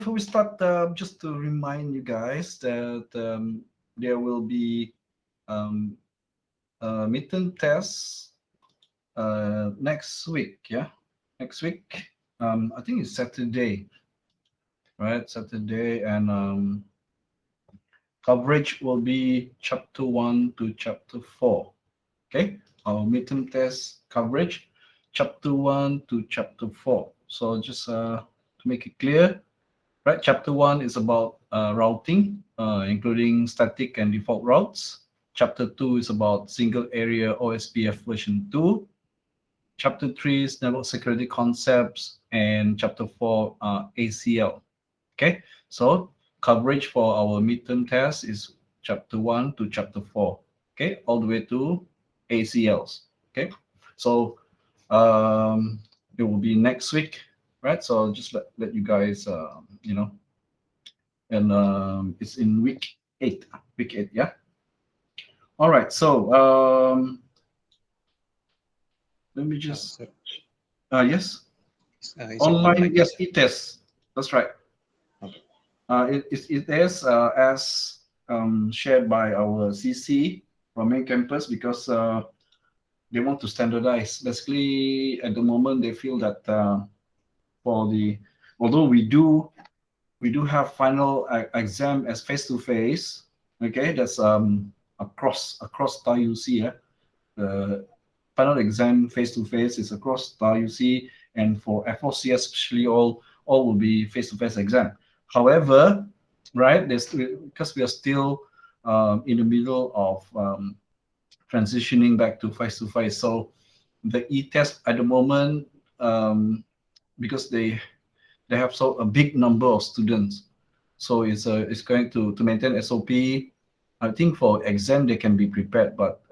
before we start, just to remind you guys that there will be um, midterm tests next week. Yeah, next week. I think it's Saturday, right? Saturday, and coverage will be chapter 1 to chapter 4. Okay, our midterm test coverage, chapter 1 to chapter 4. So just to make it clear, right? Chapter 1 is about routing, including static and default routes. Chapter 2 is about single area OSPF version 2. Chapter 3 is network security concepts, and chapter 4 ACL. Okay, so coverage for our midterm test is chapter 1 to chapter 4. Okay, all the way to ACLs. Okay, so it will be next week, right? So I'll just let you guys, and it's in week 8. Week 8, yeah. All right, so let me just, Sir, yes, is it online, online yes, test? e-test. That's right. Okay. It is as shared by our CC from main campus, because they want to standardize. Basically, at the moment, they feel that for the although we do have final exam as face to face. Okay, that's across TAUC. Yeah, the final exam face to face is across TAUC, and for F4C especially, all will be face to face exam. However, right, because we are still in the middle of transitioning back to face, so the e-test at the moment, because they have so a big number of students, so it's going to maintain SOP. I think for exam they can be prepared, but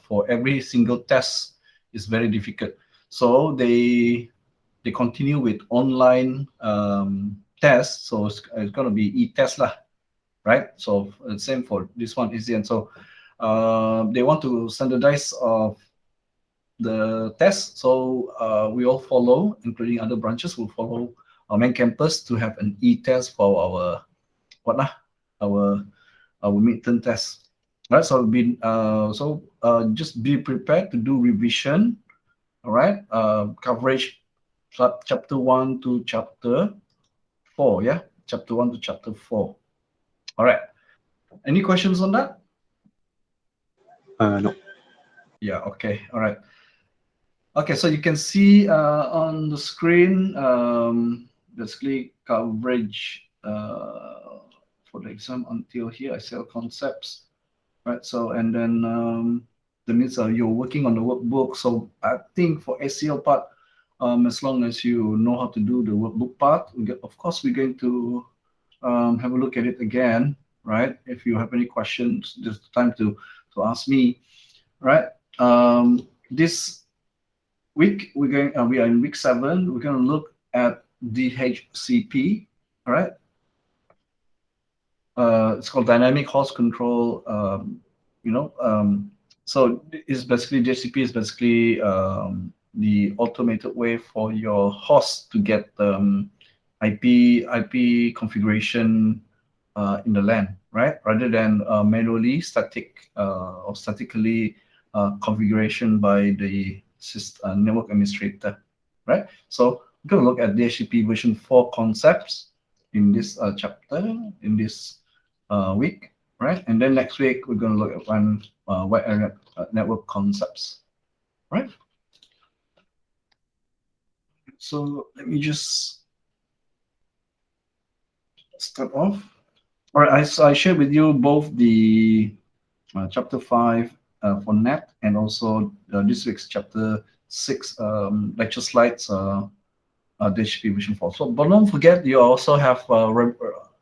for every single test it's very difficult. So they continue with online tests. So it's going to be e-test lah, right? So same for this one, ACN. So they want to standardize the test. So we all follow, including other branches, will follow our main campus to have an e-test for our what lah, our midterm test. Right. So just be prepared to do revision. All right. Coverage chapter 1 to chapter 4. Yeah. Chapter 1 to chapter 4. All right. Any questions on that? No. Yeah. Okay. All right. Okay, so you can see on the screen, basically coverage for the exam until here. I sell concepts, right? So and then that means you're working on the workbook. So I think for ACL part, as long as you know how to do the workbook part, of course we're going to have a look at it again, right? If you have any questions, just time to ask me, right? This week we are in week 7. We're going to look at DHCP. All right, it's called dynamic host control. You know, so it's basically DHCP is basically the automated way for your host to get IP configuration in the LAN, right? Rather than manually or statically configuration by the network administrator, right? So we're going to look at DHCP version 4 concepts in this chapter, in this week, right? And then next week we're going to look at one wide area network concepts, right? So let me just start off. All right, so I shared with you both the chapter 5 for NET, and also this week's chapter 6 lecture slides, DHCP version 4. So, but don't forget, you also have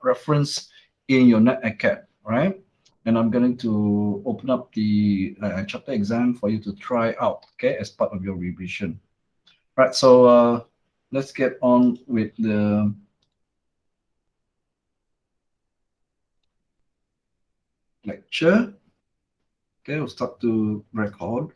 reference in your NET Acad, right? And I'm going to open up the chapter exam for you to try out, okay, as part of your revision. Right, so let's get on with the lecture. Okay, we'll start to record.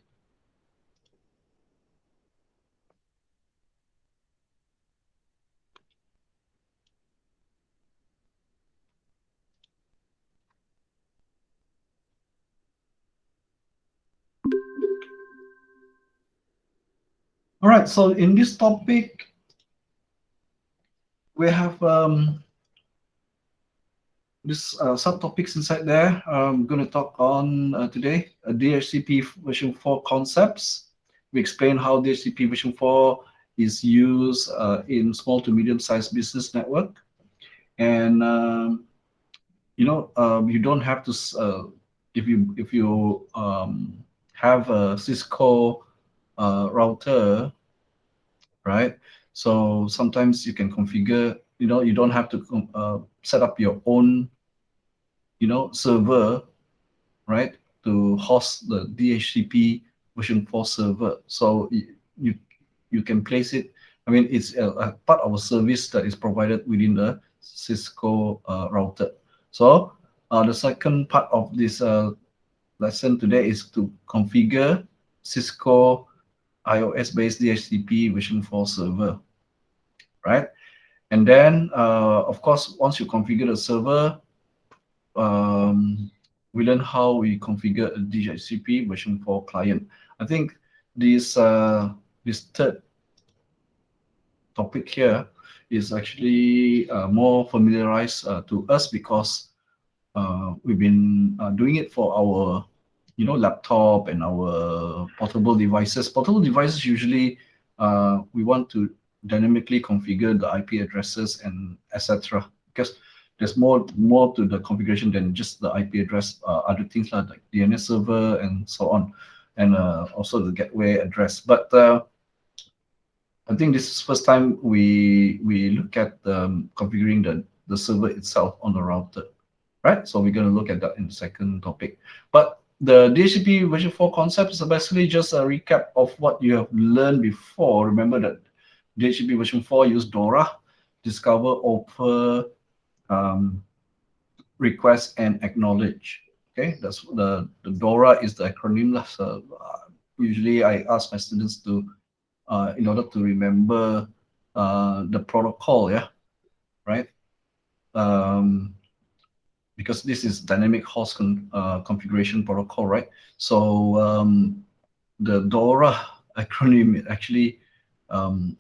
All right. So in this topic, we have this subtopics inside there. I'm going to talk on today DHCP version 4 concepts. We explain how DHCP version 4 is used in small to medium sized business network. And you don't have to if you have a Cisco router, right? So sometimes you can configure. You don't have to set up your own server, right, to host the DHCP version 4 server. So you you can place it. I mean, it's a part of a service that is provided within the Cisco router. So the second part of this lesson today is to configure Cisco iOS-based DHCP version 4 server, right? And then, of course, once you configure the server, um, we learn how we configure a DHCP version 4 client. I think this third topic here is actually more familiarized to us because we've been doing it for our laptop and our portable devices. Portable devices usually we want to dynamically configure the IP addresses and etc. Because there's more to the configuration than just the IP address. Other things like DNS server and so on, and also the gateway address. But I think this is first time we look at configuring the server itself on the router, right? So we're going to look at that in the second topic. But the DHCP version 4 concept is basically just a recap of what you have learned before. Remember that DHCP version 4 use DORA, discover, offer, um, request, and acknowledge. Okay, that's the DORA is the acronym. So usually I ask my students to in order to remember the protocol, yeah, right? Um, because this is dynamic host configuration protocol, right? So the DORA acronym actually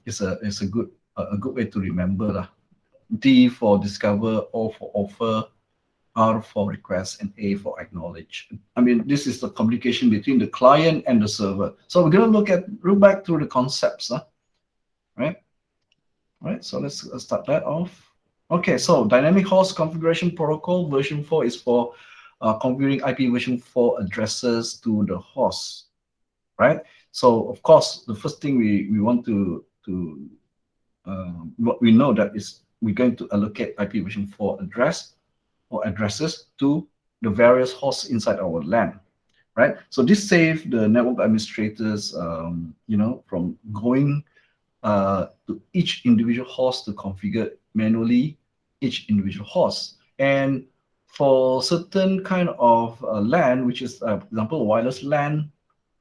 is a good way to remember lah. D for discover, O for offer, R for request, and A for acknowledge. I mean, this is the communication between the client and the server. So we're going to look back through the concepts, right? Right, so let's start that off. Okay, so dynamic host configuration protocol version 4 is for configuring IP version 4 addresses to the host, right? So of course, the first thing we want to what we know that is we're going to allocate IP version 4 address or addresses to the various hosts inside our LAN, right? So this saves the network administrators, from going to each individual host to configure manually each individual host. And for certain kind of LAN, which is, for example, wireless LAN,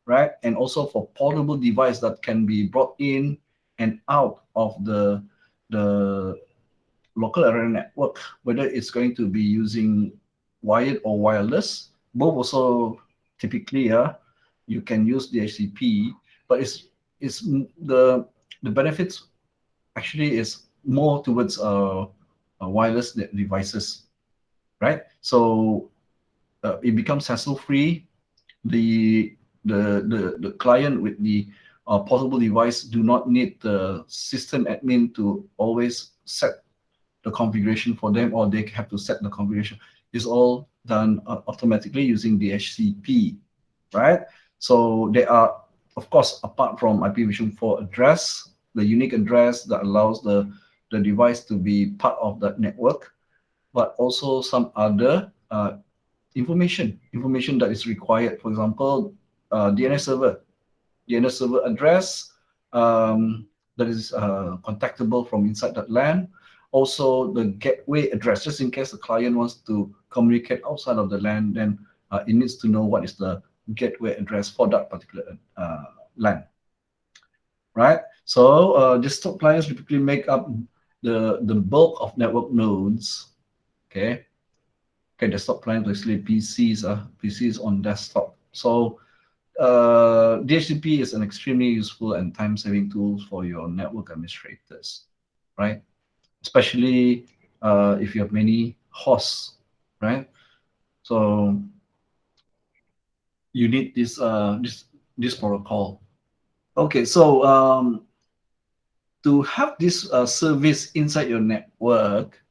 right? And also for portable device that can be brought in and out of the local area network, whether it's going to be using wired or wireless, both also typically, you can use DHCP, but it's the benefits actually is more towards wireless devices, right? So it becomes hassle-free. The client with the portable device do not need the system admin to always set the configuration for them, or they have to set the configuration. It's all done automatically using DHCP, right? So they are, of course, apart from IPv4 address, the unique address that allows the device to be part of that network, but also some other information that is required. For example, DNS server address that is contactable from inside that LAN. Also, the gateway address, just in case the client wants to communicate outside of the LAN, then it needs to know what is the gateway address for that particular LAN, right? So desktop clients typically make up the bulk of network nodes. Okay, desktop clients basically PCs on desktop. So DHCP is an extremely useful and time-saving tool for your network administrators, right? Especially if you have many hosts, right? So you need this protocol. Okay, so to have this service inside your network,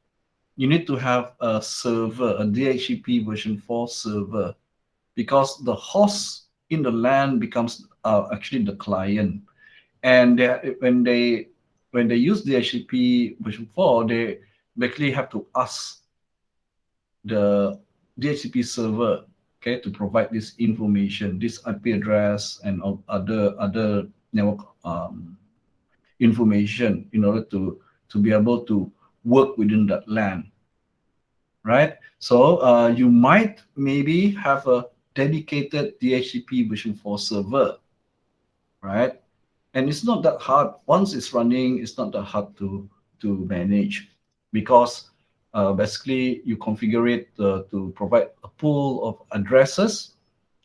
you need to have a server, a DHCP version 4 server, because the host in the LAN becomes actually the client. And when they use DHCP version 4, they basically have to ask the DHCP server, okay, to provide this information, this IP address and other network information in order to be able to work within that LAN, right? So you might maybe have a dedicated DHCP version 4 server, right? And it's not that hard. Once it's running, it's not that hard to manage, because basically you configure it to provide a pool of addresses.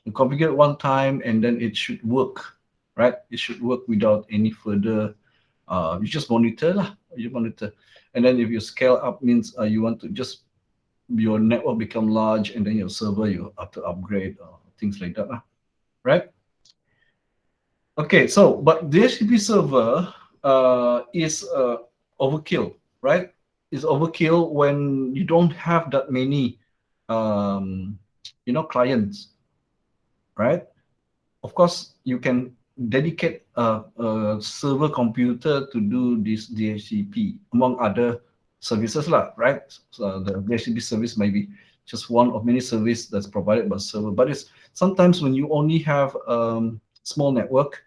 You configure it one time and then it should work, right? It should work without any further. You just monitor lah. You monitor, and then if you scale up, means you want to just your network become large, and then your server you have to upgrade or things like that lah, right? Okay, so but the HTTP server is overkill, right? Is overkill when you don't have that many, clients, right? Of course, you can dedicate a server computer to do this DHCP among other services, lah, right? So the DHCP service may be just one of many services that's provided by server, but it's sometimes when you only have small network,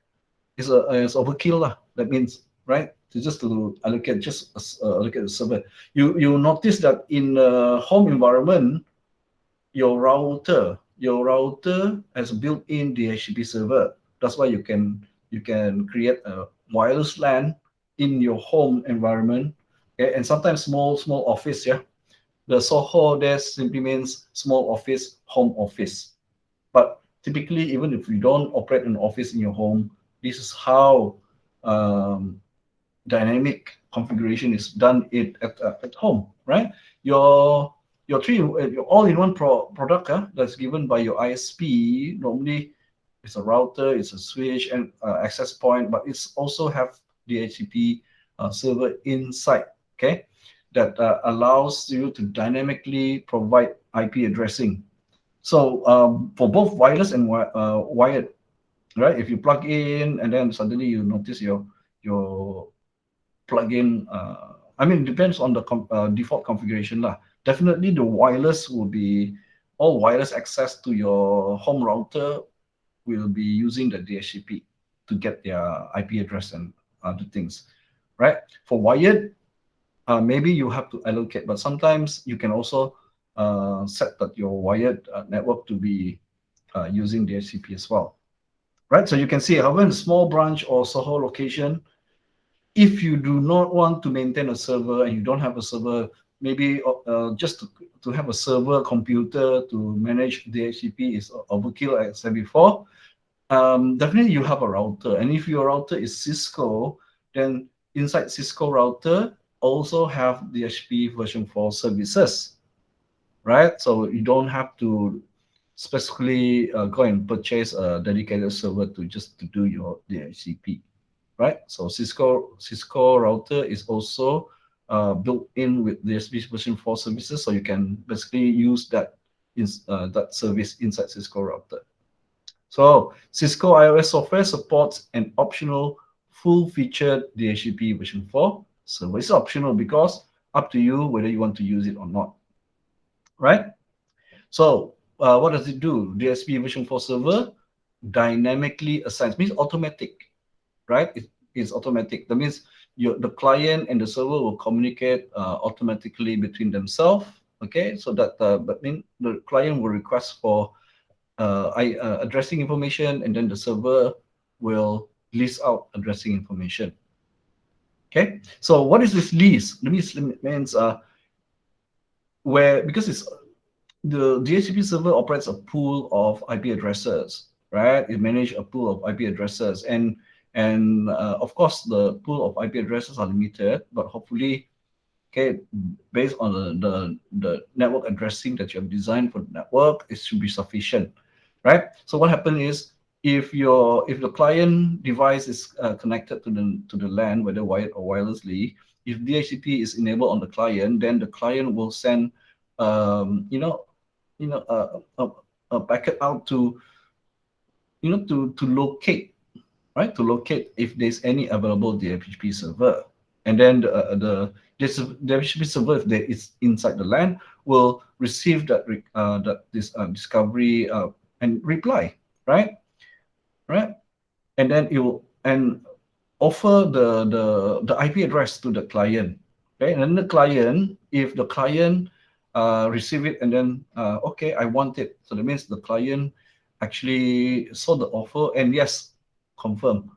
it's overkill lah. That means, right, to allocate allocate the server. You notice that in a home environment, your router has built-in DHCP server. That's why you can create a wireless LAN in your home environment. Okay, and sometimes small office. Yeah, the SOHO there simply means small office, home office. But typically, even if you don't operate an office in your home, this is how um, dynamic configuration is done at home, right? Your your all-in-one product that's given by your ISP normally it's a router, it's a switch and access point, but it's also have the HTTP server inside, okay, that allows you to dynamically provide IP addressing. So for both wireless and wired, right? If you plug in and then suddenly you notice your plug-in. I mean, it depends on the default configuration lah. Definitely, the wireless will be all wireless access to your home router will be using the DHCP to get their IP address and other things, right? For wired, maybe you have to allocate, but sometimes you can also set that your wired network to be using DHCP as well, right? So you can see, however, in a small branch or SOHO location, if you do not want to maintain a server and you don't have a server, maybe just to have a server computer to manage DHCP is overkill, as I said before. Definitely you have a router. And if your router is Cisco, then inside Cisco router also have DHCP version 4 services, right? So you don't have to specifically go and purchase a dedicated server to do your DHCP. Right? So Cisco router is also built in with the DHCP version 4 services, so you can basically use that service inside Cisco router. So Cisco iOS software supports an optional full-featured DHCP version 4 server. It's optional because up to you whether you want to use it or not, right? So what does it do? DHCP version 4 server dynamically assigns, means automatic, right? It's automatic. That means the client and the server will communicate automatically between themselves. Okay, so that means the client will request for addressing information, and then the server will list out addressing information. Okay, so what is this list? The list means because it's the DHCP server operates a pool of IP addresses. right? It manage a pool of IP addresses, and of course the pool of IP addresses are limited, but hopefully, okay, based on the network addressing that you have designed for the network, it should be sufficient, right? So what happens is, if the client device is connected to the LAN, whether wired or wirelessly, if DHCP is enabled on the client, then the client will send um, you know you know a packet out to to locate, right? To locate if there's any available DHCP server. And then the DHCP server, if there is inside the LAN, will receive that this discovery and reply, right? Right? And then it will and offer the IP address to the client. Okay, and then the client, if the client receive it and then okay, I want it. So that means the client actually saw the offer and yes, confirm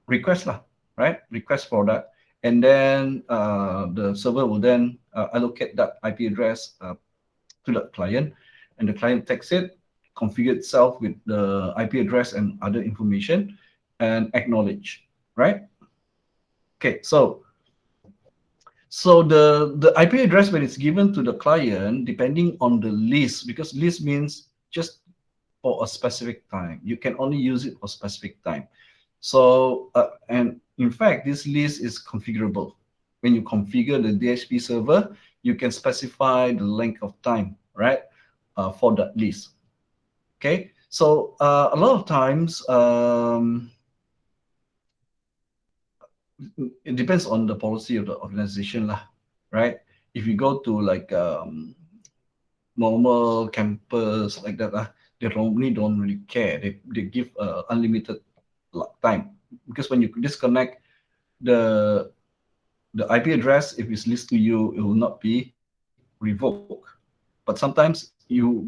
request lah, right? Request for that, and then the server will then allocate that IP address to the client, and the client takes it, configure itself with the IP address and other information, and acknowledge, right? Okay, so the IP address when it's given to the client, depending on the list, because list means just for a specific time. You can only use it for specific time. So, and in fact, this list is configurable. When you configure the DHCP server, you can specify the length of time, right, for that list. Okay, so a lot of times, it depends on the policy of the organization, lah, right? If you go to like normal campus like that, they normally don't really care. They give unlimited time, because when you disconnect the IP address, if it's listed to you, it will not be revoked. But sometimes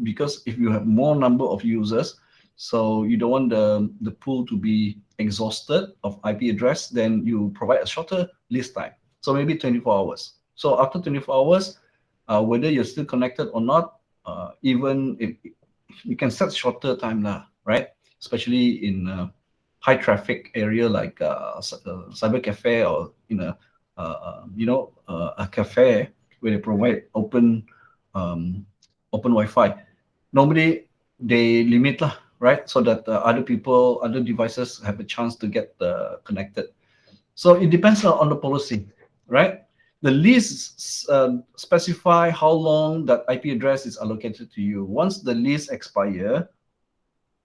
because if you have more number of users, so you don't want the pool to be exhausted of IP address, then you provide a shorter list time. So maybe 24 hours. So after 24 hours, whether you're still connected or not, even if you can set shorter time now, right? Especially in high traffic area like cyber cafe, or in a cafe where they provide um, open Wi-Fi. Normally they limit lah, right? So that other devices have a chance to get connected. So it depends on the policy, right? The lease specify how long that IP address is allocated to you. Once the lease expire,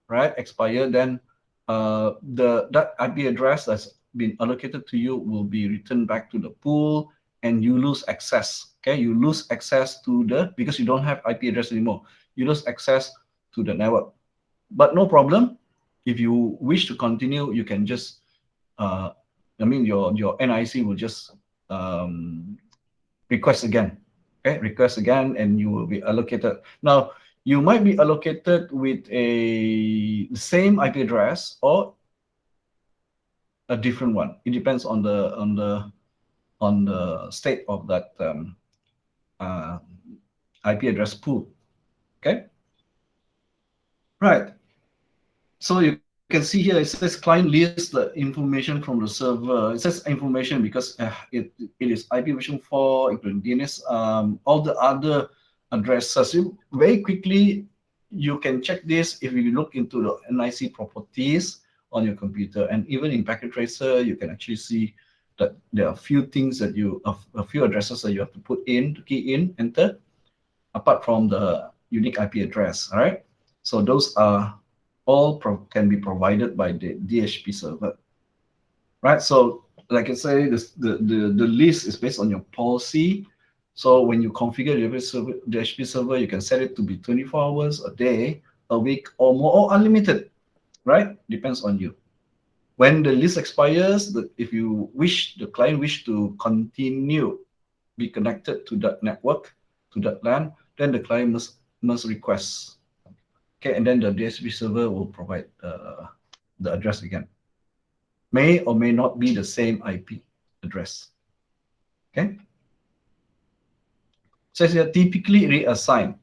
right, then that IP address that's been allocated to you will be returned back to the pool, and you lose access. Okay, you lose access to because you don't have IP address anymore. You lose access to the network, but no problem. If you wish to continue, you can just uh, I mean, your NIC will just um, request again. Okay, request again, and you will be allocated. Now, you might be allocated with the same IP address or a different one. It depends on the state of that uh, IP address pool. Okay, right. So you can see here it says client lists the information from the server. It says information because it is IPv4, including DNS, all the other addresses. Very quickly, you can check this if you look into the NIC properties on your computer, and even in Packet Tracer, you can actually see that there are a few things that a few addresses that you have to put in, to key in, enter, apart from the unique IP address. All right. So those are all can be provided by the DHCP server, right? So like I say, the list is based on your policy. So when you configure the DHCP server, you can set it to be 24 hours, a day, a week, or more, or unlimited, right? Depends on you. When the list expires, if the client wish to continue be connected to that network, to that LAN, then the client must request. Okay, and then the DHCP server will provide the address again. May or may not be the same IP address. Okay. Says here typically reassign.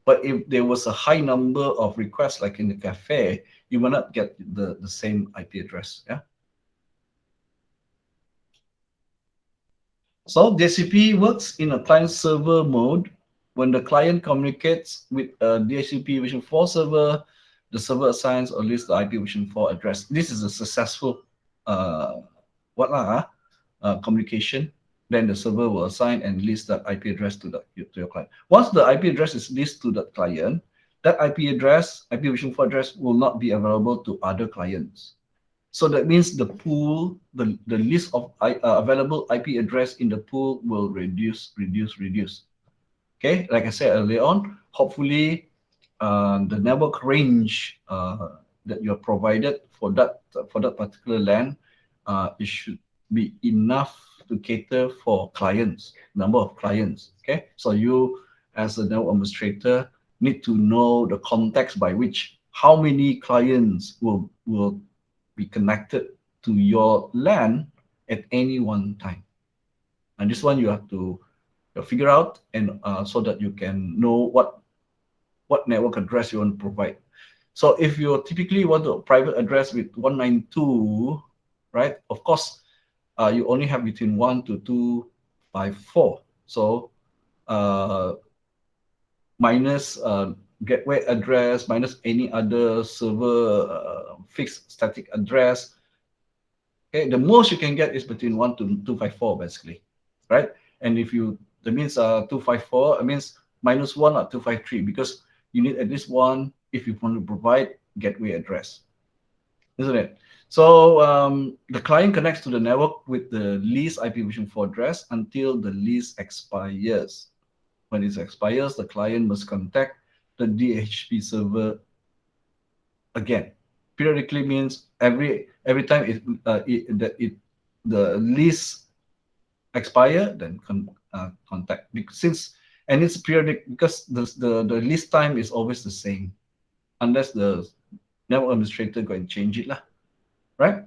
But if there was a high number of requests, like in the cafe, you will not get the same IP address. Yeah. So DHCP works in a client server mode. When the client communicates with a DHCP version 4 server, the server assigns or lists the IP version 4 address. This is a successful uh, communication. Then the server will assign and list that IP address to your client. Once the IP address is listed to that client, that IP address, IP version 4 address, will not be available to other clients. So that means the pool, the list of available IP address in the pool will reduce. Okay, like I said earlier on, hopefully the network range that you are provided for that particular LAN, it should be enough to cater for clients, number of clients. Okay, so you as a network administrator need to know the context by which how many clients will be connected to your LAN at any one time. And this one you have to figure out, and so that you can know what network address you want to provide. So if you typically want a private address with 192, right? Of course, you only have between 1 to 254. So uh, minus gateway address, minus any other server fixed static address. Okay, the most you can get is between 1 to 254, basically, right? And if you, that means 254, it means minus 1 or 253, because you need at least one if you want to provide gateway address, isn't it? So the client connects to the network with the least IP version 4 address until the lease expires. When it expires, the client must contact the DHCP server again. Periodically means every time the lease expire, then contact. Since, and it's periodic because the lease time is always the same, unless the network administrator go and change it lah, right?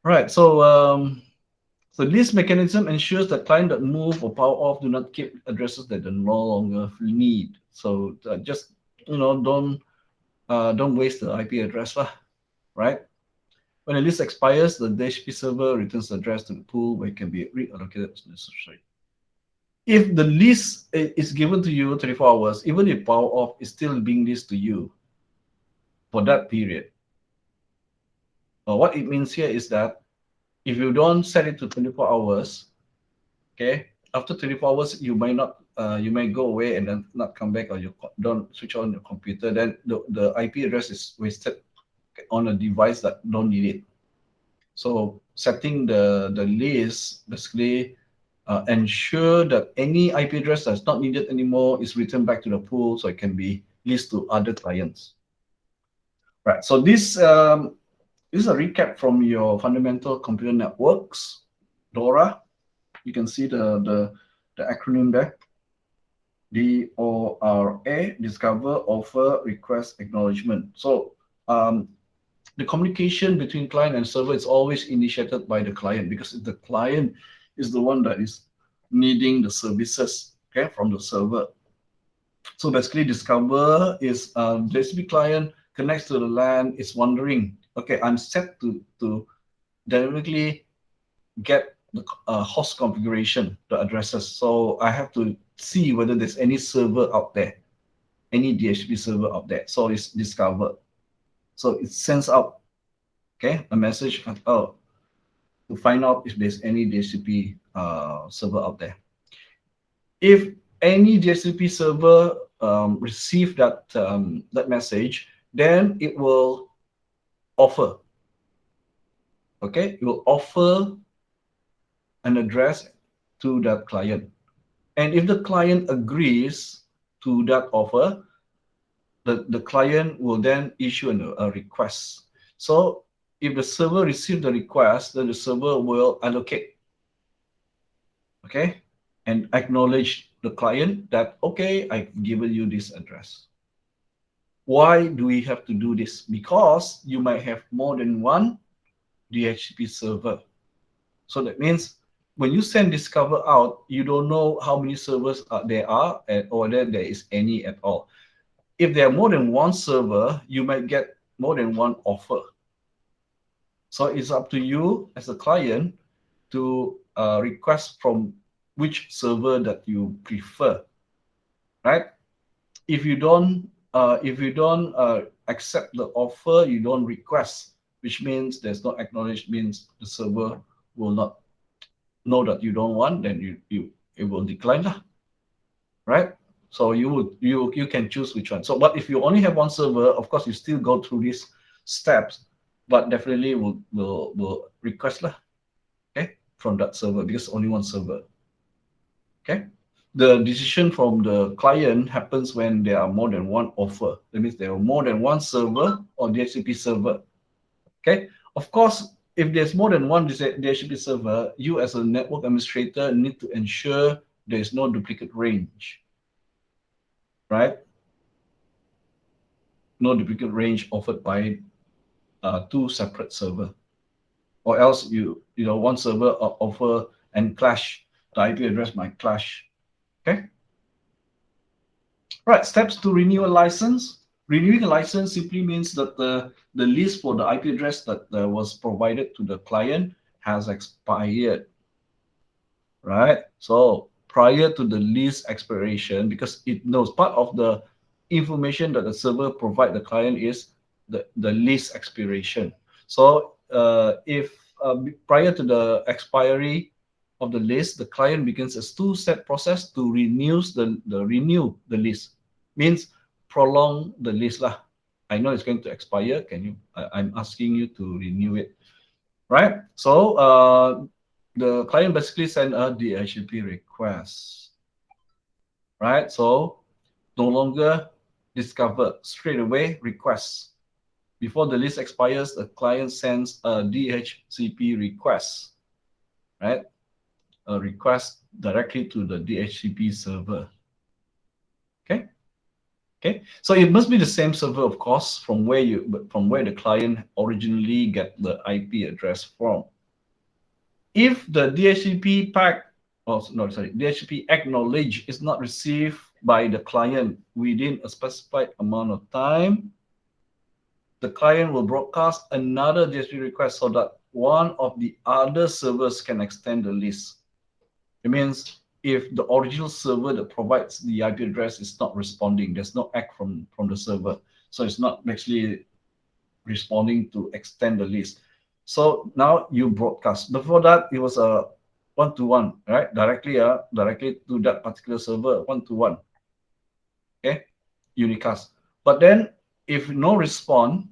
Right. So this mechanism ensures that client that move or power off do not keep addresses that they no longer need. So just don't waste the IP address lah, right? When a list expires, the DHCP server returns the address to the pool where it can be reallocated as necessary. If the list is given to you 24 hours, even if power off, is still being leased to you for that period. What it means here is that if you don't set it to 24 hours, okay, after 24 hours, you may go away and then not come back, or you don't switch on your computer, then the IP address is wasted on a device that don't need it. So setting the list basically ensure that any IP address that's not needed anymore is returned back to the pool, so it can be leased to other clients. Right. So this is a recap from your fundamental computer networks, DORA. You can see the acronym there. DORA, discover, offer, request, acknowledgement. So the communication between client and server is always initiated by the client, because the client is the one that is needing the services, okay, from the server. So basically, discover is DHCP client connects to the LAN, is wondering, okay, I'm set to dynamically get the host configuration, the addresses. So I have to see whether there's any server out there, any DHCP server out there. So it's discover. So it sends out, okay, a message to find out if there's any DHCP server out there. If any DHCP server receive that message, then it will offer. Okay, it will offer an address to that client. And if the client agrees to that offer, the client will then issue a request. So if the server receives the request, then the server will allocate, okay, and acknowledge the client that, okay, I've given you this address. Why do we have to do this? Because you might have more than one DHCP server. So that means when you send discover out, you don't know how many servers there are or whether there is any at all. If there are more than one server, you might get more than one offer. So it's up to you as a client to request from which server that you prefer, right? If you don't accept the offer, you don't request, which means there's no acknowledge, means the server will not know that you don't want, then it will decline lah, right? So you can choose which one. So, but if you only have one server, of course you still go through these steps, but definitely will request lah, okay, from that server because only one server, okay. The decision from the client happens when there are more than one offer. That means there are more than one server or DHCP server. Okay. Of course, if there's more than one DHCP server, you as a network administrator need to ensure there is no duplicate range, right? No duplicate range offered by two separate server, or else one server offer and clash. The IP address might clash. Okay. Right, steps to renew a license. Renewing a license simply means that the list for the IP address that was provided to the client has expired, right? So prior to the lease expiration, because it knows part of the information that the server provide the client is the lease expiration. So if prior to the expiry of the lease, the client begins a two-step process to renew the lease. Means prolong the lease lah. I know it's going to expire. I'm asking you to renew it, right? So the client basically send a DHCP request, right? So no longer discover, straight away request. Before the lease expires, the client sends a DHCP request, right? A request directly to the DHCP server. Okay. Okay. So it must be the same server, of course, from where the client originally get the IP address from. If the DHCP DHCP acknowledge is not received by the client within a specified amount of time, the client will broadcast another DHCP request so that one of the other servers can extend the list. It means if the original server that provides the IP address is not responding, there's no act from the server, so it's not actually responding to extend the list. So now you broadcast. Before that, it was a one-to-one, right? Directly to that particular server, one-to-one. Okay, unicast. But then, if no response,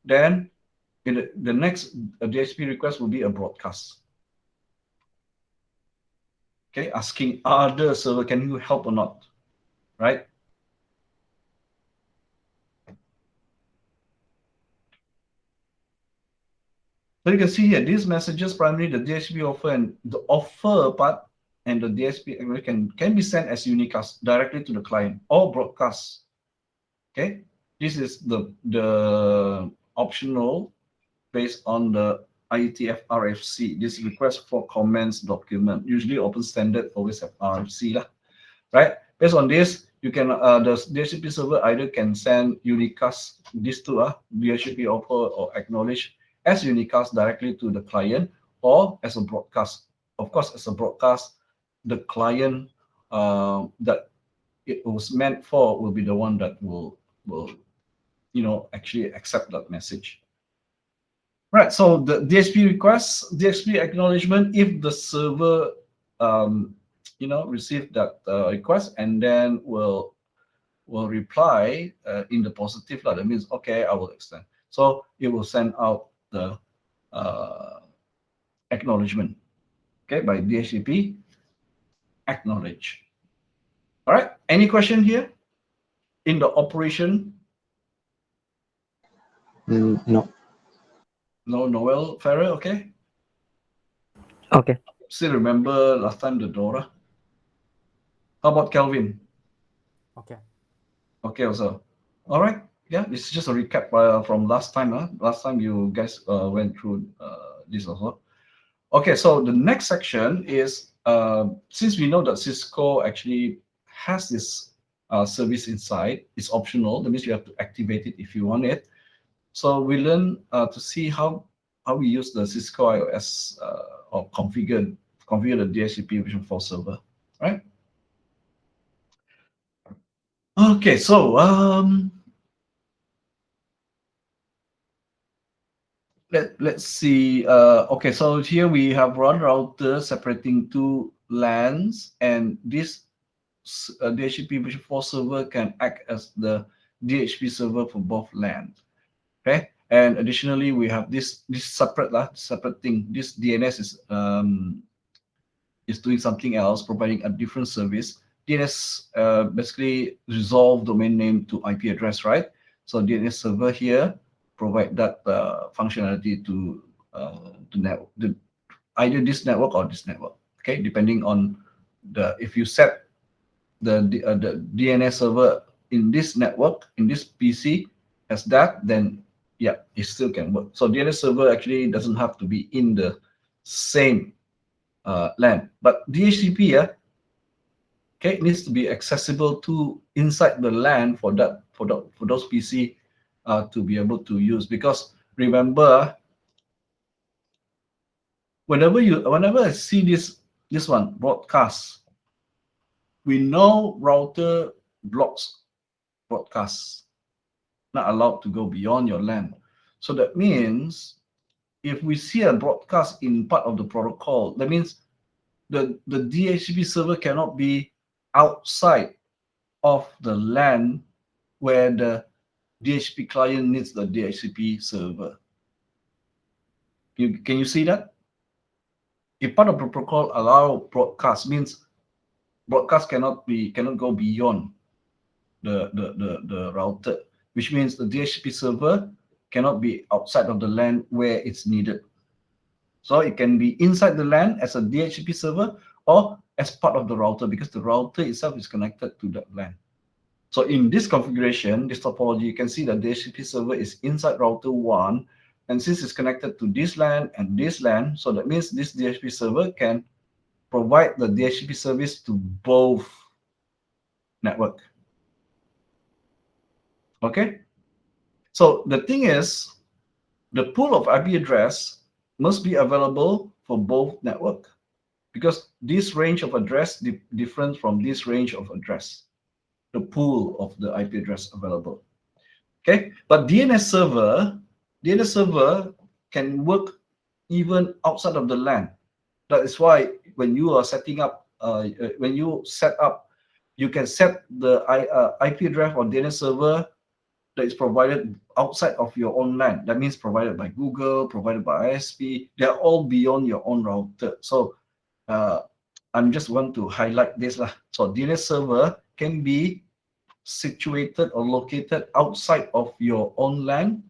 then the next DHCP request will be a broadcast. Okay, asking other server, can you help or not, right? So you can see here, these messages, primarily the DHCP offer and the offer part and the DHCP can be sent as unicast directly to the client or broadcast. Okay, this is the optional based on the IETF RFC. This request for comments document. Usually open standard always have RFC lah, right? Based on this, you can the DHCP server either can send unicast, these two DHCP offer or acknowledge as unicast directly to the client or as a broadcast. Of course, as a broadcast, the client that it was meant for will be the one that will actually accept that message. Right, so the DHCP request, DHCP acknowledgement, if the server receive that request and then will reply in the positive. That means, okay, I will extend. So it will send out the acknowledgement, okay, by DHCP acknowledge. All right, any question here in the operation? No. No, Noel Ferrer, okay? Okay. Still remember last time the Dora? How about Kelvin? Okay. Okay, also. All right. Yeah, this is just a recap from last time. Last time you guys went through this also. Okay, so the next section is, since we know that Cisco actually has this service inside, it's optional. That means you have to activate it if you want it. So we learn to see how we use the Cisco IOS or configure the DHCPv4 server, right? Okay, so let's see. Okay, so here we have one router separating two LANs, and this DHCPv4 server can act as the DHCP server for both LAN. Okay, and additionally we have this separate thing. This DNS is doing something else, providing a different service. DNS basically resolve domain name to IP address, right? So DNS server here provide that functionality to either this network or this network. Okay, depending on if you set the DNS server in this network, in this PC as that, then yeah, it still can work. So DNS server actually doesn't have to be in the same LAN, but DHCP, yeah, okay, it needs to be accessible to inside the LAN for those PC to be able to use. Because remember, whenever I see this one broadcast, we know router blocks broadcasts, not allowed to go beyond your LAN. So that means if we see a broadcast in part of the protocol, that means the DHCP server cannot be outside of the LAN where the DHCP client needs the DHCP server. Can you see that? If part of the protocol allow broadcast, means broadcast cannot go beyond the router, which means the DHCP server cannot be outside of the LAN where it's needed. So it can be inside the LAN as a DHCP server or as part of the router, because the router itself is connected to that LAN. So in this configuration, this topology, you can see that the DHCP server is inside router 1, and since it's connected to this LAN and this LAN, so that means this DHCP server can provide the DHCP service to both network. Okay? So the thing is, the pool of IP address must be available for both network, because this range of address different from this range of address, the pool of the IP address available. Okay, but DNS server can work even outside of the LAN. That is why when you are setting up, you can set the IP address on DNS server that is provided outside of your own LAN. That means provided by Google, provided by ISP. They are all beyond your own router. So I'm just want to highlight this lah. So DNS server can be situated or located outside of your own LAN.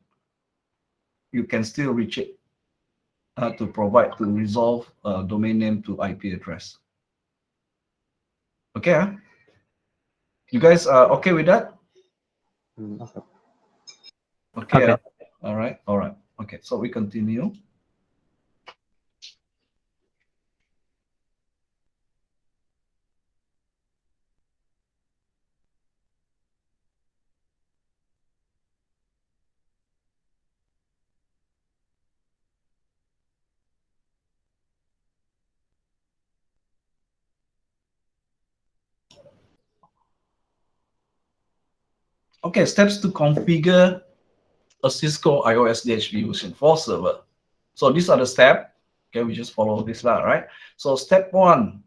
You can still reach it to resolve domain name to IP address. Okay, you guys are okay with that? Okay. Okay. Okay. All right. Okay, so we continue. Okay, steps to configure a Cisco IOS DHCP version 4 server. So these are the steps. Okay, we just follow this lah, right? So step 1,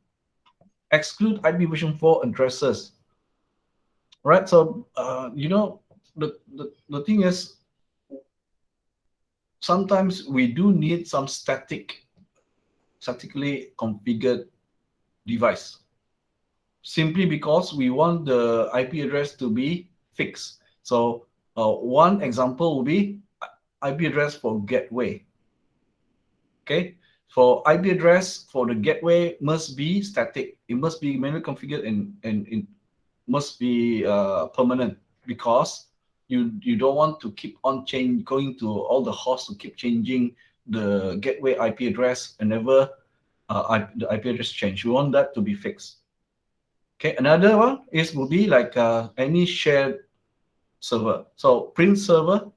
exclude IP version 4 addresses. Right. So the thing is, sometimes we do need some statically configured device, simply because we want the IP address to be fixed. So one example will be IP address for gateway. Okay, for IP address for the gateway must be static. It must be manually configured and it must be permanent, because you don't want to keep on going to all the hosts to keep changing the gateway IP address whenever the IP address change. We want that to be fixed. Okay, another one will be like any shared server. So print server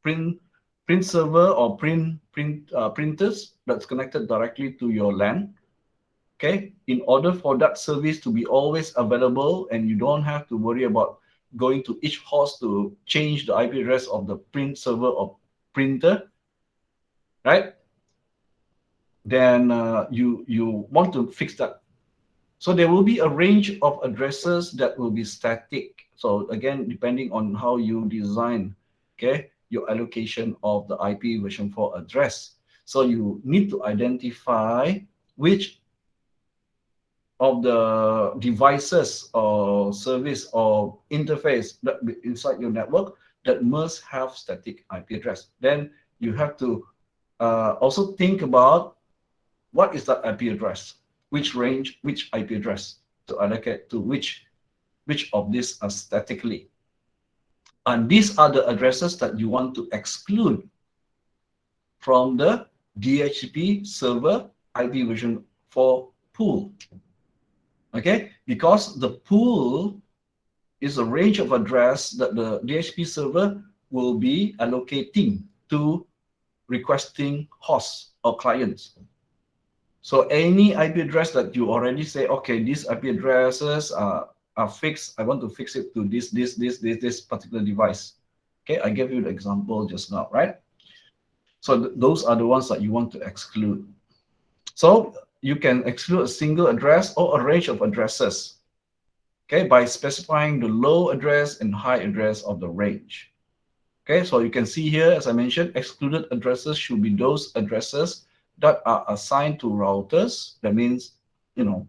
or printers that's connected directly to your LAN. Okay, in order for that service to be always available and you don't have to worry about going to each host to change the IP address of the print server or printer, right? Then you want to fix that. So there will be a range of addresses that will be static. So again, depending on how you design, okay, your allocation of the IPv4 address. So you need to identify which of the devices or service or interface that inside your network that must have static IP address. Then you have to also think about what is that IP address, which range, which IP address to allocate to which of these are statically. And these are the addresses that you want to exclude from the DHCP server IPv4 pool. Okay, because the pool is a range of address that the DHCP server will be allocating to requesting hosts or clients. So any IP address that you already say, okay, these IP addresses are fixed. I want to fix it to this particular device. Okay, I gave you the example just now, right? So those are the ones that you want to exclude. So you can exclude a single address or a range of addresses, okay, by specifying the low address and high address of the range. Okay, so you can see here, as I mentioned, excluded addresses should be those addresses that are assigned to routers. That means,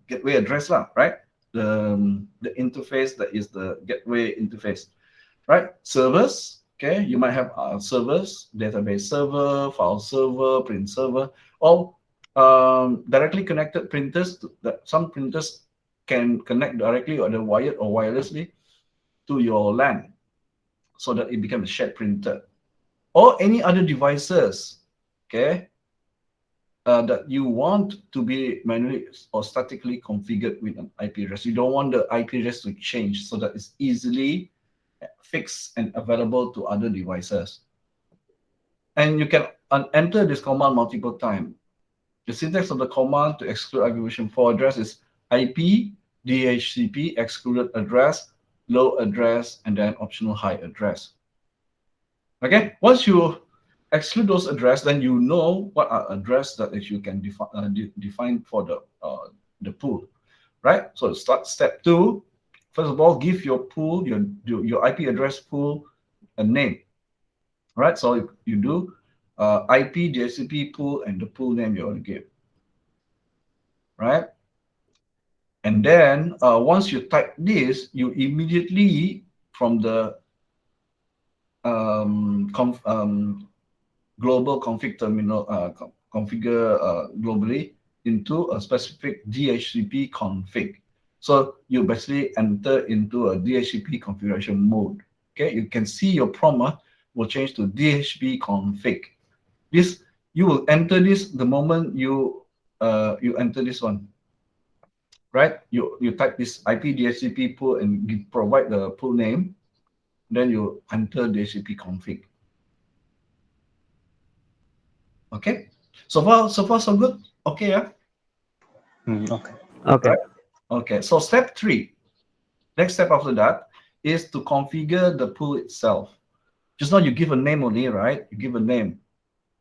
gateway address lah, right? The interface that is the gateway interface, right? Servers, okay, you might have servers, database server, file server, print server, or directly connected printers. That some printers can connect directly or the wired or wirelessly to your LAN, so that it becomes a shared printer, or any other devices, okay, that you want to be manually or statically configured with an IP address. You don't want the IP address to change, so that it's easily fixed and available to other devices. And you can enter this command multiple times. The syntax of the command to exclude IPv4 address is IP DHCP excluded address, low address, and then optional high address. Okay, once you exclude those address, then you know what are address that you can define for the pool, right? So start step 2. First of all, give your pool, your IP address pool, a name, right? So you do IP DHCP pool and the pool name you want to give, right? And then once you type this, you immediately from the global config terminal configure globally into a specific DHCP config. So you basically enter into a DHCP configuration mode. Okay, you can see your prompt will change to DHCP config. This you will enter this the moment you enter this one, right? You type this IP DHCP pool and provide the pool name, then you enter DHCP config. Okay, so far so good. Okay, yeah. Okay. Okay. Right? Okay, so step 3. Next step after that is to configure the pool itself. Just now you give a name only, right? You give a name,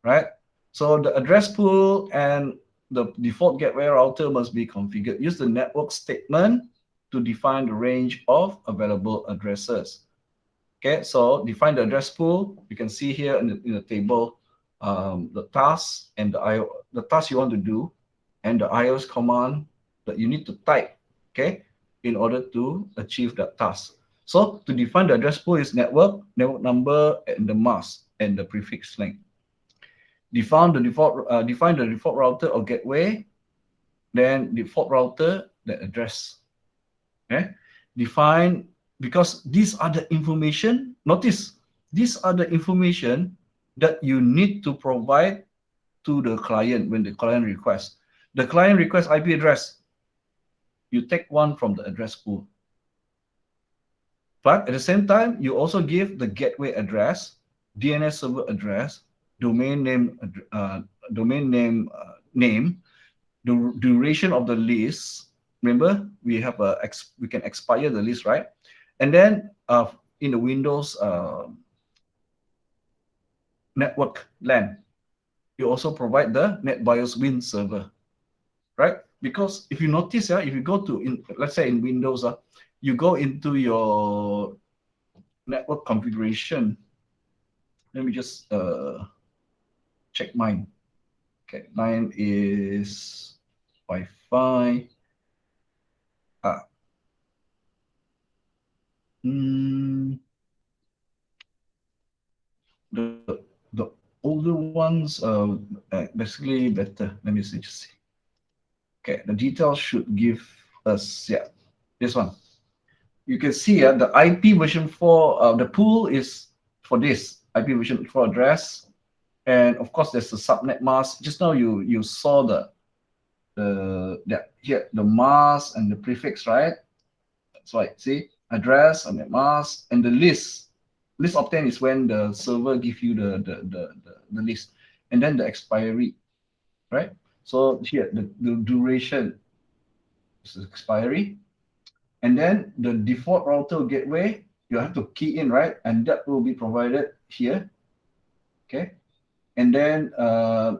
right? So the address pool and the default gateway router must be configured. Use the network statement to define the range of available addresses. Okay, so define the address pool. You can see here in the table the task and the task you want to do, and the IOS command that you need to type, okay, in order to achieve that task. So to define the address pool is network number, and the mask and the prefix length. Define the default router or gateway, then default router, the address. Okay, define, because these are the information. Notice these are the information that you need to provide to the client when the client requests. The client requests IP address. You take one from the address pool. But at the same time, you also give the gateway address, DNS server address, domain name, name, the duration of the list. Remember, we have we can expire the list, right? And then in the Windows network LAN, you also provide the NetBIOS Win server, right? Because if you notice, if you go to, let's say in Windows, you go into your network configuration. Let me just check mine. Okay, mine is Wi-Fi. The older ones basically better. Let me just see. Okay, the details should give us, this one. You can see the IP version 4, the pool is for this IP version 4 address. And of course, there's the subnet mask. Just now you saw the mask and the prefix, right? That's right. See, address and the mask and the list. List obtained is when the server give you the list, and then the expiry, right? So here the duration is the expiry, and then the default router gateway you have to key in, right? And that will be provided here. Okay, and then the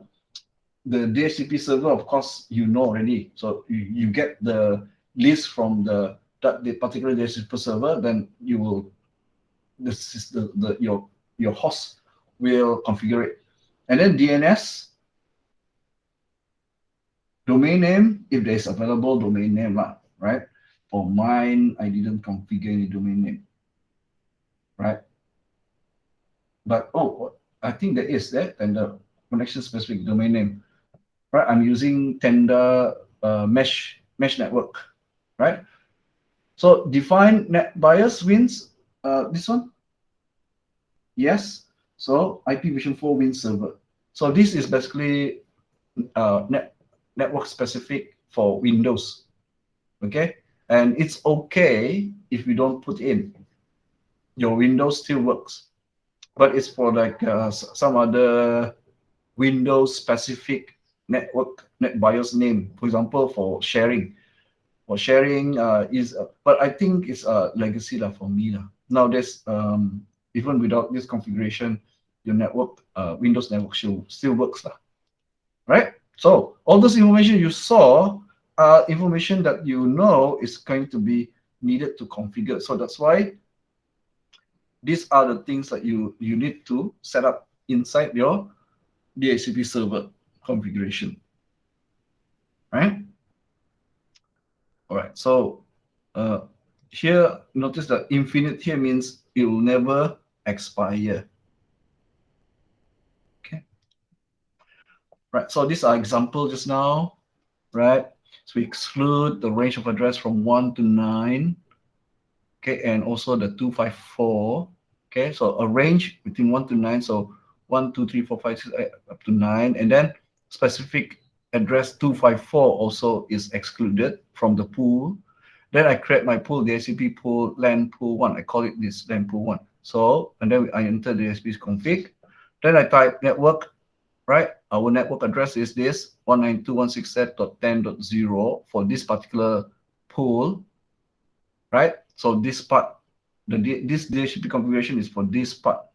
DHCP server, of course, you know already. So you get the list from the particular DHCP server, then you will your host will configure it. And then DNS, domain name, if there's available domain name, right? For mine, I didn't configure any domain name, right? But I think there is that, and the connection specific domain name, right? I'm using Tenda mesh network, right? So define NetBIOS wins, this one, yes. So IP version 4 Win server. So this is basically network specific for Windows, okay? And it's okay if you don't put in. Your Windows still works, but it's for like some other Windows specific network NetBIOS name, for example, for sharing. For sharing is, but I think it's a legacy for me. Nowadays, even without this configuration, your network, Windows network still works, right? So all this information you saw are information that you know is going to be needed to configure. So that's why these are the things that you need to set up inside your DHCP server configuration, right? All right, so here, notice that infinite here means it will never expire. Okay. Right, so these are examples just now, right? So we exclude the range of address from 1 to 9, okay, and also the 254, okay? So a range between 1 to 9, so 1, 2, 3, 4, 5, 6, 8, up to 9, and then specific address 254 also is excluded from the pool. Then I create my pool, the DHCP pool, LAN pool 1. I call it this LAN pool 1. So, and then I enter the DHCP config. Then I type network, right? Our network address is this 192.168.10.0 for this particular pool, right? So this part, this DHCP configuration is for this part.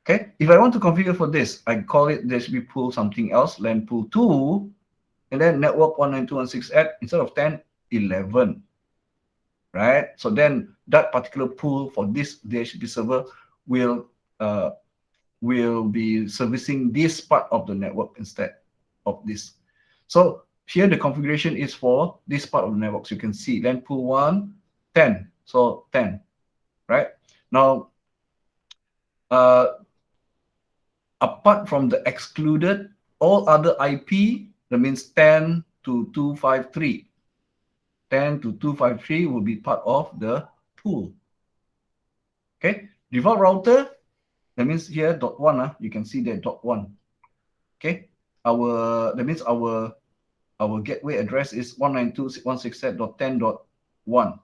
Okay. If I want to configure for this, I call it DHCP pool something else, LAN pool 2, and then network 192.168 instead of 10, 11. Right? So then that particular pool for this DHCP server will be servicing this part of the network instead of this. So here the configuration is for this part of the network. So you can see LAN pool 1, 10. So 10, right? Now, apart from the excluded, all other IP, that means 10 to 253. 10 to 253 will be part of the pool. Okay, default router, that means here .1, you can see there .1. Okay, that means our gateway address is 192.168.10.1.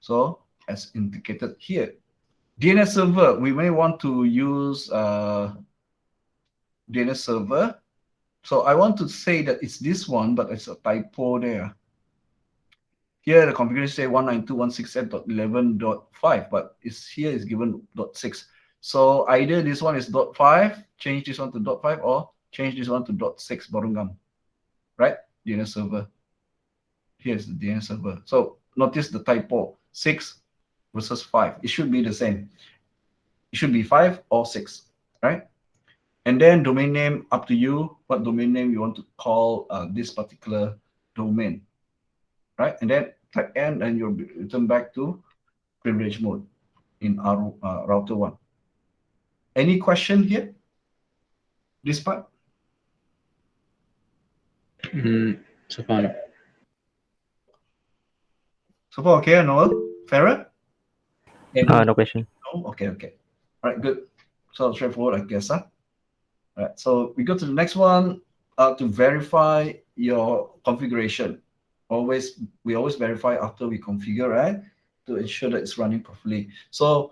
So as indicated here, DNS server, we may want to use DNS server. So I want to say that it's this one, but it's a typo there. Here the configuration say 192.168.11.5, but here is given .6. So either this one is .5, change this one to .5, or change this one to .6 borongam, right? DNS server. Here's the DNS server. So notice the typo, 6 versus 5. It should be the same. It should be 5 or 6, right? And then domain name, up to you what domain name you want to call this particular domain, right? And then type N, and you'll return back to privilege mode in our router 1. Any question here? This part? So far, no. So far, okay, Noel? Farah? No question. No? Okay. All right, good. So straightforward, I guess, huh? All right, so we go to the next one to verify your configuration. We always verify after we configure, right? To ensure that it's running properly. So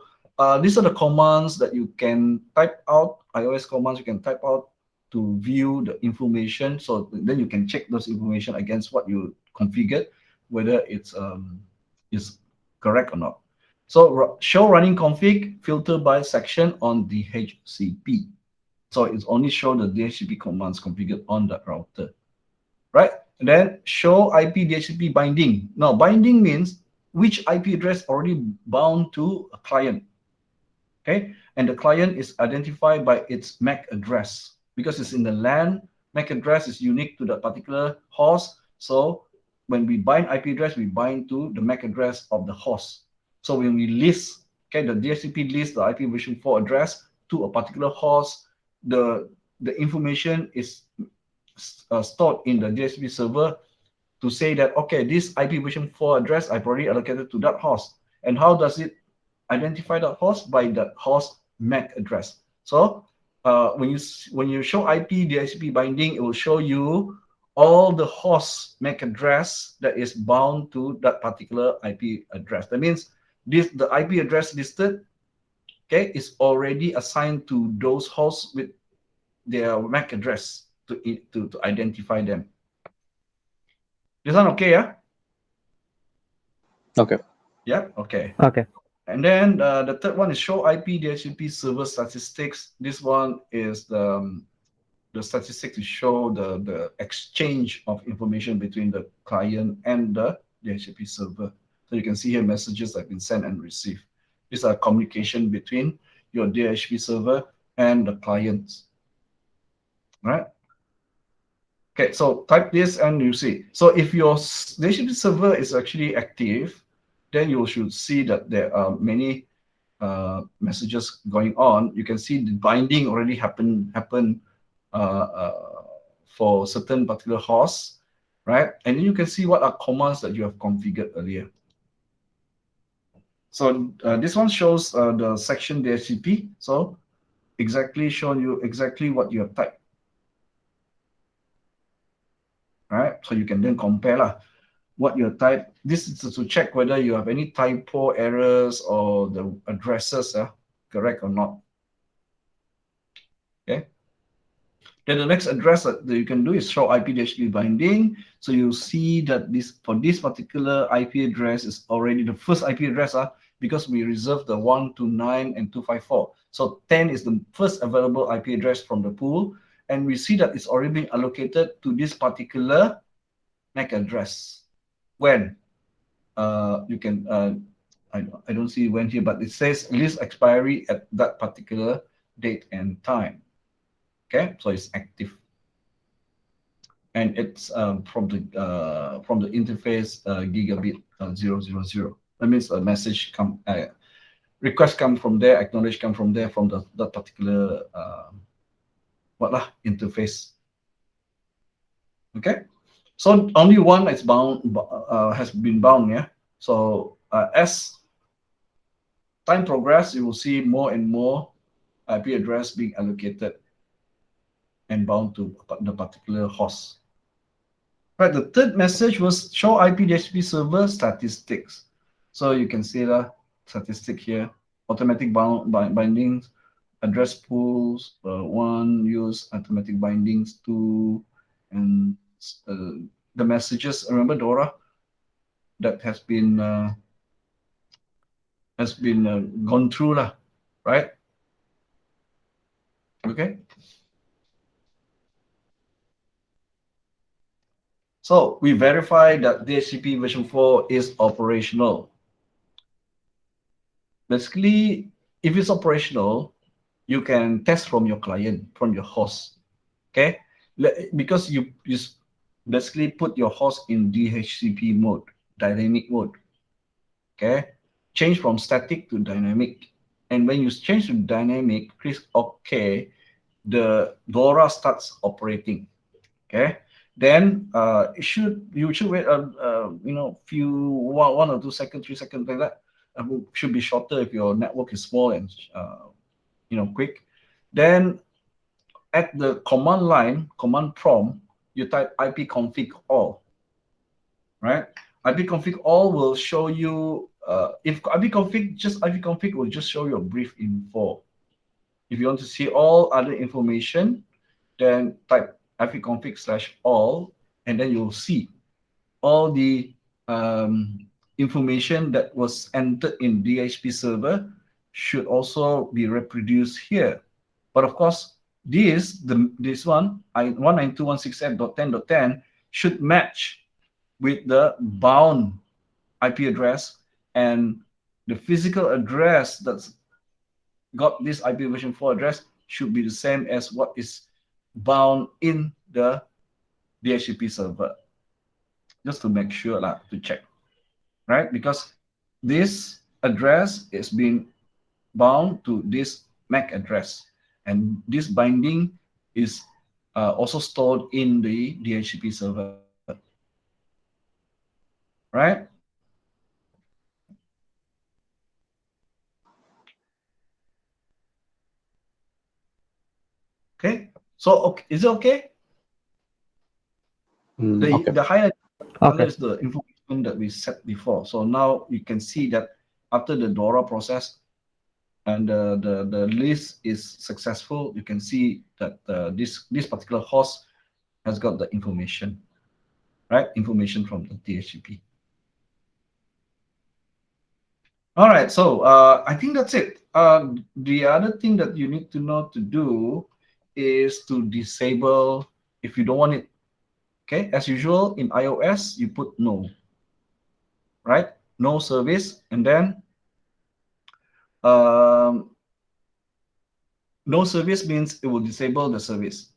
these are the commands that you can type out, iOS commands you can type out to view the information. So then you can check those information against what you configured, whether it's is correct or not. So show running config, filter by section on DHCP. So it's only show the DHCP commands configured on that router, right? And then show IP DHCP binding. Now binding means which IP address already bound to a client, okay? And the client is identified by its MAC address because it's in the LAN. MAC address is unique to that particular host. So when we bind IP address, we bind to the MAC address of the host. So when we list, okay, the DHCP lists the IP version 4 address to a particular host, the information is stored in the DHCP server to say that, okay, this IP version 4 address I've already allocated to that host. And how does it identify that host? By that host MAC address. So when you show IP DHCP binding, it will show you all the host MAC address that is bound to that particular IP address. That means the IP address listed, okay, is already assigned to those hosts with their MAC address to identify them. This one okay, yeah? Okay. Yeah, okay. Okay. And then the third one is show IP DHCP server statistics. This one is the statistics to show the exchange of information between the client and the DHCP server. So you can see here messages that have been sent and received. These are communication between your DHCP server and the clients. Right? Okay, so type this and you see. So if your DHCP server is actually active, then you should see that there are many messages going on. You can see the binding already happen for certain particular hosts, right? And then you can see what are commands that you have configured earlier. So this one shows the section DHCP. So exactly showing you exactly what you have typed. Right? So you can then compare what you type. This is to check whether you have any typo errors or the addresses are correct or not. Okay. Then the next address that you can do is show IP DHCP binding. So you see that for this particular IP address is already the first IP address because we reserved the 129 and 254. So 10 is the first available IP address from the pool. And we see that it's already been allocated to this particular MAC address. When you can, I don't see when here, but it says list expiry at that particular date and time. Okay, so it's active, and it's from the interface gigabit 000. That means a message request come from there, acknowledge come from there, from that particular interface. Okay, so only one is bound has been bound, yeah. So as time progresses, you will see more and more IP address being allocated. and bound to the particular host. Right, the third message was show IP DHCP server statistics. So you can see the statistic here, automatic bindings, address pools, one use automatic bindings, two, and the messages. Remember Dora that has been gone through lah, right? Okay. So we verify that DHCP version 4 is operational. Basically, if it's operational, you can test from your client, from your host. Okay, because you basically put your host in DHCP mode, dynamic mode. Okay, change from static to dynamic, and when you change to dynamic, click OK, the DORA starts operating. Okay, then you should wait few 1 or 2 seconds, 3 seconds like that. Should be shorter if your network is small and quick. Then at the command line, command prompt, you type ipconfig all, right? ipconfig all will show you, if just ipconfig will just show you a brief info. If you want to see all other information, then type ipconfig/all, and then you'll see all the information that was entered in DHCP server should also be reproduced here. But of course, this one, 192.168.10.10 should match with the bound IP address, and the physical address that's got this IP version 4 address should be the same as what is bound in the DHCP server. Just to make sure, to check, right? Because this address is being bound to this MAC address, and this binding is also stored in the DHCP server, right? Okay, so okay, is it okay? Okay. The highlight Okay. is the information that we set before. So now you can see that after the DORA process and the list is successful, you can see that this particular host has got the information, right? Information from the DHCP. All right, so I think that's it. The other thing that you need to know to do is to disable if you don't want it. Okay, as usual in iOS, you put no, right? No service, and then no service means it will disable the service,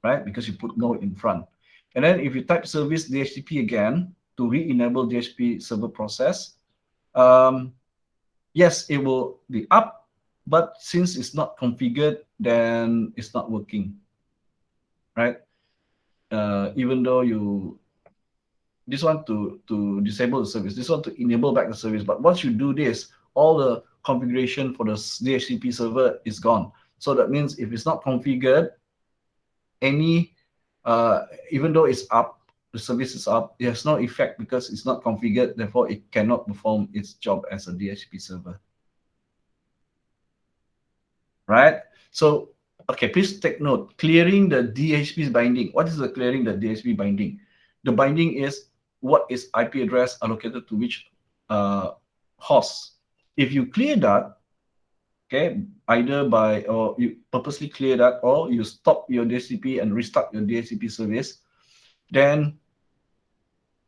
right? Because you put no in front. And then if you type service DHCP again to re-enable DHCP server process, yes, it will be up, but since it's not configured, then it's not working, right? Even though this one to disable the service, this one to enable back the service. But once you do this, all the configuration for the DHCP server is gone. So that means if it's not configured, even though it's up, the service is up, it has no effect because it's not configured. Therefore, it cannot perform its job as a DHCP server. Right? So, okay, please take note. Clearing the DHCP binding. What is the clearing the DHCP binding? The binding is what is IP address allocated to which host. If you clear that, okay, either or you purposely clear that, or you stop your DHCP and restart your DHCP service, then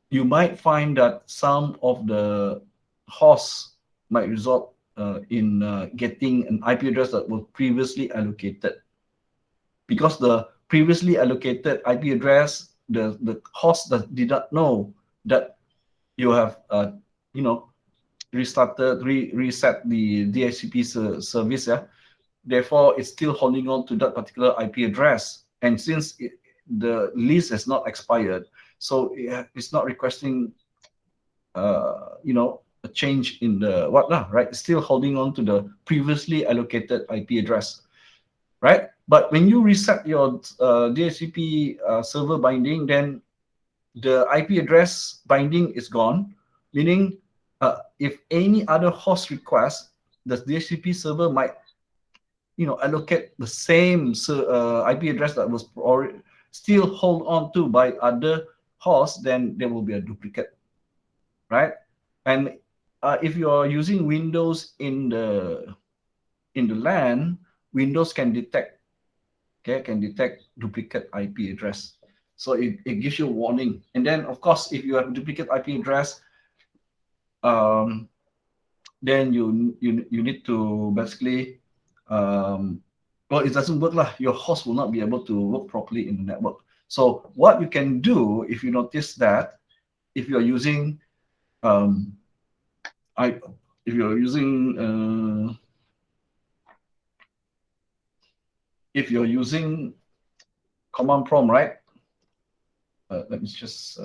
you might find that some of the hosts might result in getting an IP address that was previously allocated. Because the previously allocated IP address, the host that did not know that you have reset the DHCP service, yeah. Therefore, it's still holding on to that particular IP address, and since the lease has not expired, so it's not requesting a change in the right? It's still holding on to the previously allocated IP address, right? But when you reset your DHCP server binding, then the IP address binding is gone, meaning if any other host request, the DHCP server might allocate the same IP address that was still hold on to by other hosts, then there will be a duplicate, right? And if you are using Windows in the LAN, Windows can detect duplicate IP address. So it gives you a warning. And then of course, if you have a duplicate IP address, then you need to basically well, it doesn't work lah. Your host will not be able to work properly in the network. So what you can do, if you notice that, if you're using if you're using command prompt, right? Let me just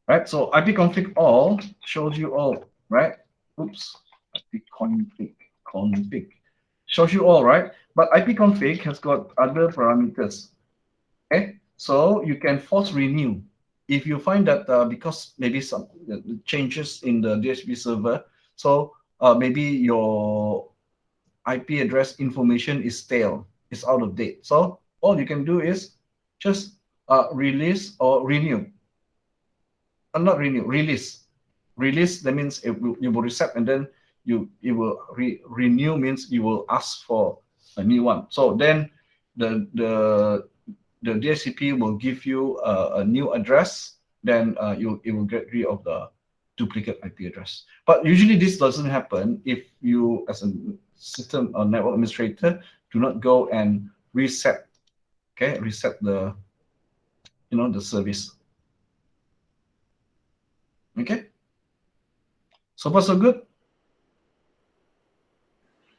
right. So ipconfig all shows you all, right? Oops, ipconfig shows you all, right? But ipconfig has got other parameters. Okay, so you can force renew if you find that because maybe some changes in the DHCP server, so maybe your IP address information is stale, is out of date. So all you can do is just release or renew. Not renew, release. Release, that means you will reset, and then it will renew means you will ask for a new one. So then the DHCP will give you a new address, then it will get rid of the duplicate IP address. But usually this doesn't happen if you, as a system or network administrator, do not go and reset the the service. Okay, so far so good.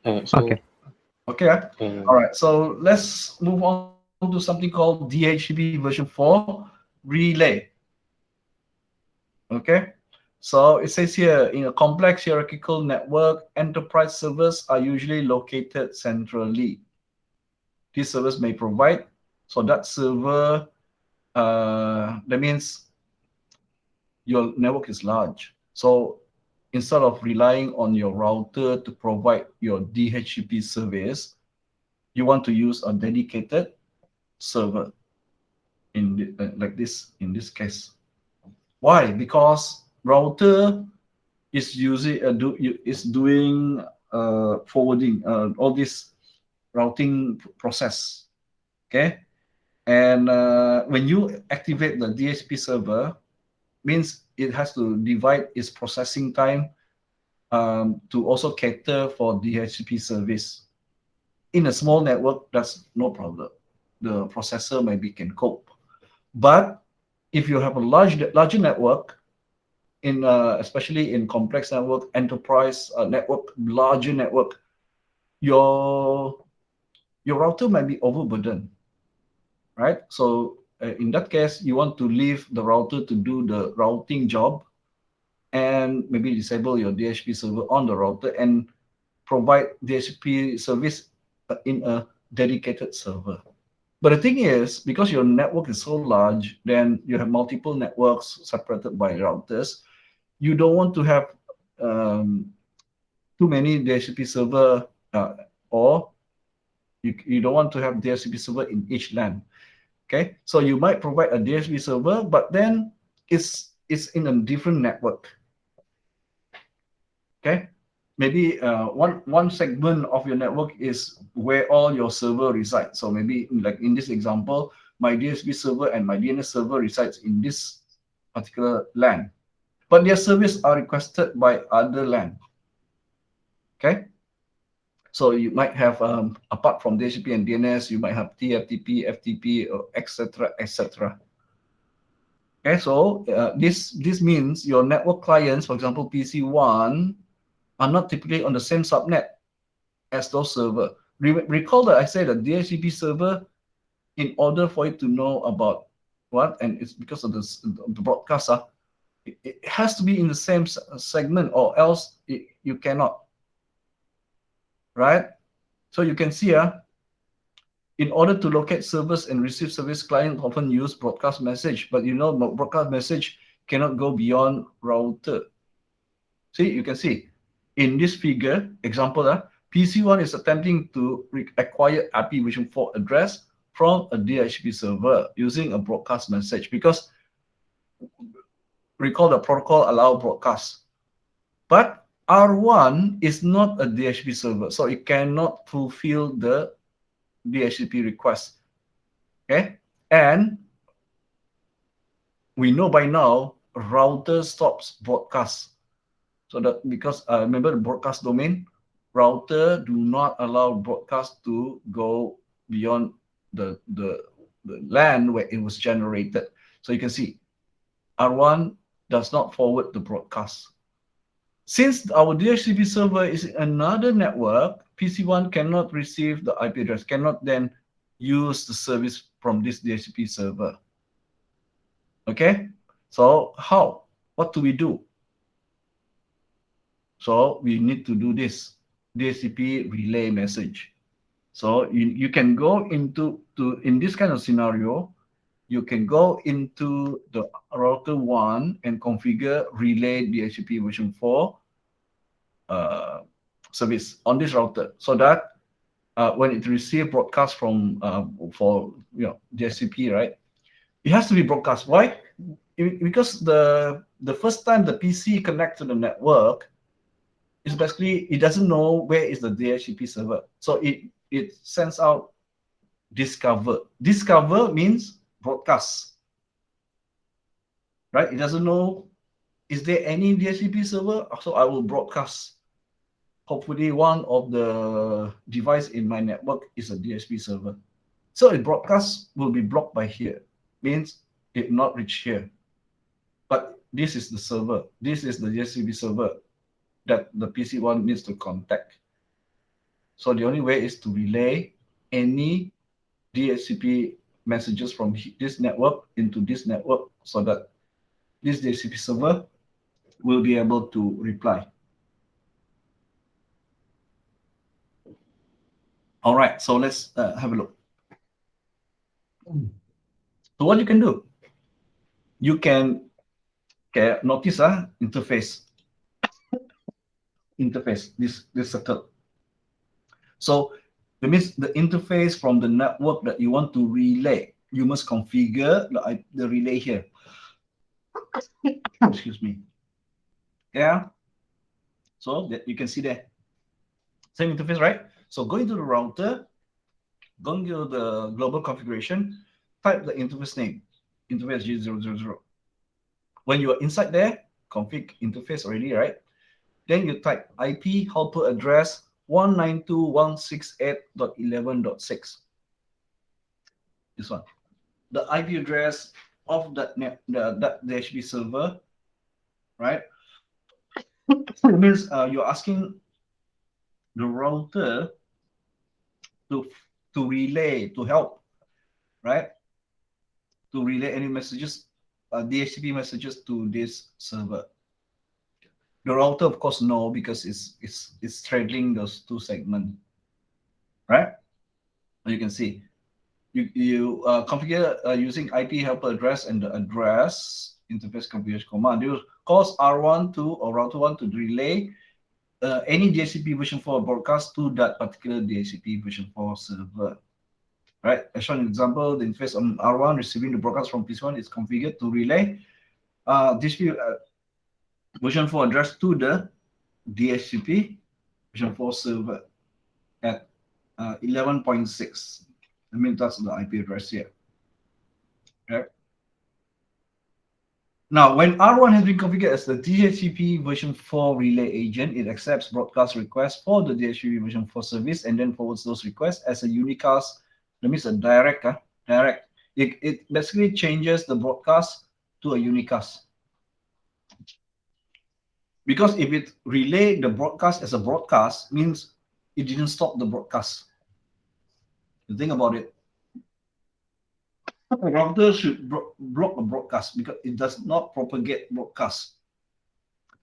Okay. All right, so let's move on to something called DHCP version 4 relay. Okay, so it says here, in a complex hierarchical network, enterprise servers are usually located centrally. These servers may provide, so that server, that means your network is large. So instead of relying on your router to provide your DHCP service, you want to use a dedicated server like this in this case. Why? Because router is doing forwarding all this routing process. Okay, and when you activate the DHCP server, means it has to divide its processing time to also cater for DHCP service. In a small network, that's no problem. The processor maybe can cope. But if you have a larger network, especially in complex network, enterprise network, larger network, your router might be overburdened, right? So in that case, you want to leave the router to do the routing job, and maybe disable your DHCP server on the router and provide DHCP service in a dedicated server. But the thing is, because your network is so large, then you have multiple networks separated by routers. You don't want to have too many DHCP server, or you don't want to have DHCP server in each LAN. Okay, so you might provide a DHCP server, but then it's in a different network. Okay, maybe one segment of your network is where all your server resides. So maybe like in this example, my DHCP server and my DNS server resides in this particular LAN, but their service are requested by other LAN. Okay, so you might have apart from DHCP and DNS, you might have TFTP, FTP, etc., etc. Okay, so this means your network clients, for example, PC1, are not typically on the same subnet as those server. Recall that I said that DHCP server, in order for it to know about what, and it's because of the broadcast, it has to be in the same segment, or else you cannot. right? So you can see in order to locate servers and receive service, clients often use broadcast message, but broadcast message cannot go beyond router. See, you can see in this figure, example, PC1 is attempting to acquire IPv4 address from a DHCP server using a broadcast message, because recall the protocol allow broadcast. But R1 is not a DHCP server, so it cannot fulfill the DHCP request. Okay, and we know by now router stops broadcast. So that because remember the broadcast domain, router do not allow broadcast to go beyond the LAN where it was generated. So you can see R1 does not forward the broadcast. Since our DHCP server is another network, PC1 cannot receive the IP address, cannot then use the service from this DHCP server. Okay, so how? What do we do? So we need to do this DHCP relay message. So you can go into in this kind of scenario, you can go into the router 1 and configure relay DHCP version 4 service on this router, so that when it receives broadcast from for DHCP, right, it has to be broadcast. Why? Because the first time the PC connects to the network, it's basically it doesn't know where is the DHCP server, so it sends out discover. Discover means broadcast, right? It doesn't know is there any DHCP server, so I will broadcast. Hopefully one of the device in my network is a DHCP server, so a broadcast will be blocked by here, means it not reach here. But this is the server, this is the DHCP server that the PC1 needs to contact. So the only way is to relay any DHCP messages from this network into this network, so that this DHCP server will be able to reply. All right, so let's have a look. So what you can do, you can notice interface, this circle. So that means the interface from the network that you want to relay, you must configure the relay here. Excuse me. Yeah. So that you can see there. Same interface, right? So go into the router, go into the global configuration, type the interface name, interface G000. When you are inside there, config interface already, right? Then you type IP helper address 192.168.11.6. This one. The IP address of that DHCP server, right? It means you're asking the router to relay, to help, right? To relay any messages, DHCP messages to this server. The router, of course, no, because it's straddling those two segments, right? You can see you configure using IP helper address and the address interface configuration command. You cause R1 to or router 1 to relay any DHCP version 4 broadcast to that particular DHCP version 4 server. Right, as shown in example, the interface on R1 receiving the broadcast from PC1 is configured to relay DHCP version 4 address to the DHCP version 4 server at 11.6. I mean, that's the IP address here. Okay. Now, when R1 has been configured as the DHCP version 4 relay agent, it accepts broadcast requests for the DHCP version 4 service and then forwards those requests as a unicast. That means a direct. It basically changes the broadcast to a unicast. Because if it relay the broadcast as a broadcast, means it didn't stop the broadcast. You think about it. A router should block a broadcast because it does not propagate broadcast.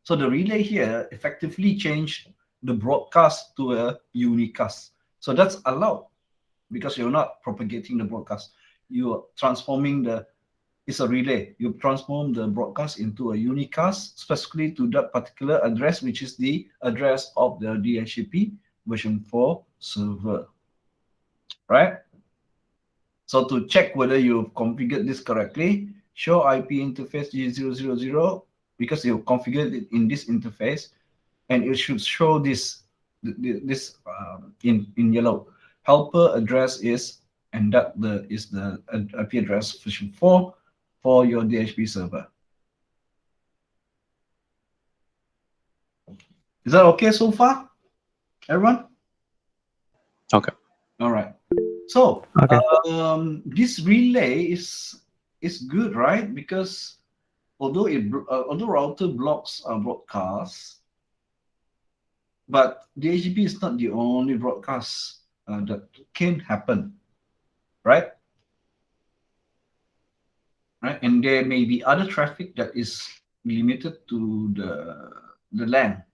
So the relay here effectively changed the broadcast to a unicast. So that's allowed because you're not propagating the broadcast. You're transforming it's a relay. You transform the broadcast into a unicast specifically to that particular address, which is the address of the DHCP version 4 server, right? So to check whether you've configured this correctly, show IP interface G000 because you configured it in this interface, and it should show this in yellow. Helper address is, and that is the IP address version 4 for your DHCP server. Is that okay so far, everyone? Okay. All right. So Okay. this relay is good, right? Because although router blocks broadcasts, but DHCP is not the only broadcast that can happen, right? Right, and there may be other traffic that is limited to the LAN.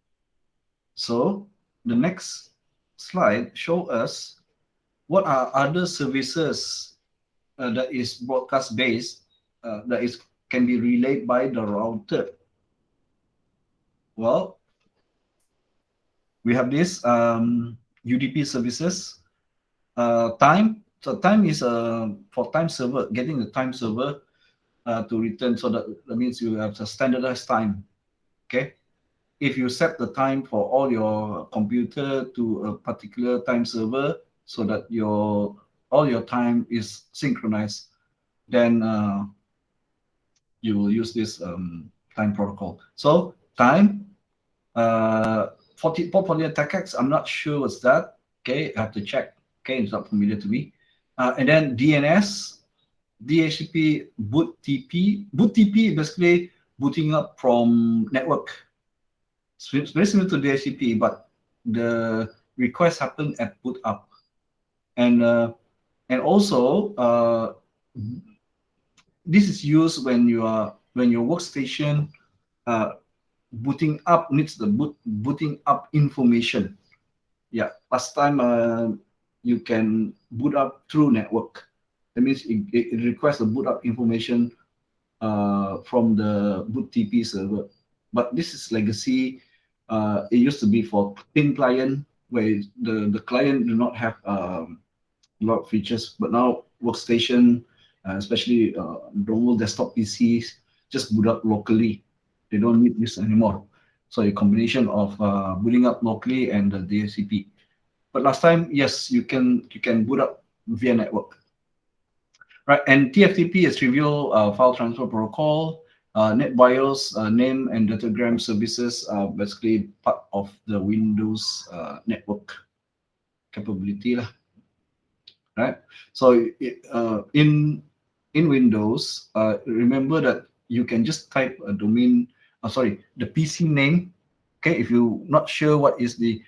So the next slide show us what are other services that is broadcast based that can be relayed by the router. Well, we have this UDP services. Time. So time is for time server, getting the time server to return. So that means you have a standardized time. Okay. If you set the time for all your computer to a particular time server so that all your time is synchronized, then you will use this time protocol. So time, 40 TechX, I'm not sure what's that. Okay, I have to check. Okay, it's not familiar to me. And then DNS, DHCP boot TP. Boot TP basically booting up from network. It's very similar to DHCP, but the request happen at boot up, and also this is used when your workstation booting up needs the booting up information. Yeah, last time you can boot up through network. That means it requests the boot up information from the boot TP server. But this is legacy. It used to be for thin client where the client do not have a lot of features, but now workstation, especially normal desktop PCs, just boot up locally. They don't need this anymore. So a combination of booting up locally and the DHCP. But last time, yes, you can boot up via network. Right, and TFTP is Trivial File Transfer Protocol. NetBIOS name and datagram services are basically part of the Windows network capability lah. Right? So in Windows, remember that you can just type a domain, the PC name. Okay, if you're not sure what is the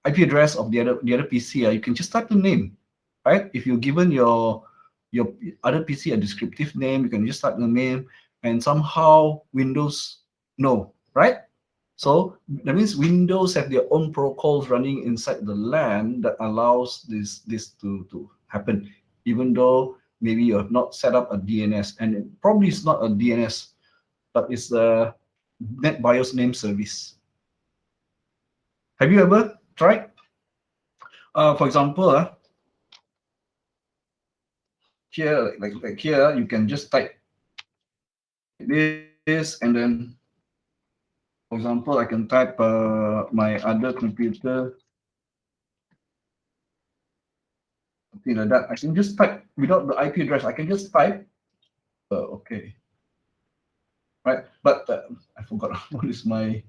IP address of the other PC, you can just type the name, right? If you're given your other PC a descriptive name, you can just type the name, and somehow Windows know, right? So that means Windows have their own protocols running inside the LAN that allows this to happen, even though maybe you have not set up a DNS, and it probably is not a DNS, but it's a NetBIOS name service. Have you ever tried? For example, here, like here, you can just type this, and then, for example, I can type my other computer, something like that. I can just type without the IP address. I can just type. Okay, right. But I forgot what is my.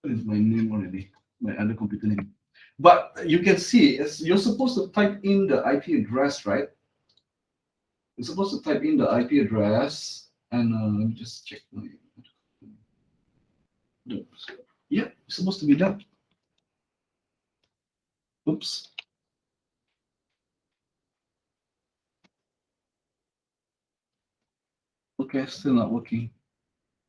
What is my name already? My other computer name. But you can see, you're supposed to type in the IP address, right? You're supposed to type in the IP address, and let me just check my. Yeah, it's supposed to be that. Oops. Okay, still not working.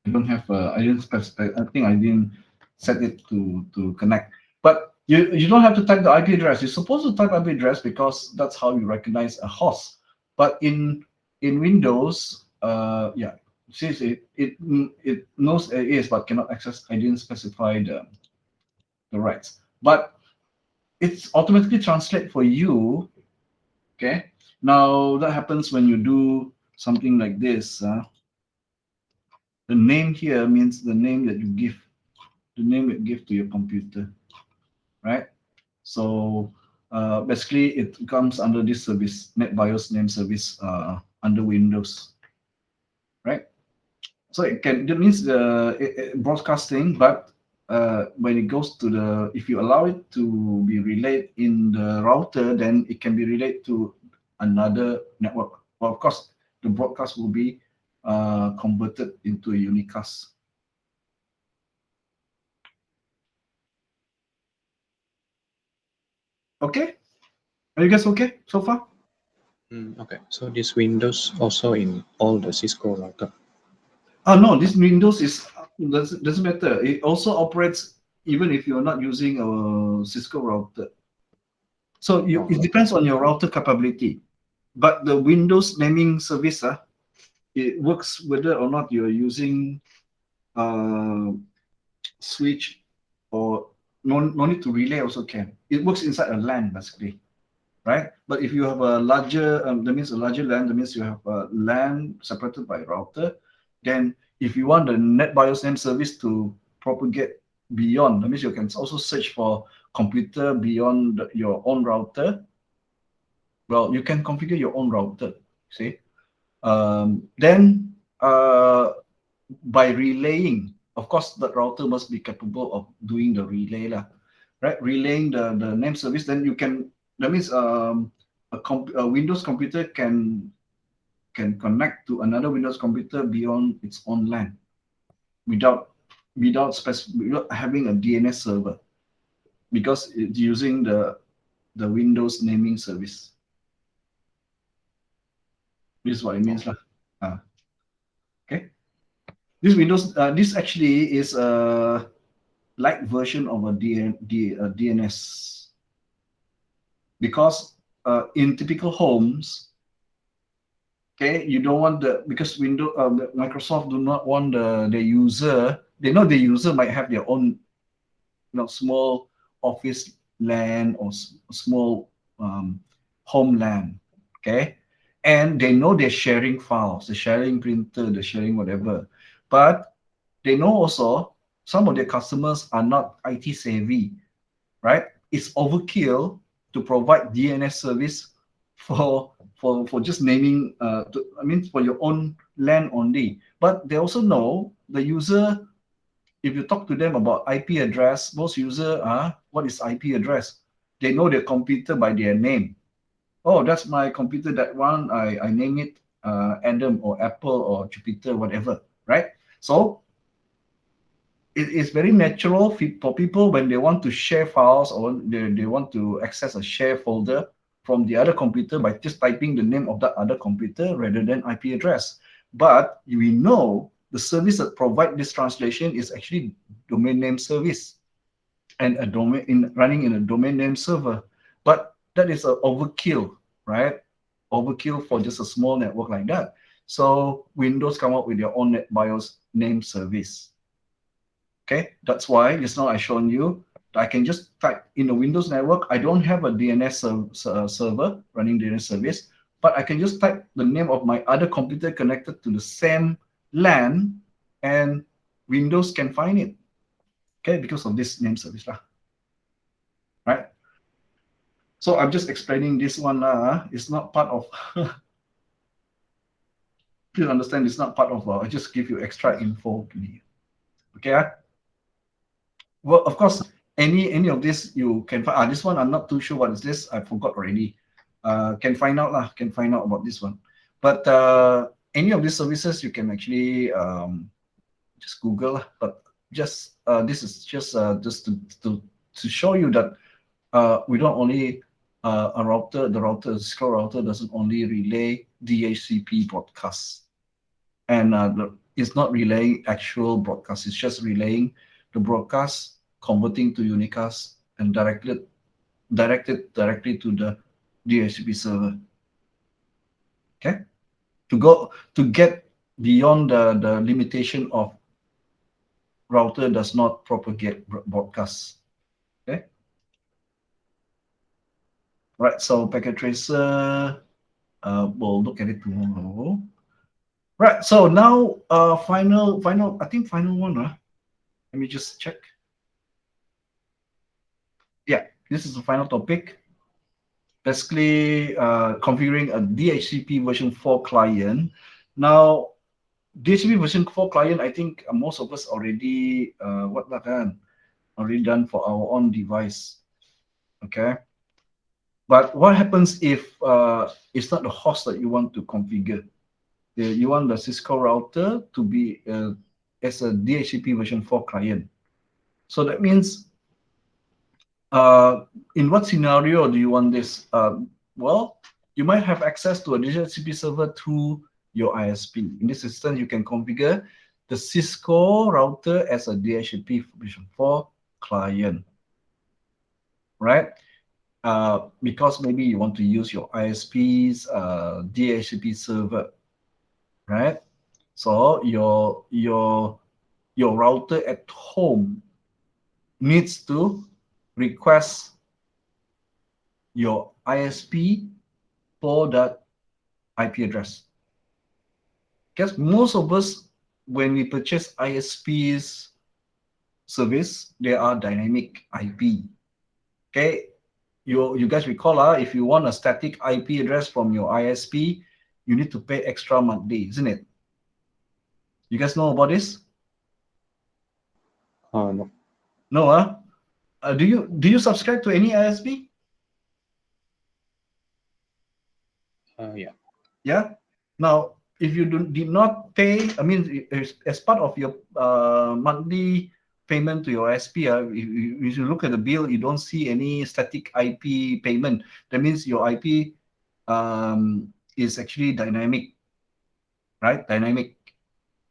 I don't have. I didn't specify. I think I didn't set it to connect. But you don't have to type the IP address. You're supposed to type IP address because that's how you recognize a host. But in Windows, yeah, since it knows it is but cannot access. I didn't specify the rights. But it's automatically translate for you. Okay. Now that happens when you do something like this. The name here means the name that you give, the name you give to your computer, right? So basically, it comes under this service, NetBIOS name service under Windows, right? So it can, that means broadcasting, but when it goes to the, if you allow it to be relayed in the router, then it can be relayed to another network. Well, of course, the broadcast will be converted into a unicast. Okay, are you guys okay so far? Okay, so this Windows also in all the Cisco router. Oh no, this Windows is doesn't matter. It also operates even if you're not using a Cisco router. So it depends on your router capability. But the Windows naming service, it works whether or not you're using switch or no need to relay also can. It works inside a LAN basically, right? But if you have a larger, that means a larger LAN, that means you have a LAN separated by router. Then if you want the NetBIOS name service to propagate beyond, that means you can also search for computer beyond your own router. Well, you can configure your own router, see? Then by relaying, of course, that router must be capable of doing the relay, right? Relaying the name service, then you can, that means a Windows computer can connect to another Windows computer beyond its own LAN without having a DNS server because it's using the Windows naming service. This is what it means, lah. Okay. This Windows, this actually is a light version of a DNS because in typical homes, okay, you don't want because Microsoft do not want the user. They know the user might have their own, small office LAN or small home LAN, okay, and they know they're sharing files, they're sharing printer, they're sharing whatever, but they know also some of their customers are not IT savvy, right? It's overkill to provide DNS service for just naming. For your own LAN only. But they also know the user. If you talk to them about IP address, most user what is IP address? They know their computer by their name. Oh, that's my computer. That one I name it Adam or Apple or Jupiter, whatever, right? So it is very natural for people when they want to share files or they want to access a share folder from the other computer by just typing the name of that other computer rather than IP address. But we know the service that provide this translation is actually domain name service and a domain running in a domain name server. But that is an overkill, right? Overkill for just a small network like that. So Windows come up with their own NetBIOS name service. Okay, that's why just now I shown you I can just type in the Windows network. I don't have a DNS server running DNS service, but I can just type the name of my other computer connected to the same LAN, and Windows can find it. Okay, because of this name service lah. Right. So I'm just explaining this one lah. It's not part of. Please understand, it's not part of. I just give you extra info. Okay. Well, of course, any of this you can find. This one I'm not too sure what is this. I forgot already. Can find out lah. Can find out about this one. But any of these services you can actually just Google. But just this is just to show you that we don't only a router. The Cisco router doesn't only relay DHCP broadcasts. and it's not relaying actual broadcast. It's just relaying the broadcast, converting to unicast, and directed directly to the DHCP server. Okay, to get beyond the limitation of router does not propagate broadcast. Okay, right. So packet tracer, we'll look at it tomorrow. Right. So now, final. I think final one. Let me just check. Yeah, this is the final topic. Basically, configuring a DHCP version 4 client. Now, DHCP version 4 client, I think most of us already already done for our own device. Okay. But what happens if it's not the host that you want to configure? You want the Cisco router to be as a DHCP version 4 client. So that means, in what scenario do you want this? Well, you might have access to a DHCP server through your ISP. In this instance, you can configure the Cisco router as a DHCP version 4 client, right? Because maybe you want to use your ISP's DHCP server, right? So your router at home needs to request your ISP for that IP address. Because most of us, when we purchase ISP's service, they are dynamic IP. Okay, you guys recall, if you want a static IP address from your ISP, you need to pay extra monthly, isn't it? You guys know about this? No. No, do you subscribe to any ISP? Yeah. Yeah. Now, if you did not pay, I mean, as part of your monthly payment to your ISP, if you look at the bill, you don't see any static IP payment. That means your IP is actually dynamic, right? Dynamic.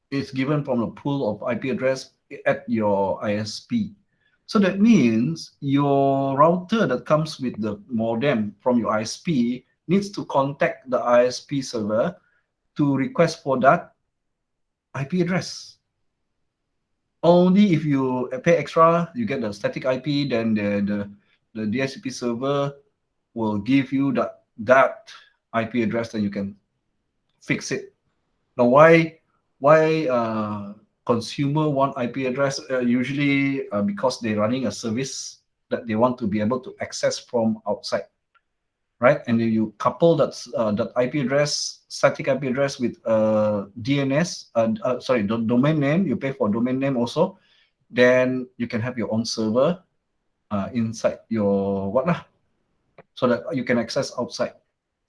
It's given from a pool of IP address at your ISP. So that means your router that comes with the modem from your ISP needs to contact the ISP server to request for that IP address. Only if you pay extra, you get the static IP, then the DHCP server will give you that IP address, then you can fix it. Now, why consumer want IP address? Usually because they're running a service that they want to be able to access from outside, right? And then you couple that IP address, static IP address, with DNS, the domain name. You pay for domain name also. Then you can have your own server inside your so that you can access outside.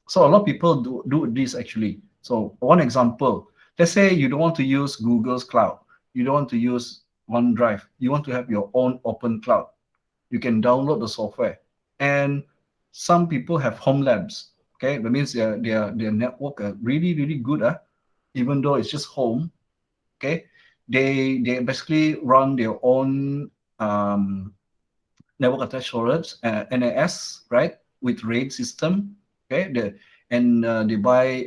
So a lot of people do this actually. So one example, let's say you don't want to use Google's cloud. You don't want to use OneDrive. You want to have your own open cloud. You can download the software. And some people have home labs. Okay, that means their network are really, really good. Even though it's just home. Okay, they basically run their own network attached storage, NAS, right, with RAID system. Okay, they buy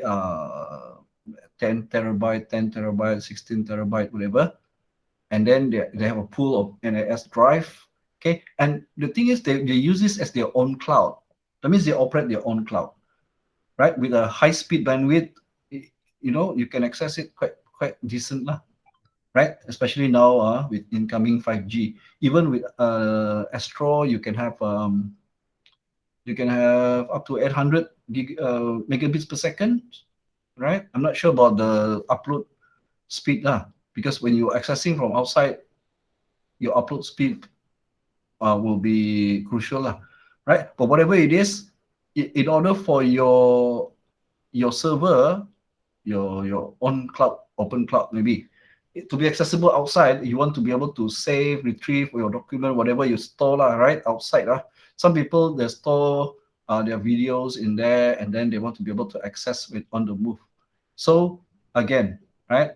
10 terabyte, 10 terabyte, 16 terabyte, whatever, and then they have a pool of NAS drive. Okay, and the thing is, they use this as their own cloud. That means they operate their own cloud, right, with a high speed bandwidth. You can access it quite decent lah, right? Especially now with incoming 5G. Even with Astro, you can have up to 800 megabits per second, right? I'm not sure about the upload speed lah, because when you're accessing from outside, your upload speed will be crucial lah, right? But whatever it is, in order for your server, your own cloud, open cloud maybe, to be accessible outside, you want to be able to save, retrieve your document, whatever you store right, outside. Some people, they store their videos in there, and then they want to be able to access it on the move. So again, right?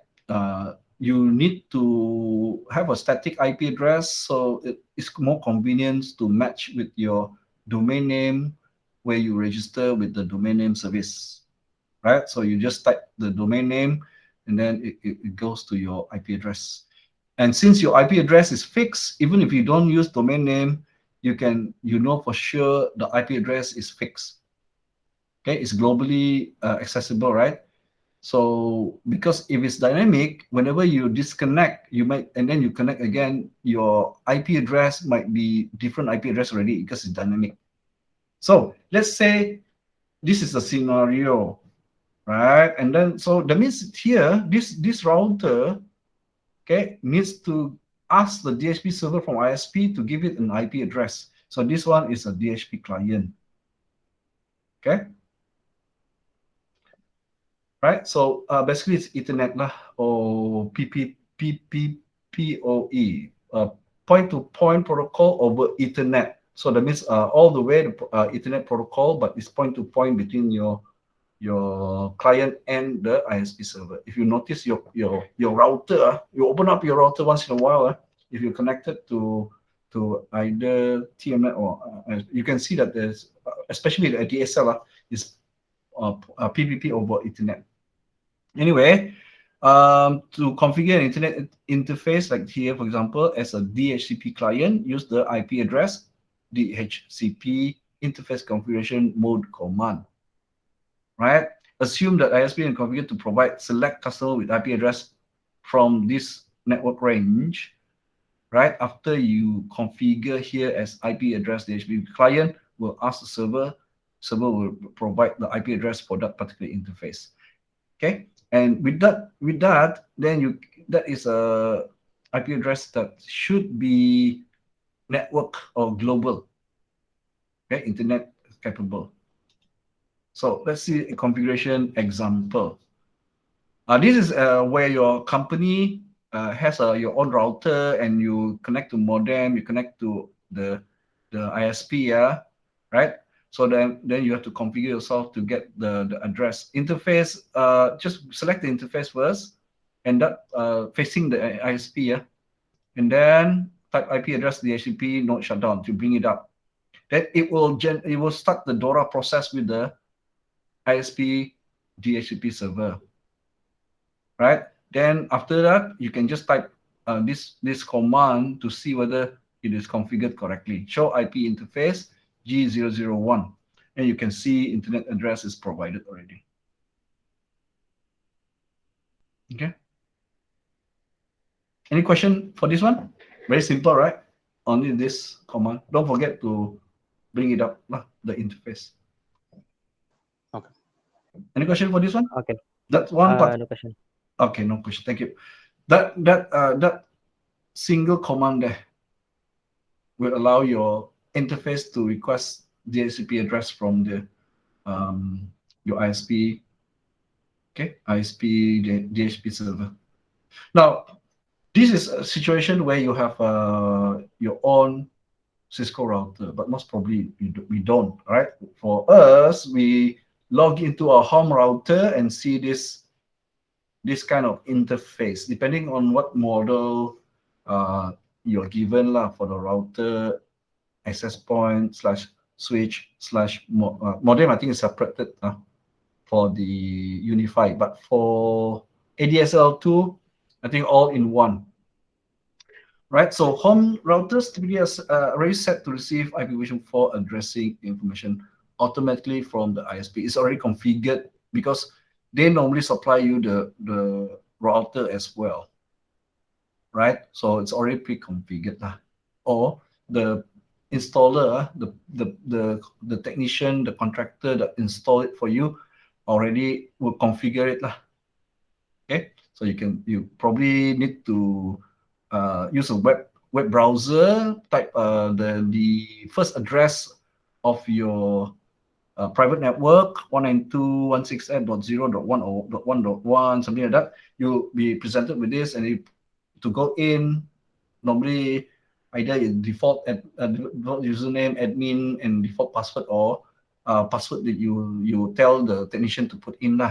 You need to have a static IP address, so it's more convenient to match with your domain name where you register with the domain name service, right? So you just type the domain name and then it goes to your IP address. And since your IP address is fixed, even if you don't use domain name, you know for sure the IP address is fixed. Okay, it's globally accessible, right? So because if it's dynamic, whenever you disconnect, and then you connect again, your IP address might be different IP address already because it's dynamic. So let's say this is a scenario, right? And then so that means here this router, okay, needs to ask the DHCP server from ISP to give it an IP address. So this one is a DHCP client, okay? Right? So basically it's Ethernet lah, or PPPoE, point-to-point protocol over Ethernet. So that means all the way the Ethernet protocol, but it's point-to-point between your client and the ISP server. If you notice your router, you open up your router once in a while. If you're connected to either TMNet or you can see that there's especially the DSL is PPP over Ethernet. Anyway, to configure an internet interface like here, for example, as a DHCP client, use the IP address DHCP interface configuration mode command. Right? Assume that ISP is configured to provide select customer with IP address from this network range. Right? After you configure here as IP address DHCP client, will ask the server will provide the IP address for that particular interface. Okay, and with that, then that is a IP address that should be network or global, okay, internet capable. So let's see a configuration example. This is where your company has your own router and you connect to modem, you connect to the ISP, yeah, right? So then you have to configure yourself to get the address interface. Just select the interface first, and that facing the ISP, yeah, and then type IP address DHCP node shutdown to bring it up. Then it will start the DORA process with the ISP DHCP server, right? Then after that, you can just type this command to see whether it is configured correctly. Show IP interface G001, and you can see internet address is provided already. Okay. Any question for this one? Very simple, right? Only this command. Don't forget to bring it up, the interface. Okay. Any question for this one? Okay. That's one part. No question. Okay, no question. Thank you. That single command there will allow your interface to request DHCP address from the your ISP, okay, ISP DHCP server. Now, this is a situation where you have your own Cisco router, but most probably we don't, right? For us, we log into our home router and see this kind of interface, depending on what model you're given for the router, access point / switch / modem. I think is separated for the unified, but for ADSL2, I think all in one. Right, so home routers typically are already set to receive IPv4 addressing information automatically from the ISP. It's already configured because they normally supply you the router as well, right? So it's already pre-configured, or the installer, the technician, the contractor that install it for you already will configure it, okay? So you probably need to use a web browser, type the first address of your private network 192.168.0.1 something like that. You'll be presented with this, and to go in, normally either in default username, admin, and default password, or password that you tell the technician to put in,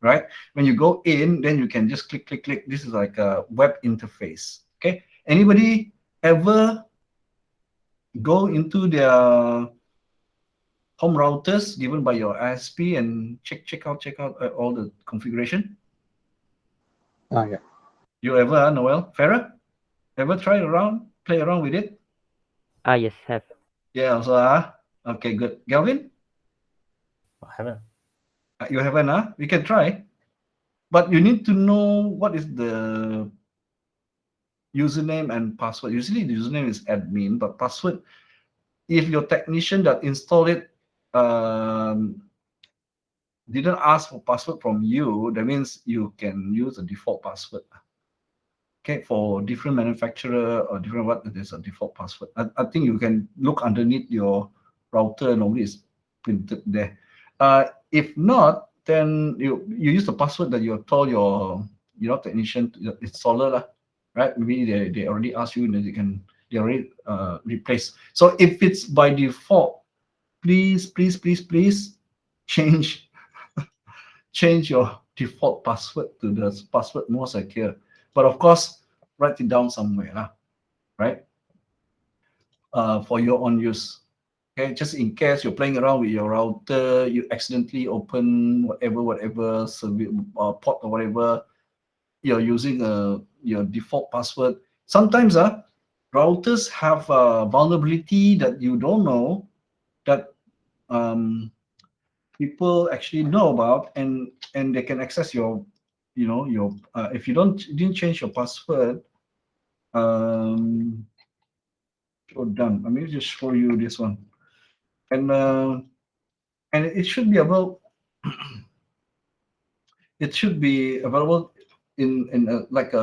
right? When you go in, then you can just click, click, click. This is like a web interface. Okay. Anybody ever go into their home routers given by your ISP and check out all the configuration? Yeah. You ever, Noel? Farah? Ever try around, play around with it? Yes, have. Yeah, also, okay, good. Galvin? I haven't. You haven't, We can try. But you need to know what is the username and password. Usually the username is admin, but password, if your technician that installed it didn't ask for password from you, that means you can use a default password. Okay, for different manufacturer or different what, there's a default password. I think you can look underneath your router, normally it's printed there. If not, then you use the password that you told your technician, installer, right? Maybe they already asked you, and they already replace. So if it's by default, please change your default password to the password more secure. But of course, write it down somewhere, right? For your own use. Okay, just in case you're playing around with your router, you accidentally open whatever service port or whatever, you're using your default password. Sometimes routers have a vulnerability that you don't know, that people actually know about, and they can access your if you didn't change your password. Done. Let me just show you this one, and it should be about it should be available in like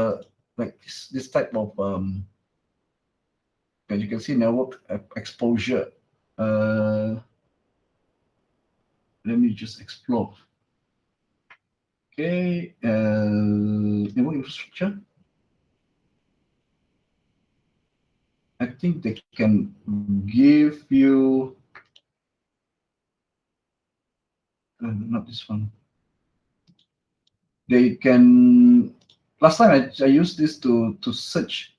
this type of as you can see, network exposure. Let me just explore. Okay, network infrastructure. I think they can give you not this one. They can. Last time I used this to search.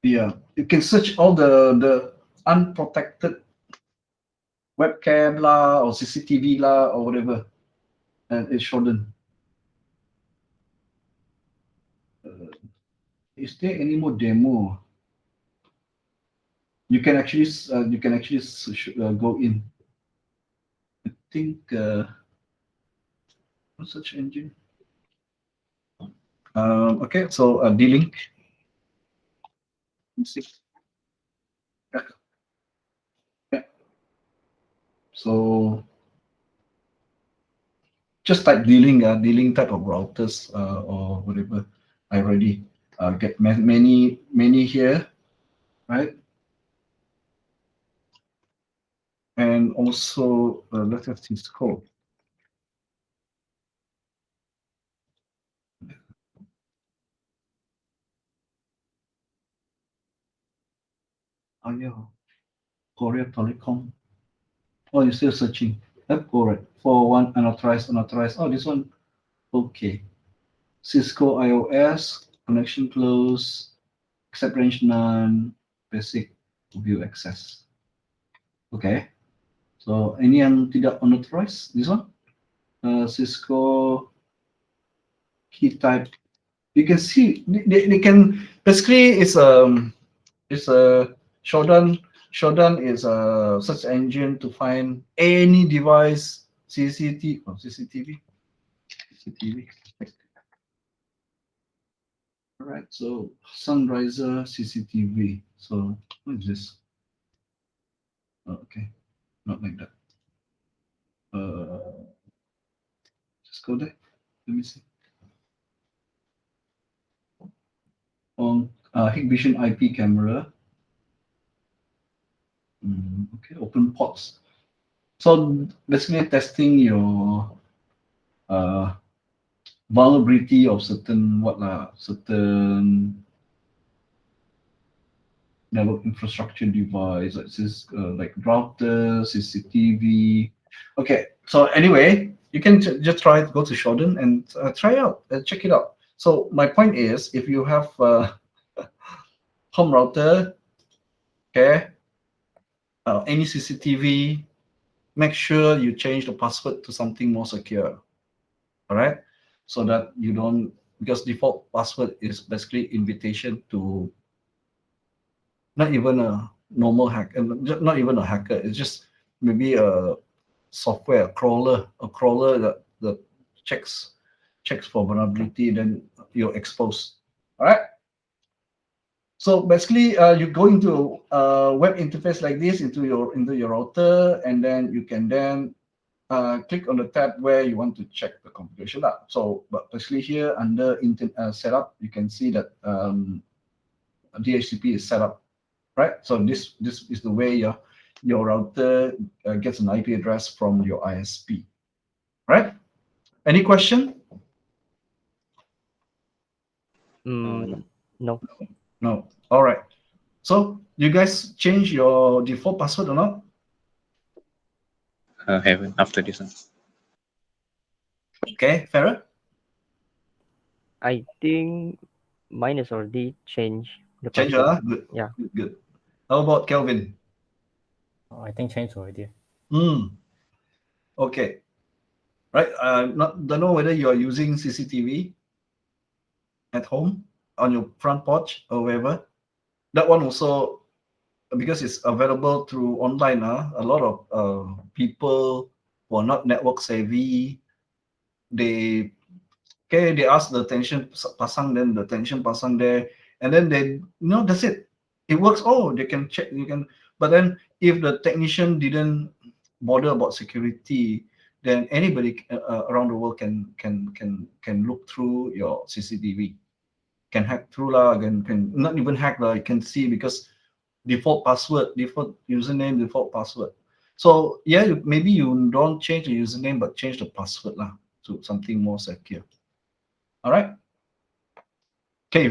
Yeah, you can search all the unprotected webcam lah or CCTV lah or whatever, and it's shortened. Is there any more demo? You can actually go in. I think search engine. Okay, so D-Link. Yeah. So just type D-Link, D-Link type of routers or whatever. I already get many here, right? And also let's have Cisco. Oh yeah, Korea Telecom. Oh, you're still searching. That's correct. 401 unauthorized. Oh, this one. Okay. Cisco iOS connection close. Accept range none. Basic view access. Okay. So any yang tidak unauthorized? This one. Cisco key type. You can see they can basically it's a Shodan is a search engine to find any device, CCTV. All right, so Sunriser CCTV. So what is this? Oh, okay, not like that. Just go there. Let me see. On Hikvision IP camera. Okay, open ports. So basically testing your vulnerability of certain network infrastructure device, like router, CCTV. Okay, so anyway, you can just try go to Shodan and try out, check it out. So my point is, if you have home router, okay, any CCTV, make sure you change the password to something more secure. All right, so that you don't, because default password is basically invitation to not even a normal hack, and not even a hacker. It's just maybe a software, a crawler that checks for vulnerability, then you're exposed. All right. So basically, you go into a web interface like this into your router, and then you can then click on the tab where you want to check the configuration up. So, but basically here under setup, you can see that DHCP is set up, right? So this is the way your router gets an IP address from your ISP, right? Any question? Mm, no. No. All right. So you guys change your default password or not? Haven't after this one. Okay, Farah? I think mine is already changed the Change, password. Good. Yeah. Good. How about Kelvin? I think changed already. Okay. Right. Don't know whether you are using CCTV at home on your front porch or wherever. That one also, because it's available through online. A lot of people who are not network savvy, they they ask the tension pasang, then the tension pasang there, and then they that's it. It works. Oh, they can check. You can, but then if the technician didn't bother about security, then anybody around the world can look through your CCTV, can hack through lah, can not even hack lah. You can see because default password, default username, default password. So yeah, maybe you don't change the username, but change the password lah to something more secure. All right. Okay,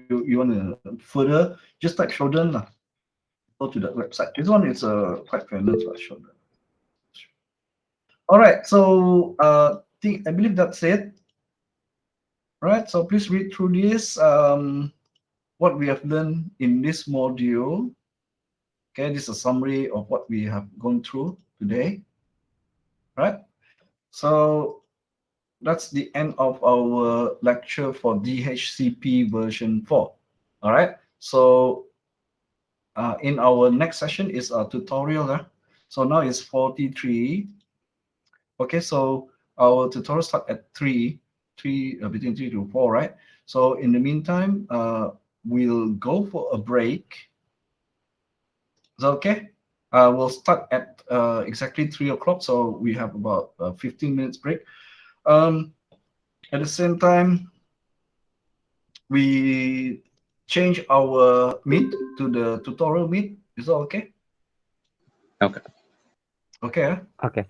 you want to further, just type Shodan lah. Go to that website. This one is quite famous for Shodan. All right, so I believe that's it. All right, so please read through this. What we have learned in this module. Okay, this is a summary of what we have gone through today. All right, so that's the end of our lecture for DHCP version 4. All right, so in our next session is a tutorial. So now it's 43. Okay, so our tutorial start at 3, between 3 to 4, right? So in the meantime, we'll go for a break. Is that okay? We'll start at exactly 3 o'clock, so we have about 15 minutes break. At the same time, we change our meet to the tutorial meet. Is that okay? Okay. Okay. Okay.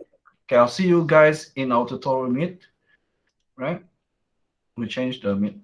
Okay, I'll see you guys in our tutorial meet, right? We change the meet.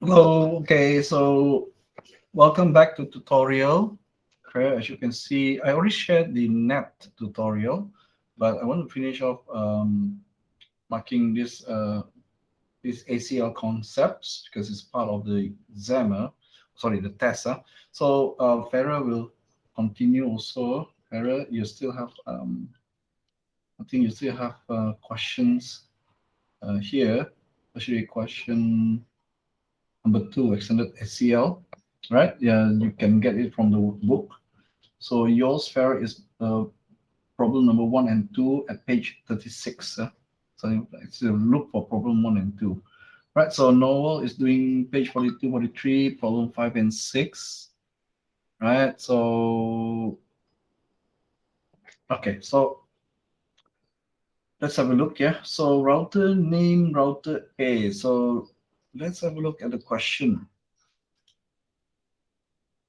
Hello. Okay, so welcome back to tutorial. Okay, as you can see, I already shared the net tutorial, but I want to finish off marking this ACL concepts because it's part of the exam, sorry, the test. So Farah will continue also. Farah, you still have I think you still have questions here, especially question number 2, extended ACL, right? Yeah, you can get it from the book. So yours, Farah, is problem number 1 and 2 at page 36. So it's a look for problem 1 and 2. Right, so Noel is doing page 42, 43, problem 5 and 6. Right, so, okay, so let's have a look, yeah. So router name, router A. So let's have a look at the question.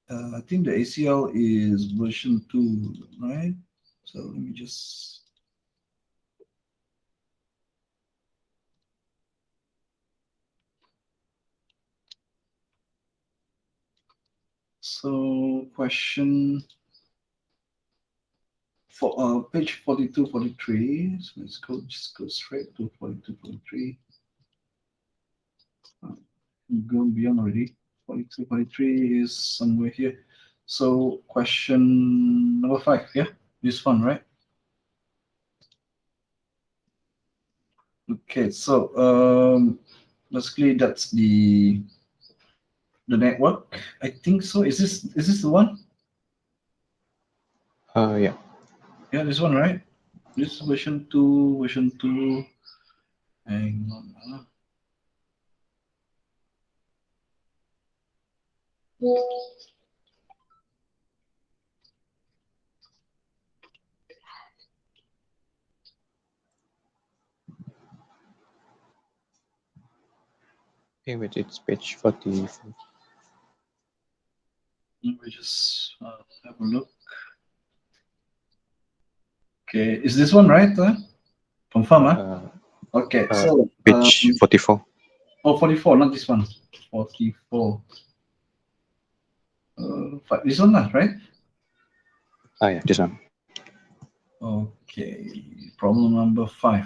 I think the ACL is version 2, right? So let me just... So question for page 42, 43. So let's just go straight to 42, 43. Go beyond already. 42, 43 is somewhere here. So question number 5, yeah? This one, right? Okay, so basically that's the network. I think so. Is this the one? Yeah. Yeah, this one, right? This is version 2, version 2. Hang on. Okay, wait, it's page 44. Let me just have a look. Okay, is this one right? Confirm, huh? Okay, so Page 44. oh, 44, not this one. 44. This one, right? Yeah, this one. Okay, problem number 5.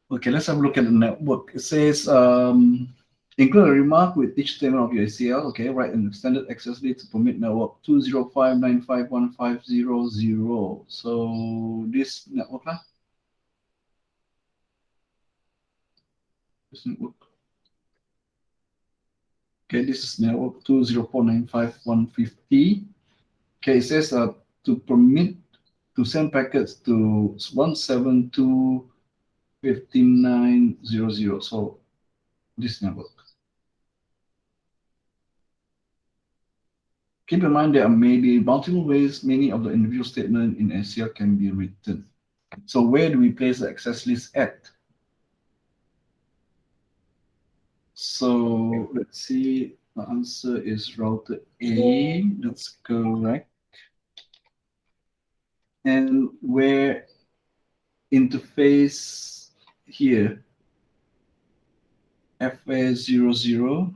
Okay, let's have a look at the network. It says include a remark with each statement of your ACL. Okay, write an extended access list to permit network 205.95.150.0. So this network, this network. Okay, this is network 204.95.150. Okay, it says to permit to send packets to 172.59.00. So this network. Keep in mind there may be multiple ways many of the individual statements in ACL can be written. So where do we place the access list at? So let's see, the answer is router A. That's correct. And where interface here, FA00,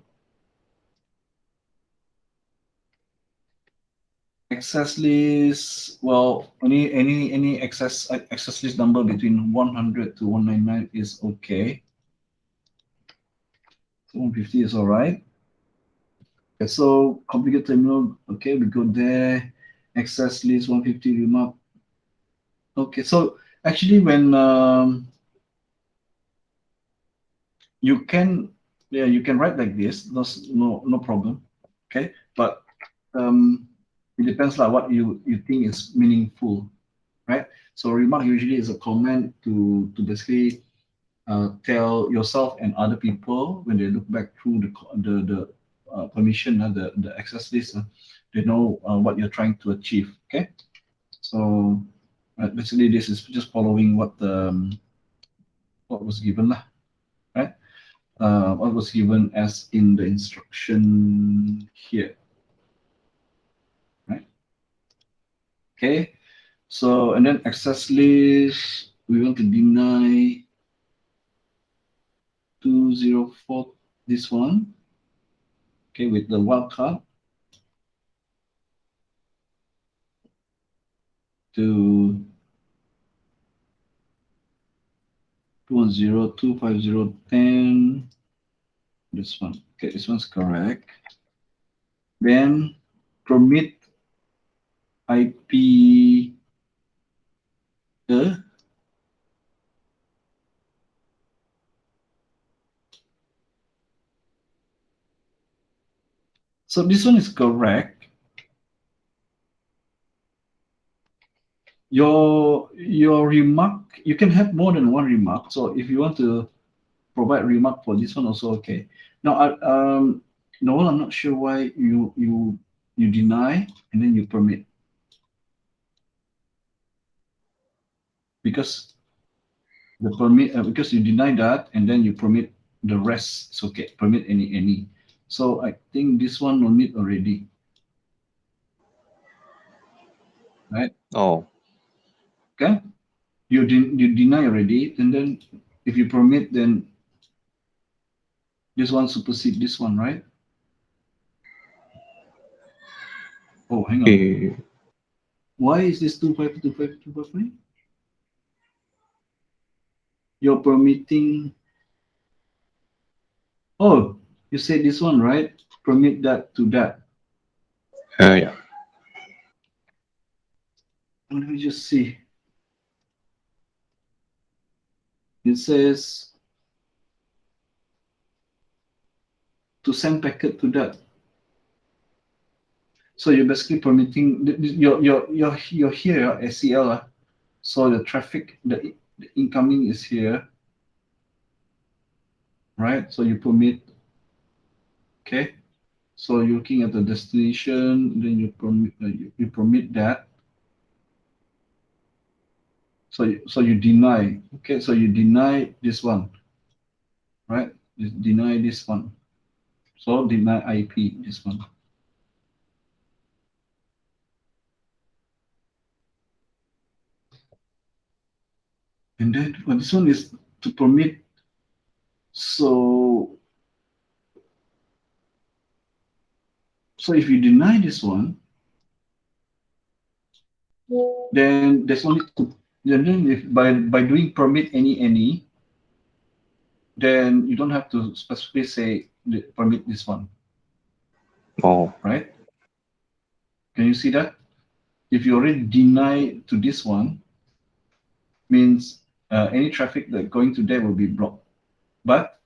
access list, well, any access list number between 100 to 199 is okay. 150 is all right. Okay, so configure terminal. Okay, we go there. Access list 150 remark. Okay, so actually when you can, yeah, you can write like this. No problem. Okay, but it depends like what you think is meaningful, right? So remark usually is a comment to basically tell yourself and other people when they look back through the permission, the access list, they know what you're trying to achieve. Okay, so basically this is just following what was given lah, right? What was given as in the instruction here, right? Okay, so and then access list we want to deny 204 this one, okay, with the wildcard to 210, this one. Okay, this one's correct. Then permit IP so this one is correct. Your remark, you can have more than one remark. So if you want to provide remark for this one also okay. Now no, I'm not sure why you deny and then you permit. Because the permit because you deny that and then you permit the rest, it's okay. Permit any. So I think this one no need already. Right? Oh, Okay. You deny already, and then if you permit, then this one supersede this one, right? Oh, hang on. eh, Why is this 2525255? You're permitting. Oh, you said this one, right? Permit that to that. yeah. Let me just see. It says to send packet to that. So you're basically permitting you're here SCL. So the traffic, the incoming is here, right? So you permit. Okay. So you're looking at the destination, then you permit that. So you deny. Okay. So you deny this one, right? You deny this one. So deny IP this one. And then this one is to permit. So if you deny this one, then there's only two. Then if by doing permit any, then you don't have to specifically say permit this one. Oh, Right? Can you see that? If you already deny to this one, means any traffic that going to there will be blocked. But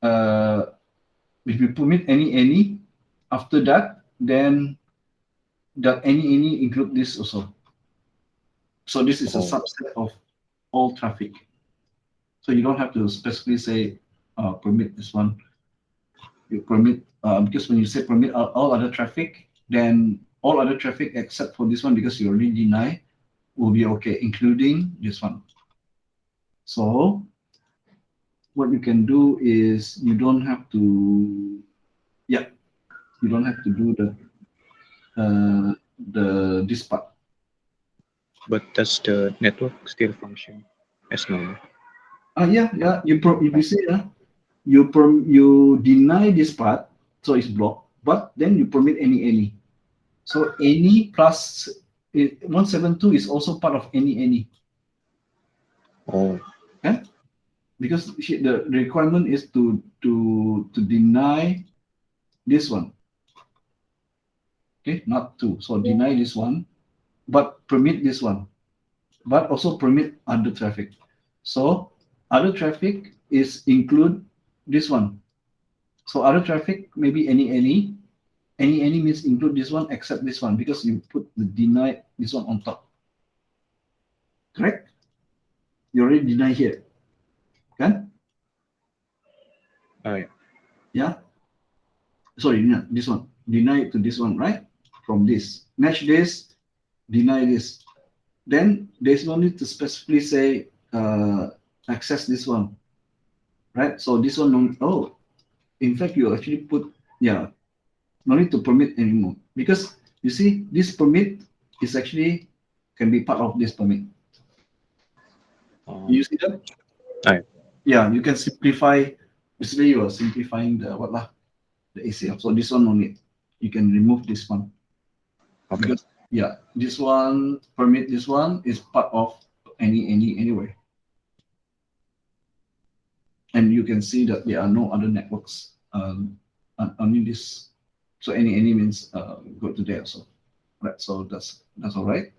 if you permit any after that, then that any include this also. So this is a subset of all traffic. So you don't have to specifically say permit this one. You permit because when you say permit all other traffic, then all other traffic except for this one because you already deny will be okay, including this one. So what you can do is you don't have to, yeah, you don't have to do this part. but does the network still function as normal? Yeah. If you see you deny this part, so it's blocked, but then you permit any. So any plus 172 is also part of any. Oh, Okay? Because the requirement is to deny this one. Okay, not two. So deny this one, but permit this one, but also permit other traffic. So other traffic is include this one. So other traffic maybe any means include this one except this one because you put the deny this one on top. Correct? You already deny here. Kan? yeah. Yeah. Sorry, no, this one. Deny to this one, right? From this. Match this, deny this. Then there's no need to specifically say access this one. Right? So this one, in fact, you actually put, no need to permit anymore. Because you see, this permit is actually can be part of this permit. You see that? Right. Yeah, you can simplify Basically, you are simplifying the the ACN. So this one only, you can remove this one. Okay. Because yeah, this one permit, this one is part of anyway. And you can see that there are no other networks, only this. So any means go to there. So right, so that's all right.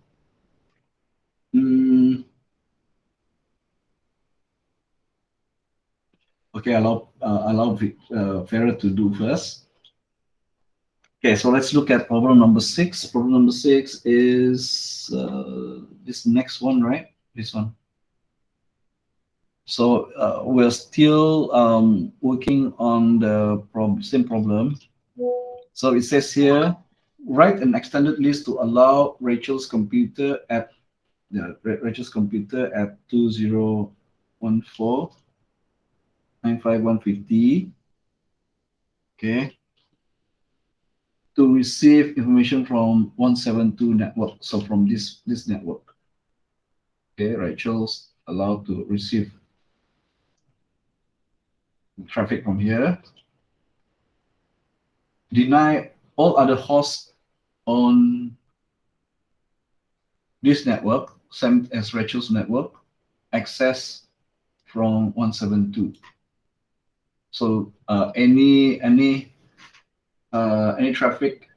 Okay, allow Farah to do first. Okay, so let's look at problem number 6. Problem number 6 is this next one, right? This one. So we're still working on the same problem. So it says here, write an extended list to allow Rachel's computer at 2014-95150. Okay. To receive information from 172 network. So from this network. Okay, Rachel's allowed to receive traffic from here. Deny all other hosts on this network, same as Rachel's network, access from 172. So any traffic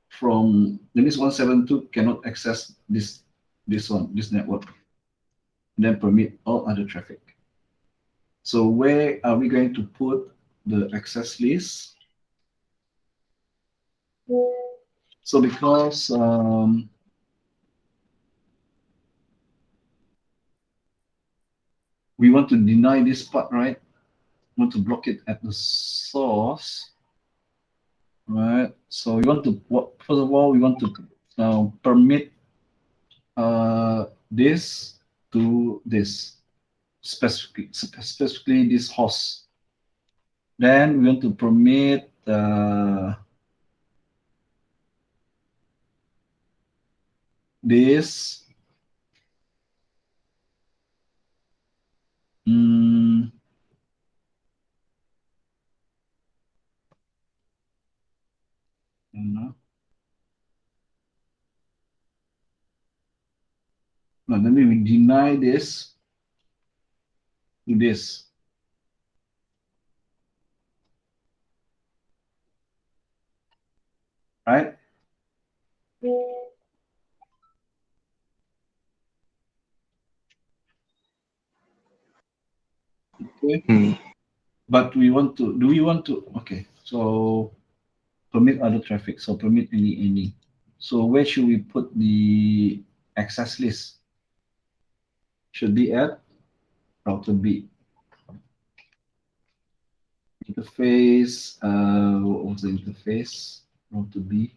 from limits 172 cannot access this network, and then permit all other traffic. So where are we going to put the access list? So because we want to deny this part, right? We want to block it at the source, right? So we want to, first of all, we want to permit this to this, specifically this host. Then we want to permit this no, let me deny this to this. Right? Okay. But we want to, do we want to, okay, so permit other traffic, so permit any. So where should we put the access list? Should be at router B. Interface, what was the interface? Router B.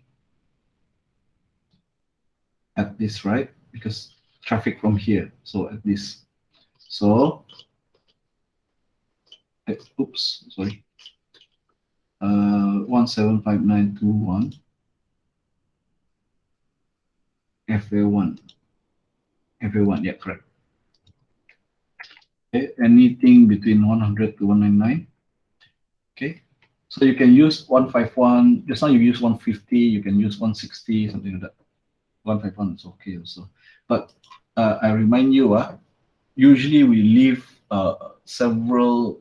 At this, right? Because traffic from here, so at this. So, oops, sorry. 175921 FA1. FA1, yeah, correct. Okay, anything between 100 to 199. Okay, so you can use 151. Just now you use 150. You can use 160, something like that. 151 is okay also. But I remind you, usually we leave several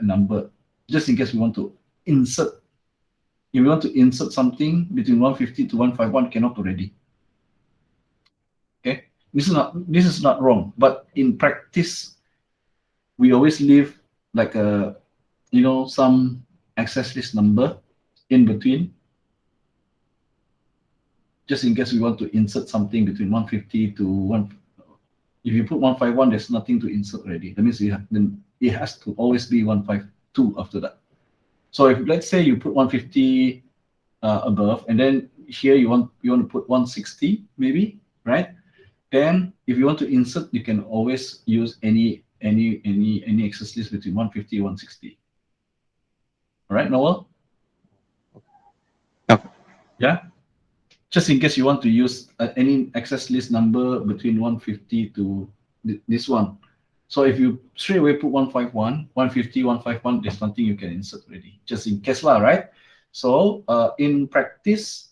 number just in case we want to insert. If we want to insert something between 150 to 151, cannot already. Okay, this is not wrong, but in practice, we always leave like a some access list number in between, just in case we want to insert something between 150 to 1. If you put 151, there's nothing to insert already. That means then it has to always be 152 after that. So if let's say you put 150 above, and then here you want to put 160 maybe, right? Then if you want to insert, you can always use any access list between 150 and 160. All right, Noel? Okay. Yeah. Just in case you want to use any access list number between 150 to this one. So if you straight away put 151, 150, 151, there's nothing you can insert already, just in case lah, right? So in practice,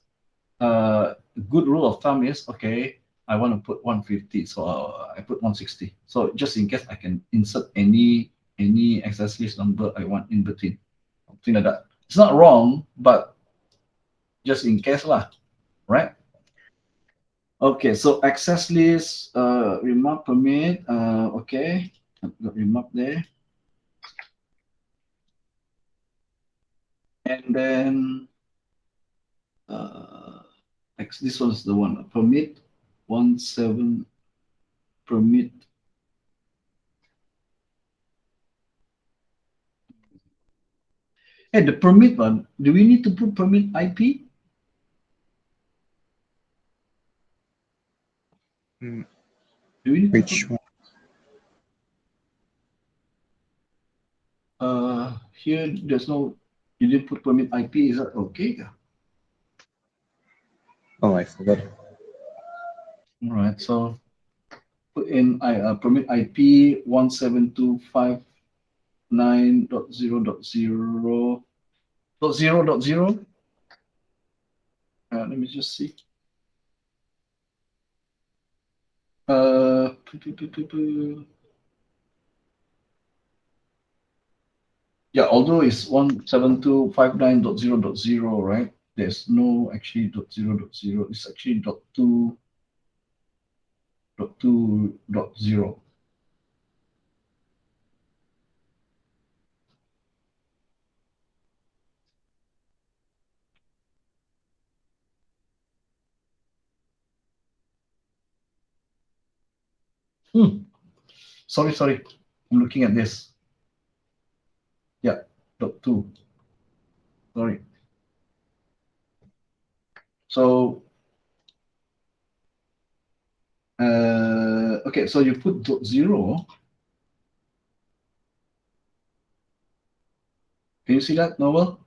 good rule of thumb is, okay, I want to put 150, so I put 160. So just in case I can insert any access list number I want in between, something like that. It's not wrong, but just in case lah, right? Okay, so access list, remark permit, okay, I've got remark there. And then this one's the one, permit 17 permit. Hey, the permit one, do we need to put permit IP? Mm, Do we need which to one? put, here there's no, you didn't put permit IP, is that okay? Oh, I forgot. All right, so put in permit IP 172.59.0.0.0.0. Let me just see. Yeah, although it's 172.59.0.0, right? There's no actually .0.0. It's actually .2.0. Sorry. I'm looking at this. Yeah, .2. Sorry. So, okay, so you put .0. Can you see that, Noel?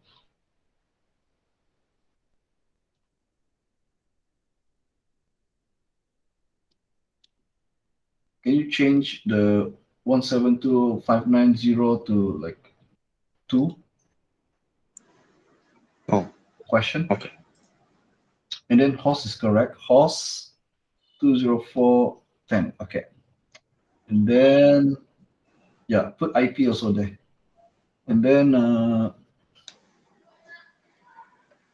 Can you change the 172.590 to like 2? Oh, Question. okay. And then host is correct. Host 204.10. Okay. And then, yeah, put IP also there. And then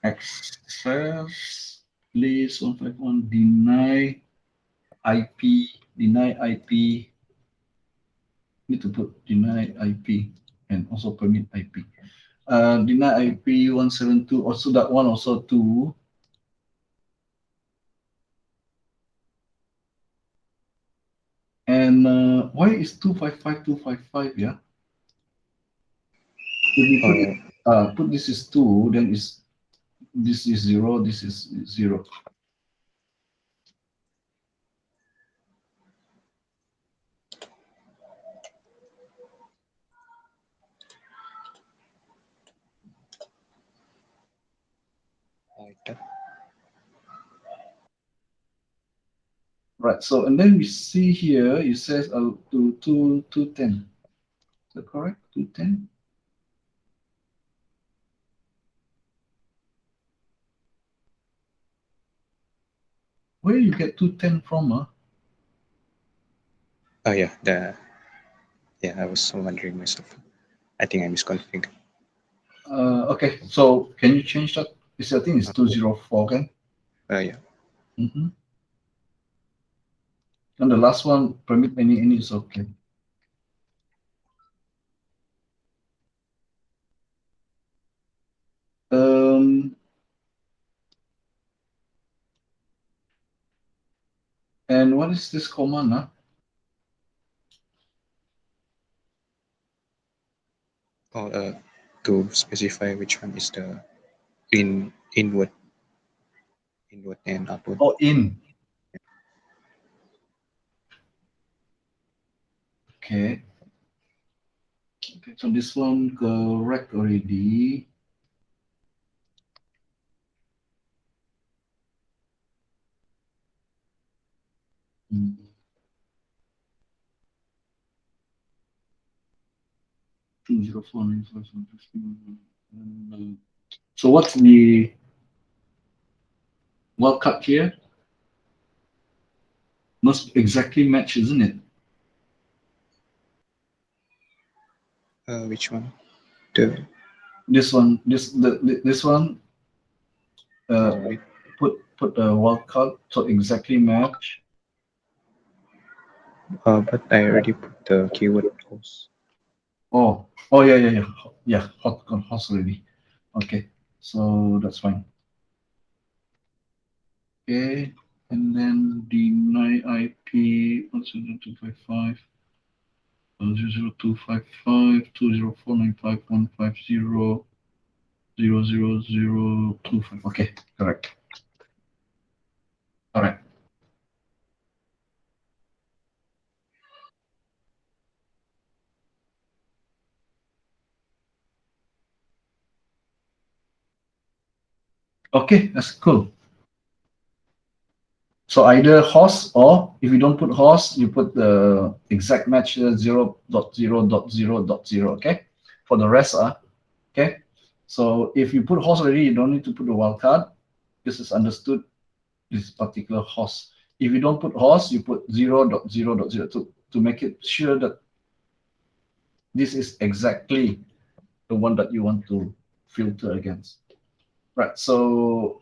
access list 151 deny IP, need to put deny IP and also permit IP. Deny IP 172, also that one also 2. And why is 255, yeah? If we put it, put this is 2, then this is 0, this is 0. Like that. Right, so and then we see here it says to 210. Is that correct? 210? Where you get 210 from? Oh yeah, I was wondering myself. I think I misconfigured. Okay, so can you change that? I think it's 204, okay? Yeah. And the last one, permit any is okay. And what is this command? Oh, to specify which one is the inward and outward. Oh, in. Okay. Okay, so this one correct already. So what's the wildcard here? Must exactly match, isn't it? Which one? This one, this one. Right. Put the wildcard so exactly match. But I already put the keyword host. Oh, yeah. Hot host already. Okay, so that's fine. Okay, and then deny IP 172.5. 00255 20495 00025. Okay, correct. All right. Okay, that's cool. So either host, or if you don't put host, you put the exact match 0.0.0.0.0. Okay, for the rest okay. So if you put host already, you don't need to put the wildcard. This is understood. This particular host. If you don't put host, you put 0.0.0 to make it sure that this is exactly the one that you want to filter against. Right. So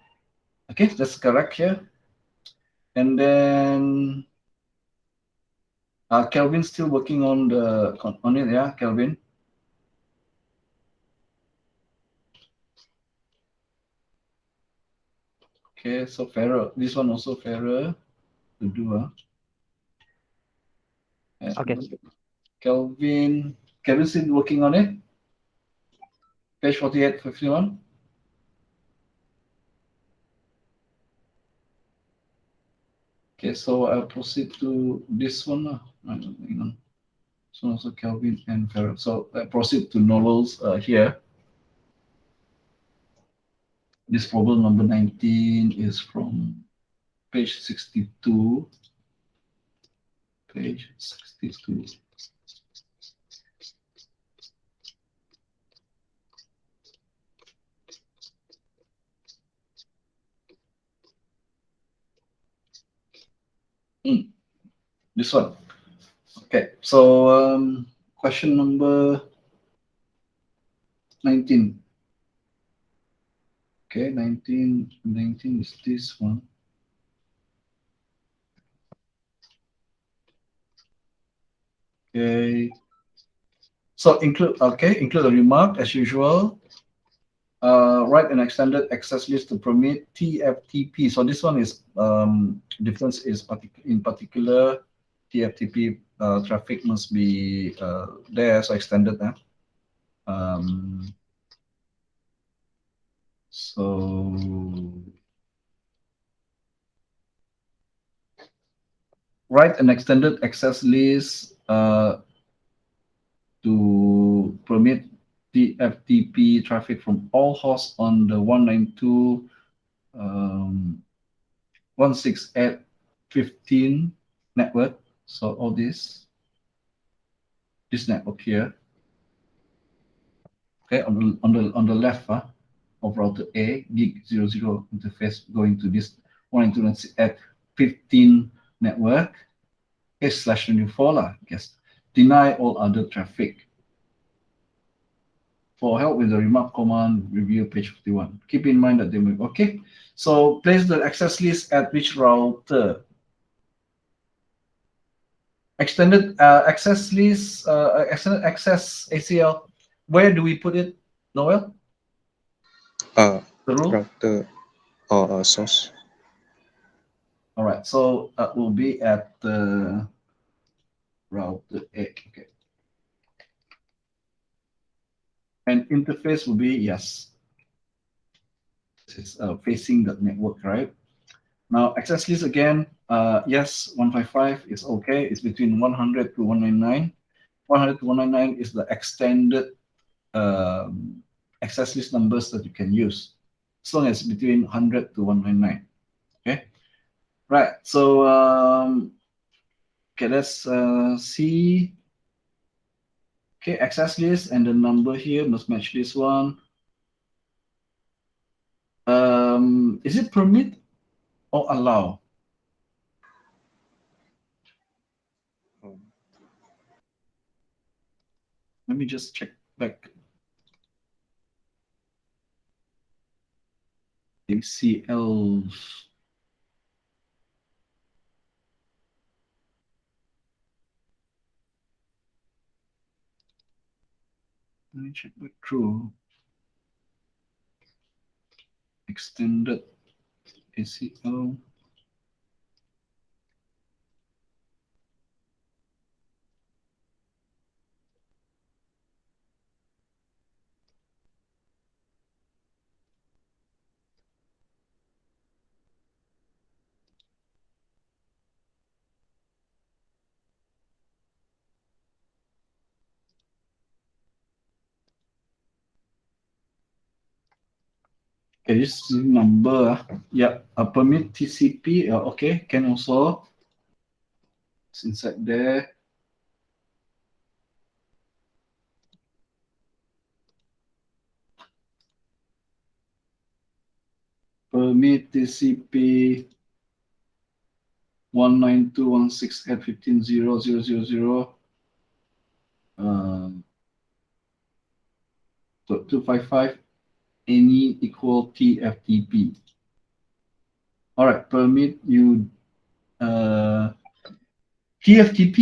okay, that's correct here. And then Kelvin's still working on it, yeah, Kelvin. Okay, so fairer. This one also fairer to do. Okay. Kelvin still working on it. Page 48, 51. Okay, so I'll proceed to this one. Hang on. So also Kelvin and Farrell. So I proceed to novels here. This problem number 19 is from page 62. Page 62. This one. Okay, so question number 19. Okay, 19 is this one. Okay. So include a remark as usual. Write an extended access list to permit TFTP. So this one is difference is in particular TFTP traffic must be there, so extended now. So write an extended access list to permit TFTP traffic from all hosts on the 192.168.15 network. So all this network here. Okay, on the left of router A, gig 00 interface going to this 192.168.15 network. /24 lah, I guess. Deny all other traffic. For help with the remark command, review page 51. Keep in mind that they will, okay. So place the access list at which router? Extended access list, extended access ACL. Where do we put it, Noel? The rule? Router or source. All right, so that will be at the router A. Okay. And interface will be yes. This is facing the network, right? Now access list again. Yes, 155 is okay. It's between 100 to 199. 100 to 199 is the extended access list numbers that you can use, as long as between 100 to 199. Okay, right. So okay, let's see. Okay, access list and the number here must match this one. Is it permit or allow? Oh, Let me just check back. ACL. Let me check back through. Extended ACL. Okay, this number, yeah, a permit TCP, okay, can also, it's inside there. Permit TCP 192.168.15.0.0.0.0 255 any equal TFTP. All right, permit you TFTP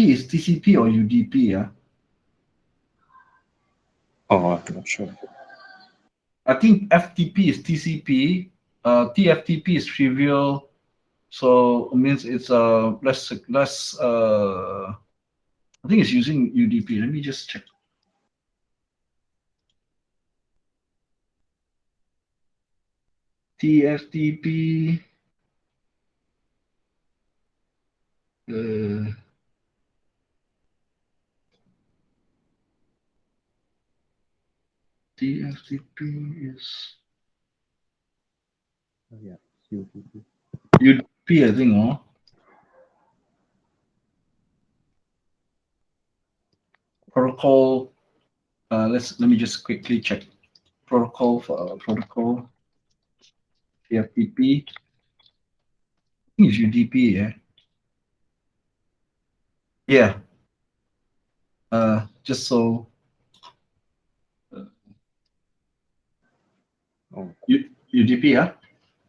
is TCP or UDP, yeah? oh, I'm not sure. I think FTP is TCP, TFTP is trivial, so it means it's less I think it's using UDP. Let me just check. TFTP TFTP is Oh, yeah, UPP. UDP, I think, oh. Protocol. Let me just quickly check. Protocol for protocol. TFTP. I think it's UDP, yeah. Yeah. Just so Oh, UDP, yeah.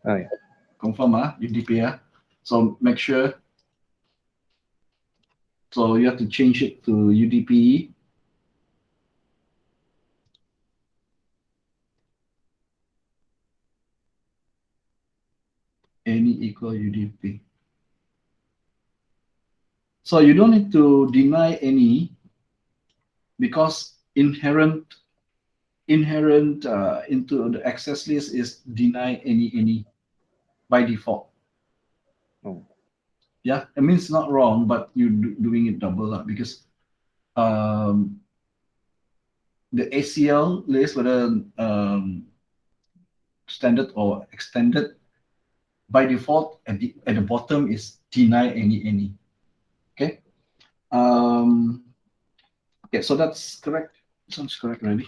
oh, yeah. Confirm, UDP, yeah. So make sure. So you have to change it to UDP. Any equal UDP. So you don't need to deny any because inherent into the access list is deny any by default. Oh, Yeah, it means not wrong, but you're doing it double up because the ACL list, whether standard or extended, by default at the bottom is deny any. Okay. Okay, so that's correct. Sounds correct already.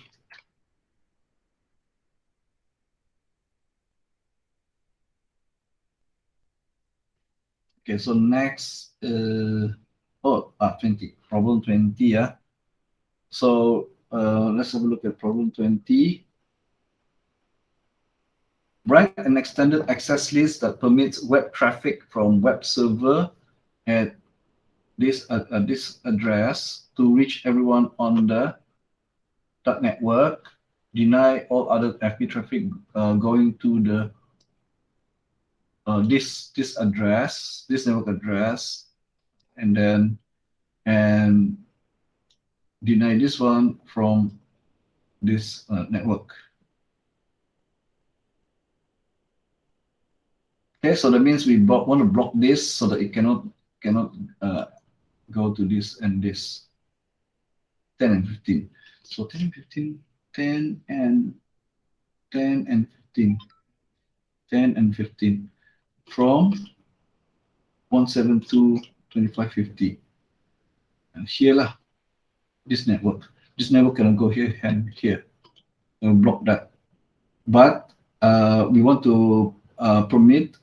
Okay, so next, 20, problem 20, yeah. So let's have a look at problem 20. Write an extended access list that permits web traffic from web server at this address to reach everyone on the network. Deny all other FP traffic going to the this address, this network address, and then deny this one from this network. Okay, so that means we want to block this so that it cannot go to this and this. 10 and 15. So 10 and 15, 10 and 10 and 15, 10 and 15 from 172.2550. And here lah, this network. This network cannot go here and here. We'll block that. But we want to permit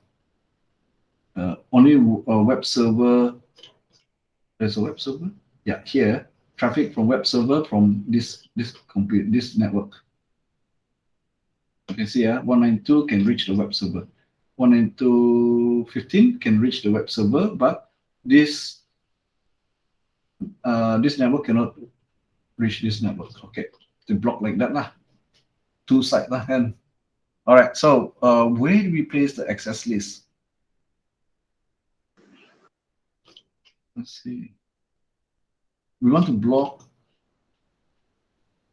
only a web server. There's a web server. Yeah, here traffic from web server from this network. You can see 192 can reach the web server. 192.15 can reach the web server, but this network cannot reach this network. Okay, to block like that lah. Two side lah, and all right. So where do we place the access list? Let's see. We want to block.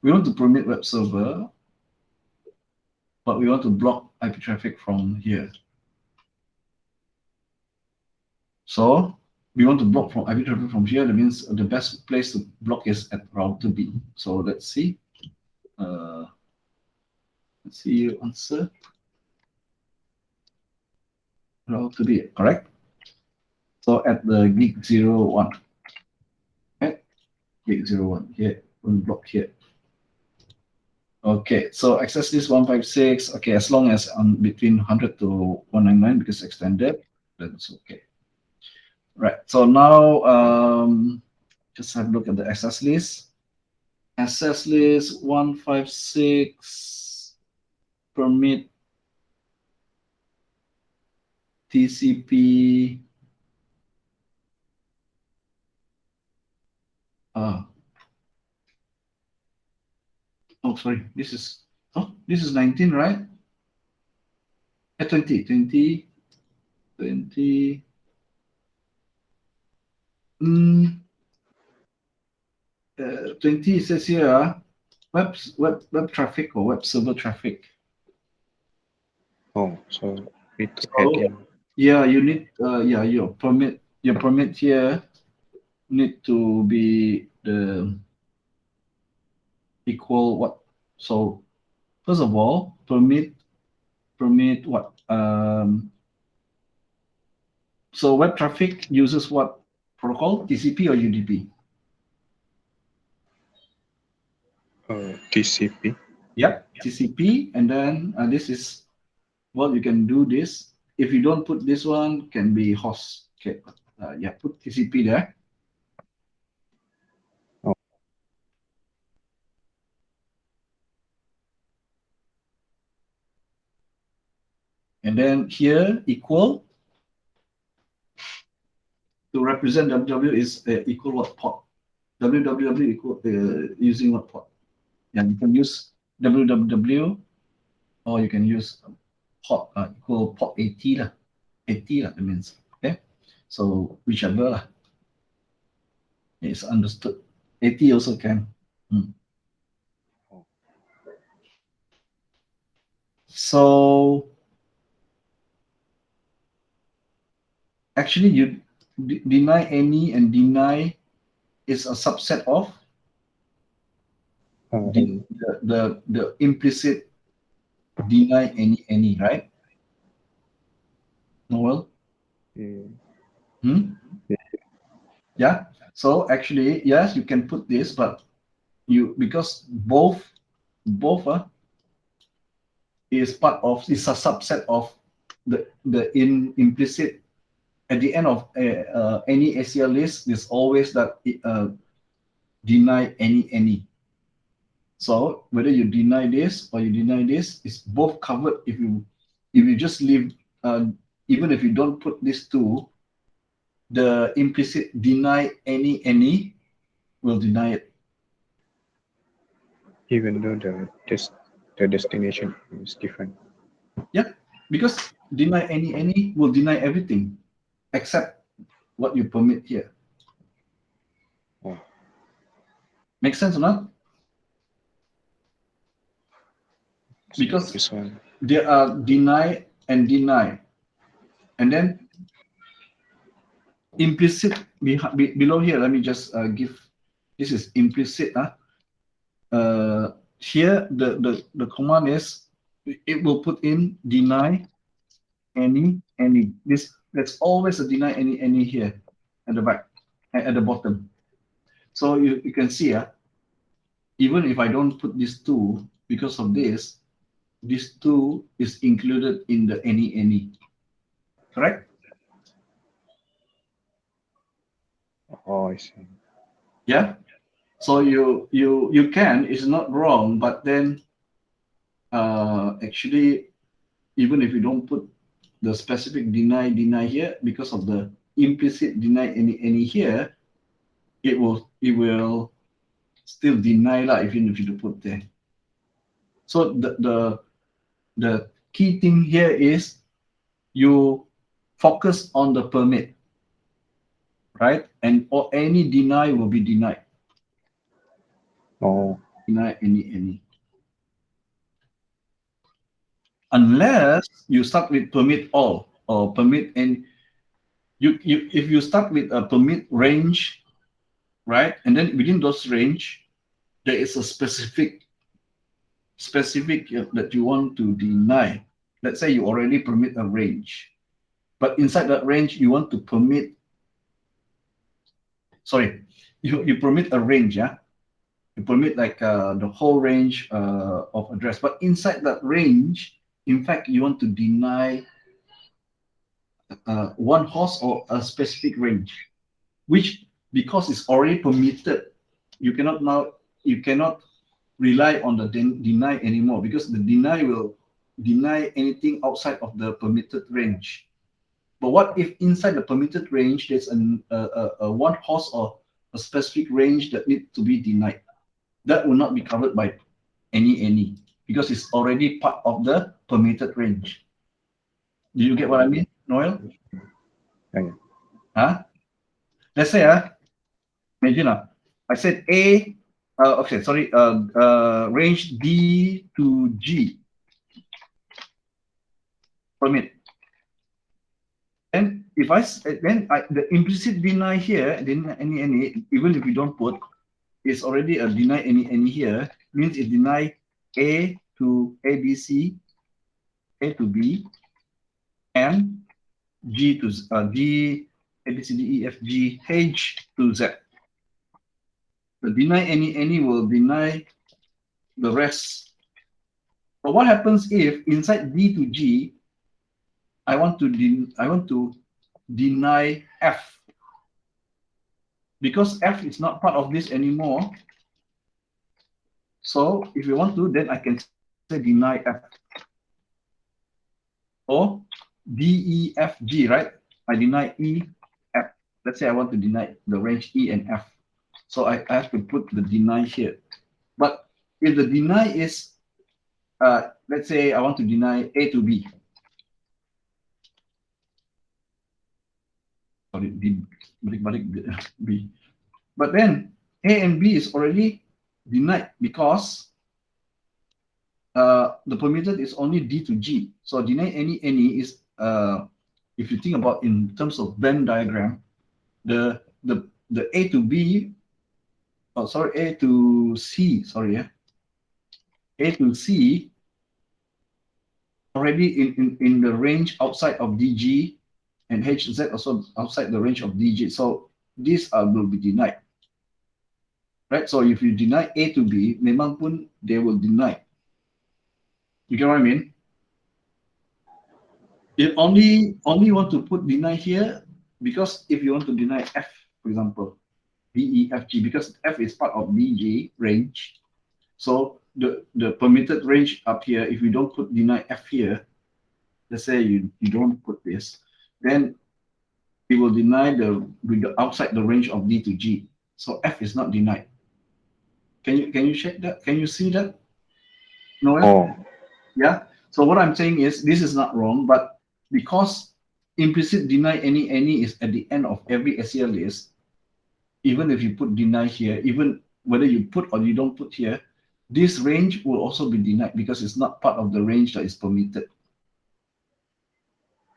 We want to permit web server, but we want to block IP traffic from here. So we want to block from IP traffic from here. That means the best place to block is at router B. So let's see. Let's see your answer. Router B, correct? So at the gig 01. Okay, gig 01 here. We'll block here. Okay, so access list 156. Okay, as long as between 100 to 199 because extended, that's okay. Right. So now just have a look at the access list. Access list 156 permit TCP. Oh, sorry. This is 19, right? 20. 20 says here web traffic or web server traffic. Oh, so we need to add in. Yeah, you need your permit here need to be the equal what? So first of all, permit what? So web traffic uses what protocol? TCP or UDP? TCP. Yep, TCP, and then this is well, you can do this. If you don't put this one, can be host. Okay, yeah, put TCP there. Oh. And then here equal to represent www is equal what port? www equal using what port? Yeah, you can use www, or you can use port equal port 80 lah. 80 lah, that means. Okay, so whichever lah. It's understood. 80 also can. So actually, you deny any and deny is a subset of the implicit deny any, right? Noel? Yeah. So actually, yes, you can put this, but because both is part of, is a subset of the implicit. At the end of any ACL list, there's always that deny any. So whether you deny this or you deny this, is both covered. If you just leave, even if you don't put these two, the implicit deny any will deny it. Even though the destination is different. Yeah, because deny any will deny everything except what you permit here. Oh. Make sense or not? Because this one. there are deny and deny, and then implicit below here. Let me just give. This is implicit. Here the command is it will put in deny any. That's always a deny any here at the back at the bottom. So you can see even if I don't put this 2, because of this 2 is included in the any. Correct? Oh, I see. Yeah. So you can, it's not wrong, but then actually, even if you don't put the specific deny here, because of the implicit deny any here, it will still deny lah, even if you don't put there. So the key thing here is you focus on the permit, right? And or any deny will be denied. Oh, Deny any. Unless you start with permit all or permit, and you if you start with a permit range, right? And then within those range, there is a specific that you want to deny. Let's say you already permit a range, but inside that range you want to permit, sorry, you permit a range, yeah? You permit like the whole range of address, but inside that range, in fact, you want to deny one host or a specific range, which because it's already permitted, you cannot rely on the deny anymore, because the deny will deny anything outside of the permitted range. But what if inside the permitted range there's a one host or a specific range that needs to be denied? That will not be covered by any, because it's already part of the permitted range. Do you get what I mean, Noel? yeah. Huh? Let's say, imagine, I said A, okay, sorry, range D to G permit. And if the implicit deny here, deny any, even if you don't put, it's already a deny any here, means it deny A to ABC, A to B, and G to D, A, B, C, D, E, F, G, H to Z. The deny any will deny the rest. But what happens if inside D to G, I want to deny F, because F is not part of this anymore. So if you want to, then I can say deny F. Or D, E, F, G, right? I deny E, F. Let's say I want to deny the range E and F. So I have to put the deny here. But if the deny is, let's say I want to deny A to B. Sorry, B. But then A and B is already denied because the permitted is only D to G. So deny any is, if you think about in terms of Venn diagram, the A to B, oh sorry, A to C, sorry, yeah. A to C already in the range outside of DG, and HZ also outside the range of DG. So these will be denied. Right? So if you deny A to B, memang pun they will deny. You get what I mean? You only want to put deny here because if you want to deny F, for example, D, E, F, G, because F is part of DG range. So the permitted range up here, if you don't put deny F here, let's say you don't put this, then it will deny the outside the range of D to G. So F is not denied. Can you check that? Can you see that? No. Oh, Yeah. So what I'm saying is this is not wrong, but because implicit deny any is at the end of every SEL list, even if you put deny here, even whether you put or you don't put here, this range will also be denied because it's not part of the range that is permitted.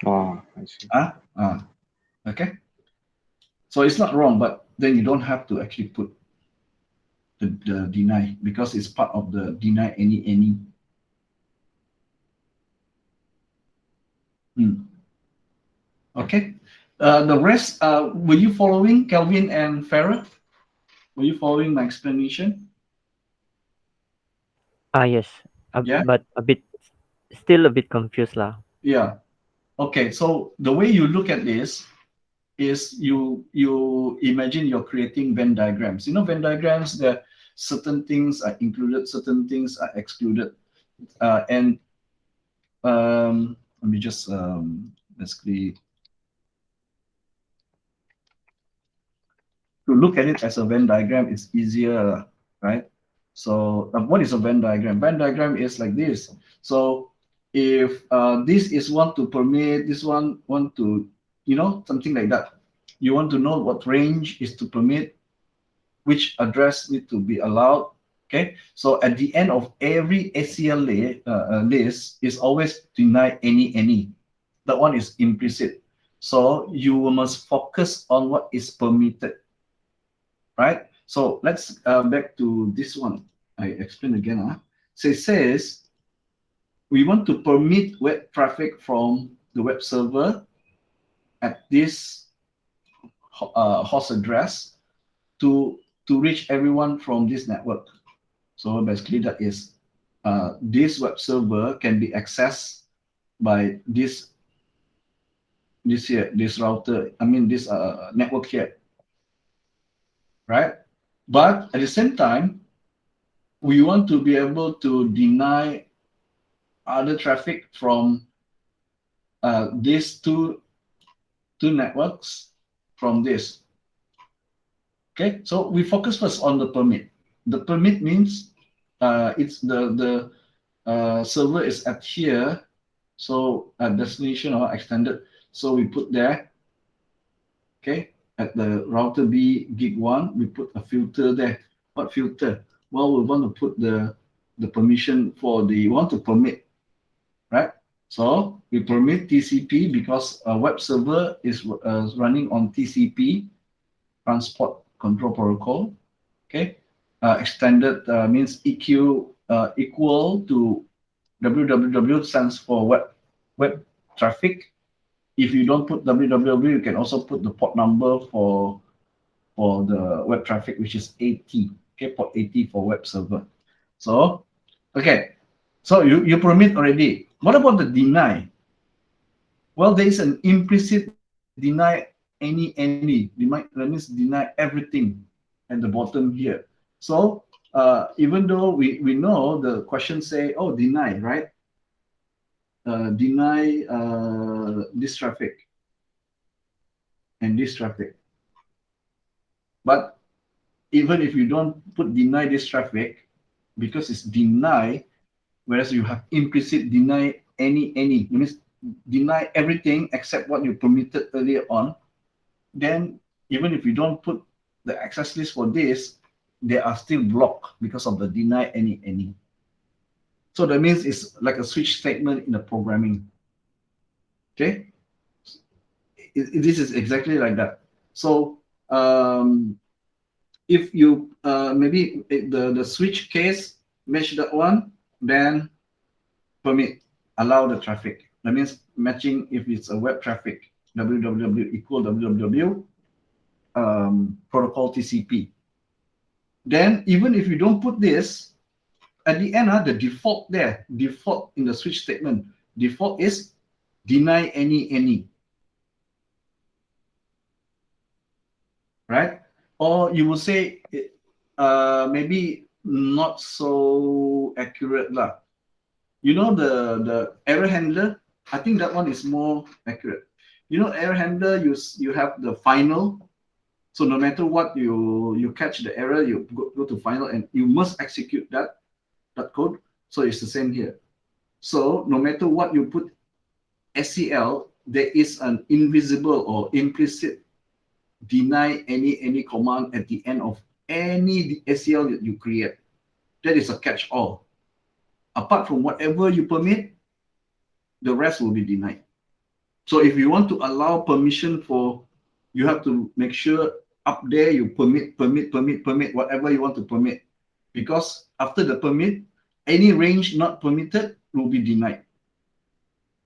I see. Okay. So it's not wrong, but then you don't have to actually put the deny because it's part of the deny any. Okay. The rest, were you following Kelvin and Farah? Were you following my explanation? Yes. Yeah? But still a bit confused lah. Yeah. Okay, so the way you look at this is you imagine you're creating Venn diagrams. You know, Venn diagrams, there certain things are included, certain things are excluded. And let me just basically to look at it as a Venn diagram, it's easier, right? So what is a Venn diagram? Venn diagram is like this. So if this is one to permit, this one want to, you know, something like that. You want to know what range is to permit, which address need to be allowed. Okay, so at the end of every ACL list is always deny any. That one is implicit. So you must focus on what is permitted, right? So let's back to this one. I explain again. So it says we want to permit web traffic from the web server at this host address to reach everyone from this network. So basically that is this web server can be accessed by this here, this router, I mean this network here, right? But at the same time, we want to be able to deny other traffic from these two networks from this. Okay, so we focus first on the permit. The permit means it's the server is at here, so destination or extended. So we put there. Okay, at the router B gig 1, we put a filter there. What filter? Well, we want to put the permission for the want to permit, right? So we permit TCP because a web server is running on TCP, Transport Control Protocol. Okay, extended means EQ equal to www stands for web traffic. If you don't put www, you can also put the port number for the web traffic, which is 80. Okay, port 80 for web server. So, okay, so you permit already. What about the deny? Well, there is an implicit deny any. That means deny everything at the bottom here. So even though we know the question say, oh, deny, right? Deny this traffic and this traffic. But even if you don't put deny this traffic, because it's deny, whereas you have implicit deny any, it means deny everything except what you permitted earlier on, then even if you don't put the access list for this, they are still blocked because of the deny any. So that means it's like a switch statement in the programming. Okay, this is exactly like that. So if you maybe the switch case match that one, then permit allow the traffic. That means matching if it's a web traffic, www equal www protocol TCP. Then even if you don't put this, at the end, the default there, default in the switch statement, default is deny any. Right? Or you will say maybe not so accurate lah. You know the error handler, I think that one is more accurate. You know, error handler, you have the final. So no matter what you catch the error, you go to final and you must execute that code. So it's the same here. So no matter what you put SCL, there is an invisible or implicit deny any command at the end of any SCL that you create. That is a catch-all. Apart from whatever you permit, the rest will be denied. So if you want to allow permission for, you have to make sure up there you permit whatever you want to permit. Because after the permit, any range not permitted will be denied.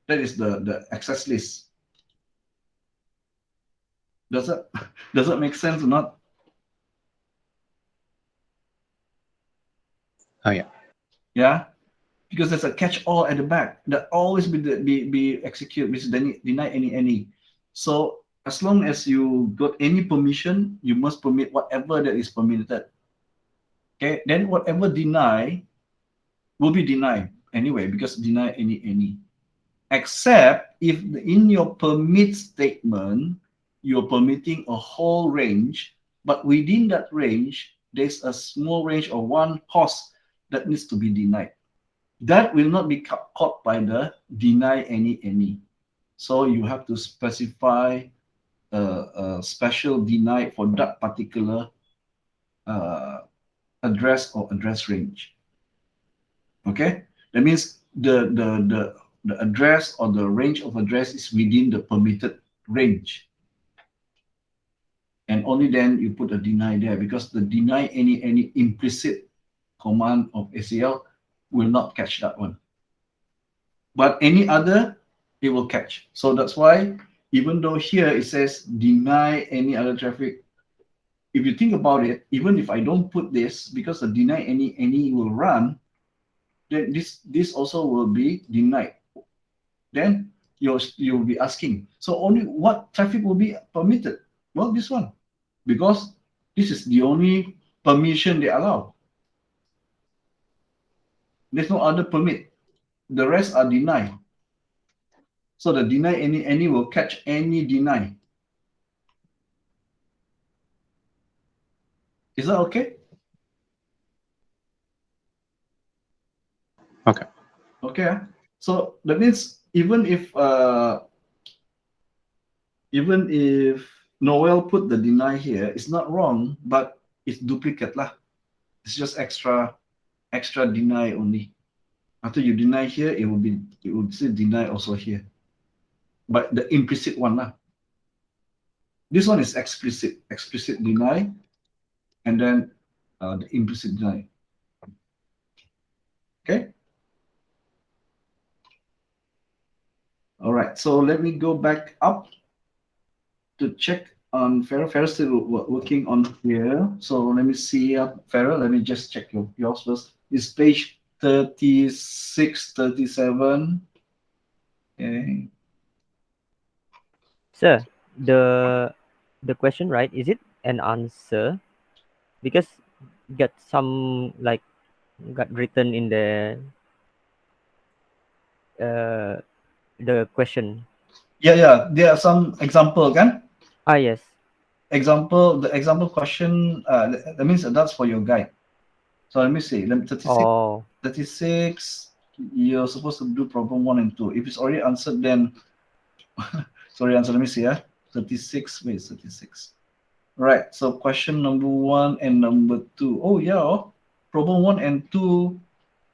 That is the access list. Does that make sense or not? Oh yeah. Yeah, because there's a catch-all at the back that always be executed, which deny any. So as long as you got any permission, you must permit whatever that is permitted. Okay, then whatever deny will be denied anyway, because deny any. Except if in your permit statement, you're permitting a whole range, but within that range, there's a small range of one host that needs to be denied. That will not be caught by the deny any. So you have to specify a special deny for that particular address or address range. Okay, that means the address or the range of address is within the permitted range, and only then you put a deny there, because the deny any implicit command of ACL will not catch that one, but any other it will catch. So that's why even though here it says deny any other traffic, if you think about it, even if I don't put this, because the deny any will run, then this also will be denied. Then you'll be asking, so only what traffic will be permitted? Well, this one, because this is the only permission they allow. There's no other permit. The rest are denied. So the deny any will catch any deny. Is that okay? Okay. Okay. So that means even if Noel put the deny here, it's not wrong, but it's duplicate lah. It's just extra deny only. After you deny here, it will still deny also here. But the implicit one lah. This one is explicit deny, and then the implicit deny. Okay. All right. So let me go back up to check on Farrell. Farrell still working on here. So let me see, Farrell. Let me just check yours first. It's page 36, 37. Okay. Sir, the question, right? Is it an answer? Because got some like got written in the question. Yeah. There are some example, kan? Yes. The example question, that means that's for your guide. So let me see. 36, you're supposed to do problem 1 and 2. If it's already answered, then sorry, answer. Let me see. 36. Wait, 36. Right. So question number 1 and number 2. Oh yeah. Problem 1 and 2,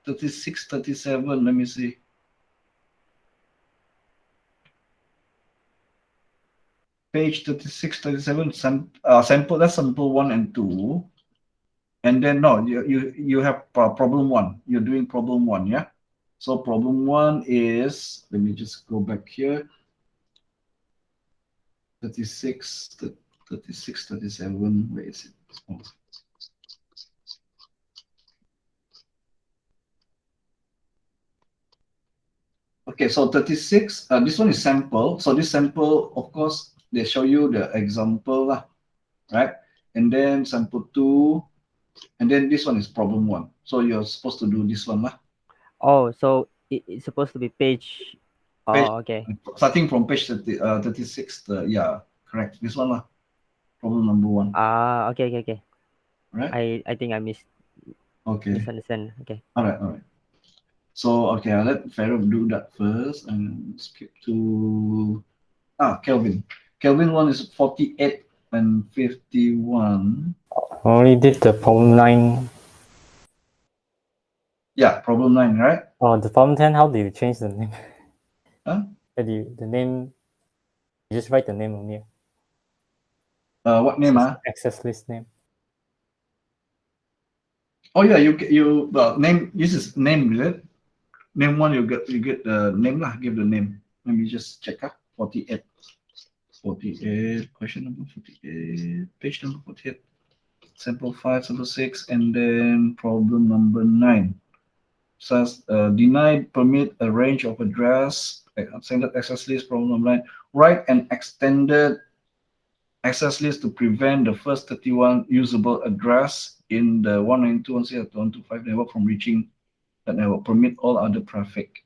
36, 37. Let me see. Page 36, 37. Sample. That's sample 1 and 2. And then no, you have problem 1. You're doing problem 1, yeah. So problem 1 is, let me just go back here. 36, 37. Where is it? Oh. Okay, so 36. This one is sample. So this sample, of course, they show you the example, right? And then sample 2. And then this one is problem 1. So you're supposed to do this one. Oh, so it's supposed to be page. Page, Okay. starting from page 36. Yeah, correct. This one, problem number 1. Okay. Right? I think I misunderstand. Okay. All right. So, okay, I'll let Farrell do that first and skip to Kelvin. Kelvin 1 is 48 and 51. I only did the problem 9. Yeah, problem 9, right? Oh, the problem 10, how do you change the name? Huh? The name, you just write the name on here. What name? Access list name. Oh yeah, you name. This is name, is it? Name 1, you get the name lah. Give the name. Let me just check. 48. 48. Question number 48. Page number 48. Sample 5, sample 6, and then problem number 9. says deny permit a range of address extended access list from online. Write an extended access list to prevent the first 31 usable address in the 192.168.125 network from reaching that network. Permit all other traffic.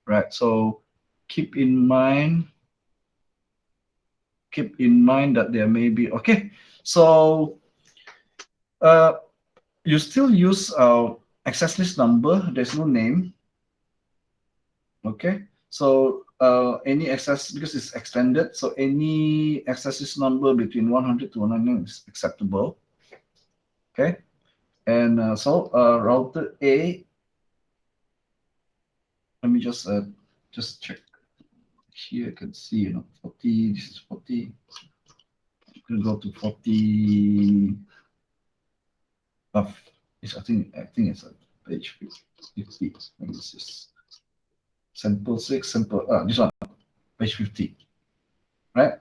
Right. So keep in mind that there may be okay. So you still use access list number. There's no name. Okay. So any access, because it's extended, so any access list number between 100 to 199 is acceptable. Okay. And so router A, let me just check here. I can see, 40, this is 40. You can go to 40. I think it's a page 50. Maybe this is sample 6, sample, this one, page 50. Right?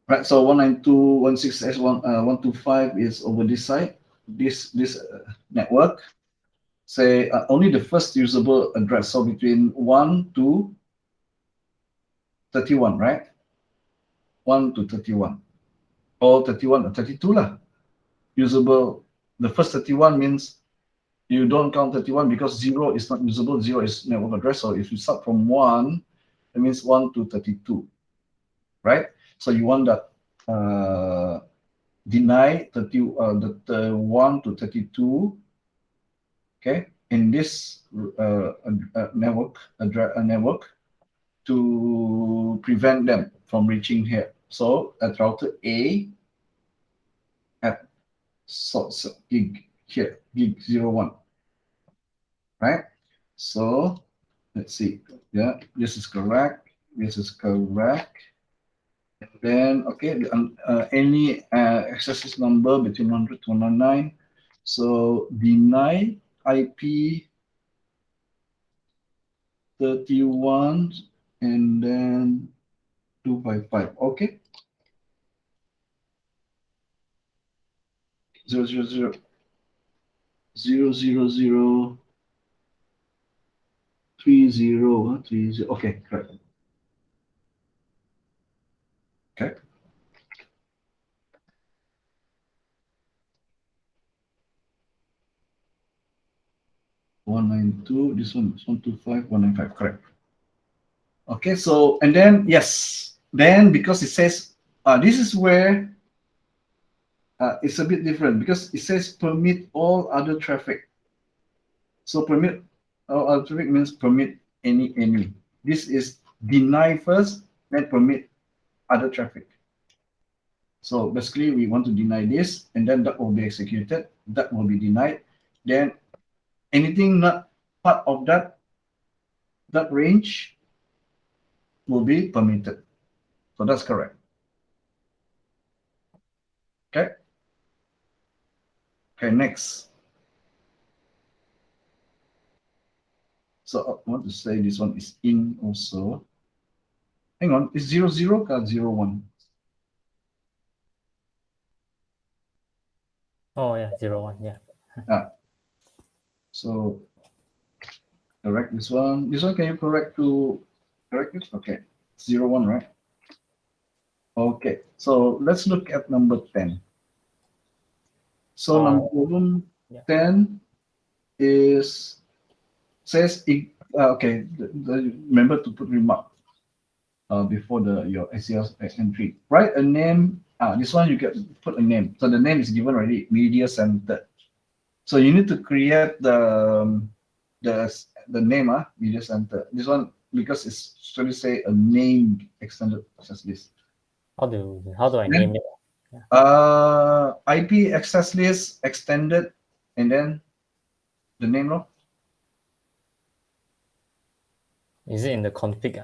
Right, so 192.168.125 is over this side, this network. Say only the first usable address, so between 1 to 31, right? 1 to 31, or 31 or 32 lah. Usable, the first 31 means you don't count 31 because 0 is not usable, 0 is network address. So if you start from 1, that means 1 to 32, right? So you want that deny 1 to 32, okay, in this network to prevent them from reaching here. So at router A at source gig here, gig 01, right? So let's see, yeah, this is correct, this is correct. Then okay, any access number between 100 to 199. So deny IP 31 and then 255. Okay. 000 30. Okay, correct. Okay. (192), this one is 125, 195, correct. Okay, so and then yes, then because it says this is where it's a bit different because it says permit all other traffic. So permit all other traffic means permit any. This is deny first, then permit other traffic. So basically we want to deny this, and then that will be executed, that will be denied. Then anything not part of that range will be permitted. So that's correct. Okay. Okay, next. So I want to say this one is in also. Hang on, is 00 or 01? Oh yeah, 01, yeah. So correct this one. This one, can you correct it? Okay, 01, right? Okay, so let's look at number 10. So number 10 says okay. Remember to put remark before your ACL entry. Write a name. This one you can put a name. So the name is given already. Media center. So you need to create the name. Media center. This one because it's actually say a named extended access list. How do I name it? IP access list extended, and then the name, no? Is it in the config?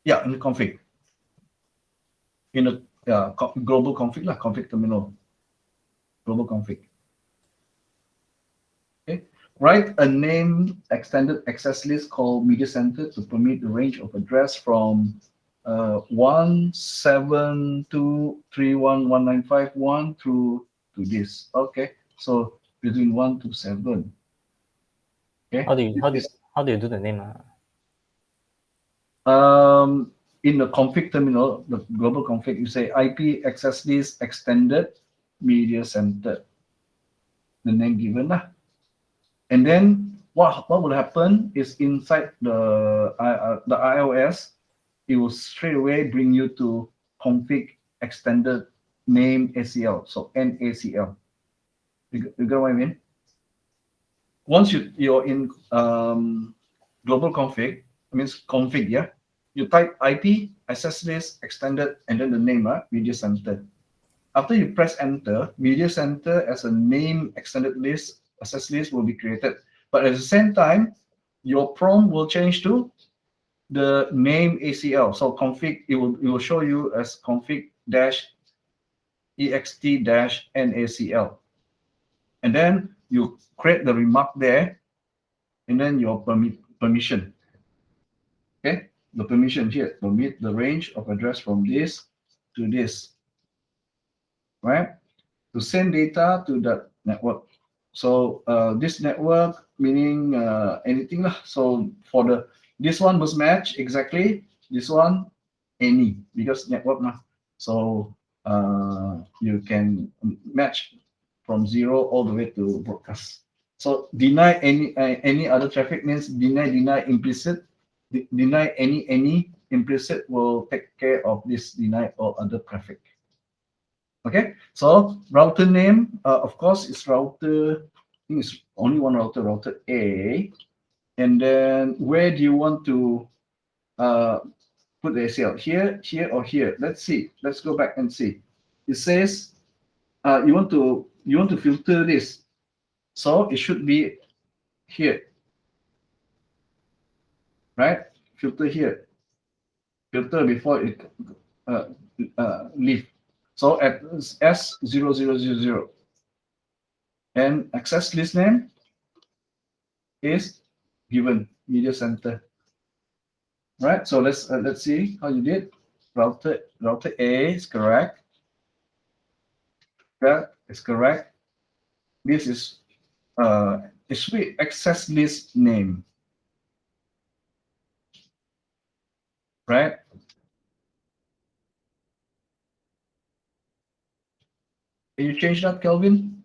Yeah, in the config. In the global config lah, config terminal. Global config. Okay. Write a name extended access list called media center to permit the range of address from 172.31195.1 through to this. Okay, so between 1 to 7. Okay. How do you do the name? In the config terminal, the global config, you say IP access list extended media center, the name given lah. And then what will happen is inside the iOS, it will straight away bring you to config extended name ACL, so NACL. You got what I mean? Once you're in global config, means config, yeah. You type IP access list extended and then the name, media center. After you press enter, media center as a name extended list access list will be created. But at the same time, your prompt will change to the name ACL. So config, it will show you as config dash ext dash NACL. And then you create the remark there, and then your permission. Okay, the permission here, permit the range of address from this to this, right? To send data to that network. So this network meaning anything lah. So for this one must match exactly, this one any, because network lah. So you can match from 0 all the way to broadcast. So deny any other traffic means deny implicit. Deny any implicit will take care of this deny all other traffic. Okay, so router name, of course, is router. I think it's only one router, router A. And then where do you want to put the ACL? Here, or here? Let's see. Let's go back and see. It says you want to filter this, so it should be here, right? Filter here. Filter before it leave. So at S0000, and access list name is given media center, right? So let's see how you did. Router A is correct. That is correct. This is it should be access list name, right? Can you change that, Kelvin?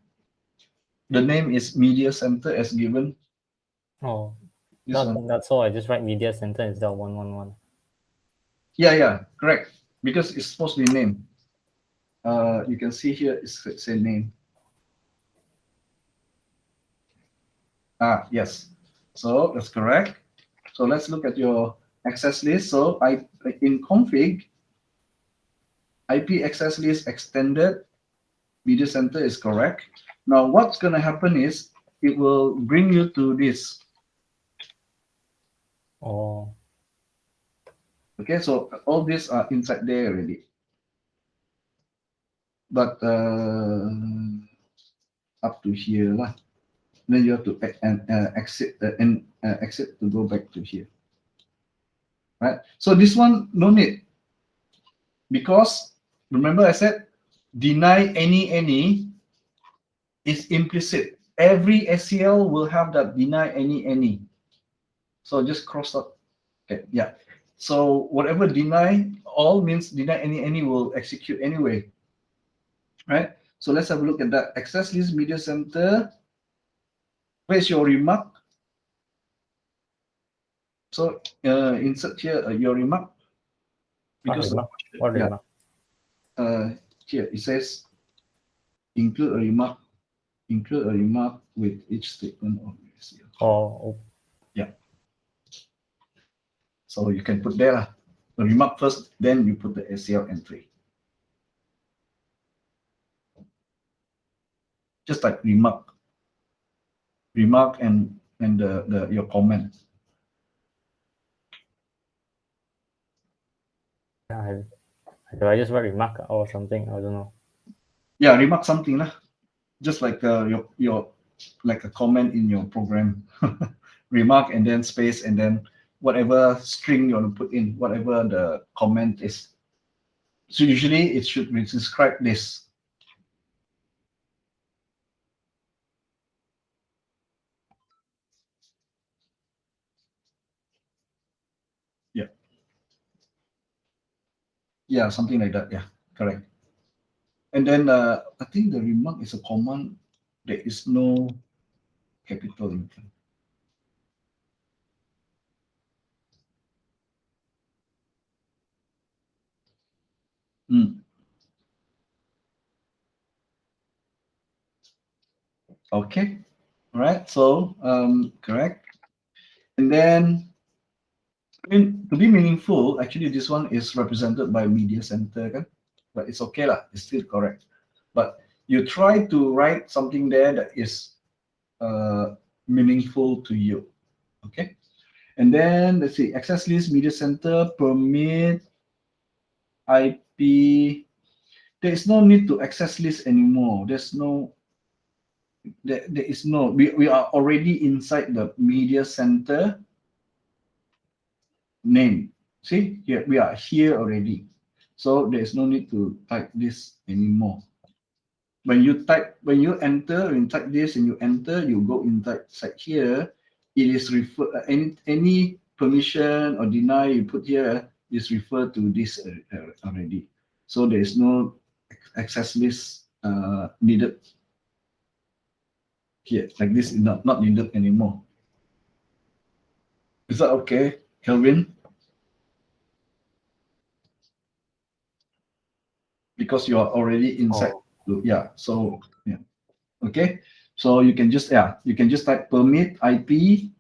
The name is media center as given. Oh, This one. that's all. I just write media center instead of 111. Yeah, correct. Because it's supposed to be name. You can see here it's say name. Yes. So that's correct. So let's look at your access list. So in config, IP access list extended media center is correct. Now what's going to happen is it will bring you to this. Oh. Okay, so all these are inside there already. But up to here lah. Then you have to exit exit to go back to here. Right. So this one no need, because remember I said deny any is implicit. Every ACL will have that deny any. So just cross out. Okay, yeah. So whatever deny all means deny any will execute anyway. Right. So let's have a look at that. Access list media center. Where's your remark? So insert here your remark. Because what remark? Here it says include a remark with each statement of ACL. Oh. Yeah. So you can put there the remark first, then you put the ACL entry. Just like remark and your comment. Yeah, I just write remark or something? I don't know. Yeah, remark something lah. Just like your like a comment in your program. Remark and then space and then whatever string you want to put in, whatever the comment is. So usually it should describe this. Yeah, something like that. Yeah, correct. And then I think the remark is a command. There is no capital in front. Okay, all right. So correct. And then I mean to be meaningful, actually this one is represented by media center, kan? But it's okay lah. It's still correct. But you try to write something there that is meaningful to you. Okay. And then let's see, access list, media center, permit, IP. There is no need to access list anymore. There is no, we are already inside the media center name. See, here we are here already. So there is no need to type this anymore. When you enter, when you type this and you enter, you go inside here. It is any permission or deny you put here is referred to this already. So there is no access list needed here. Like this is not needed anymore. Is that okay, Kelvin? Because you are already inside. Yeah. So yeah. Okay. So you can just type permit IP,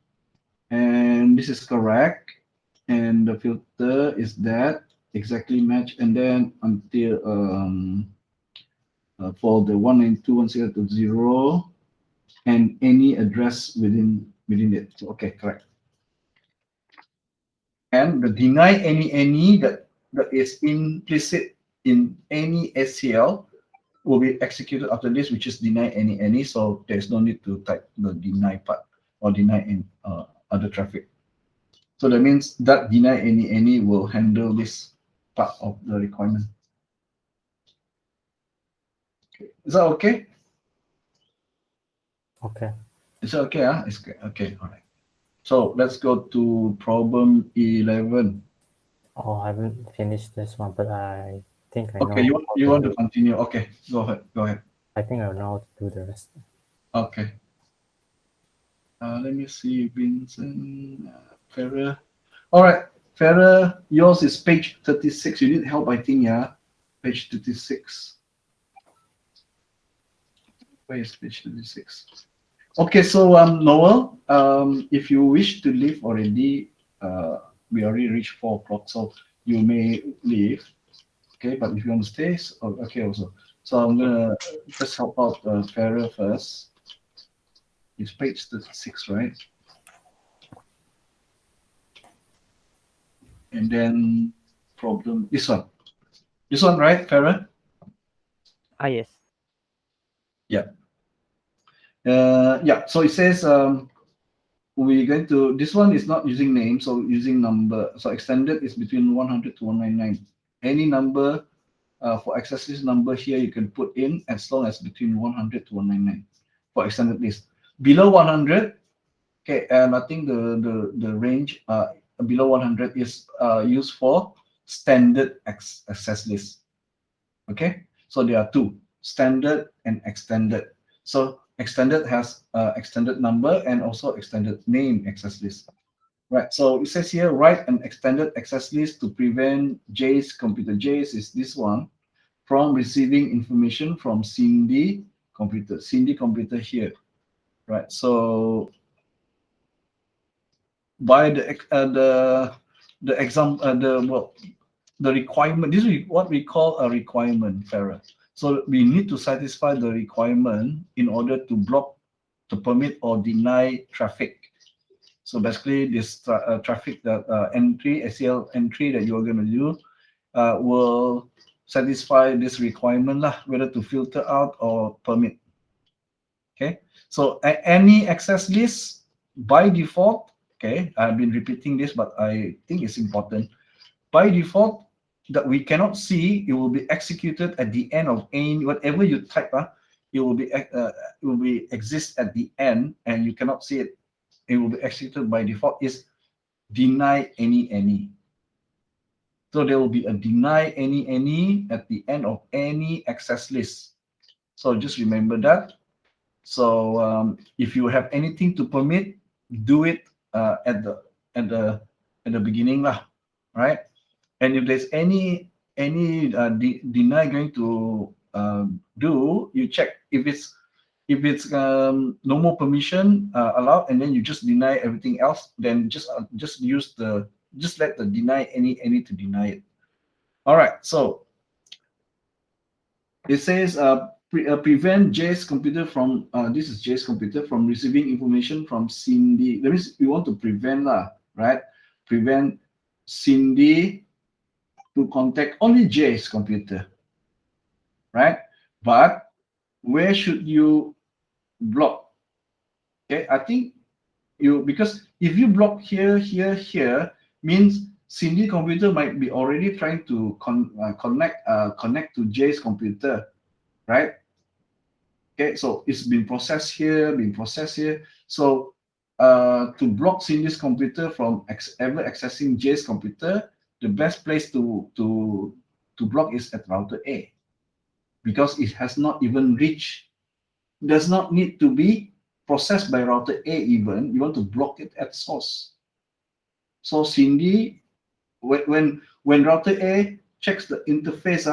and this is correct, and the filter is that exactly match, and then until for the 192.168.0 and any address within it. So okay, correct. And the deny any that is implicit in any SCL will be executed after this, which is deny any. So there's no need to type the deny part or deny in other traffic. So that means that deny any will handle this part of the requirement. Okay. Is that okay? Okay. Is that okay? It's okay. Okay. All right. So let's go to problem 11. Oh, I haven't finished this one, but I think I know. Okay, you want to continue? Okay, go ahead. Go ahead. I think I know how to do the rest. Okay. Let me see, Vincent, Farah. All right, Farah, yours is page 36. You need help, I think, yeah? Page 36. Where is page 36? Okay, so Noel, if you wish to leave already, we already reached 4 o'clock, so you may leave. Okay, but if you want to stay, okay also. So I'm gonna just help out Farah first. It's page 36, right? And then problem, this one, right, Farah? Yes. Yeah. Yeah, so it says we're going to, this one is not using name, so using number. So extended is between 100 to 199. Any number for access list number here you can put in as long as between 100 to 199 for extended list. Below 100, okay, and I think the range below 100 is used for standard access list. Okay, so there are two, standard and extended. So extended has extended number and also extended name access list. Right, so it says here, write an extended access list to prevent J's computer. J's is this one, from receiving information from Cindy computer here. Right, so by the requirement, this is what we call a requirement, Farah. So we need to satisfy the requirement in order to block, to permit or deny traffic. So basically, this traffic that ACL entry that you're going to do will satisfy this requirement lah, whether to filter out or permit. Okay, so any access list by default, okay, I've been repeating this, but I think it's important. By default, that we cannot see, it will be executed at the end of any, whatever you type, it will be exist at the end, and you cannot see it. It will be executed by default is deny any. So there will be a deny any at the end of any access list. So just remember that. So if you have anything to permit, do it at the beginning lah, right? And if there's any deny going to do, you check if it's no more permission allowed, and then you just deny everything else. Then just let the deny any to deny it. All right. So it says prevent Jay's computer from this is Jay's computer from receiving information from Cindy. That means we want to prevent right? Prevent Cindy to contact only Jay's computer, right? But where should you block? Okay, I think because if you block here, means Cindy computer might be already trying to connect to Jay's computer, right? Okay, so it's been processed here. So to block Cindy's computer from ever accessing Jay's computer, the best place to block is at router A, because it has not even reached, does not need to be processed by router A even. You want to block it at source. So Cindy, when router A checks the interface,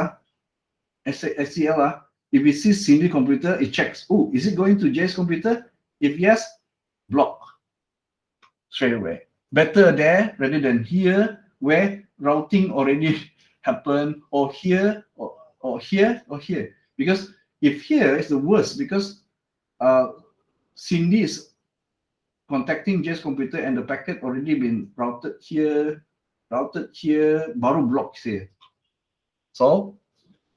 SCL, if it sees Cindy computer, it checks, oh, is it going to Jay's computer? If yes, block straight away. Better there rather than here, where routing already happened, or here, or here. Because if here is the worst, because Cindy is contacting Jay's computer and the packet already been routed here, baru block here. So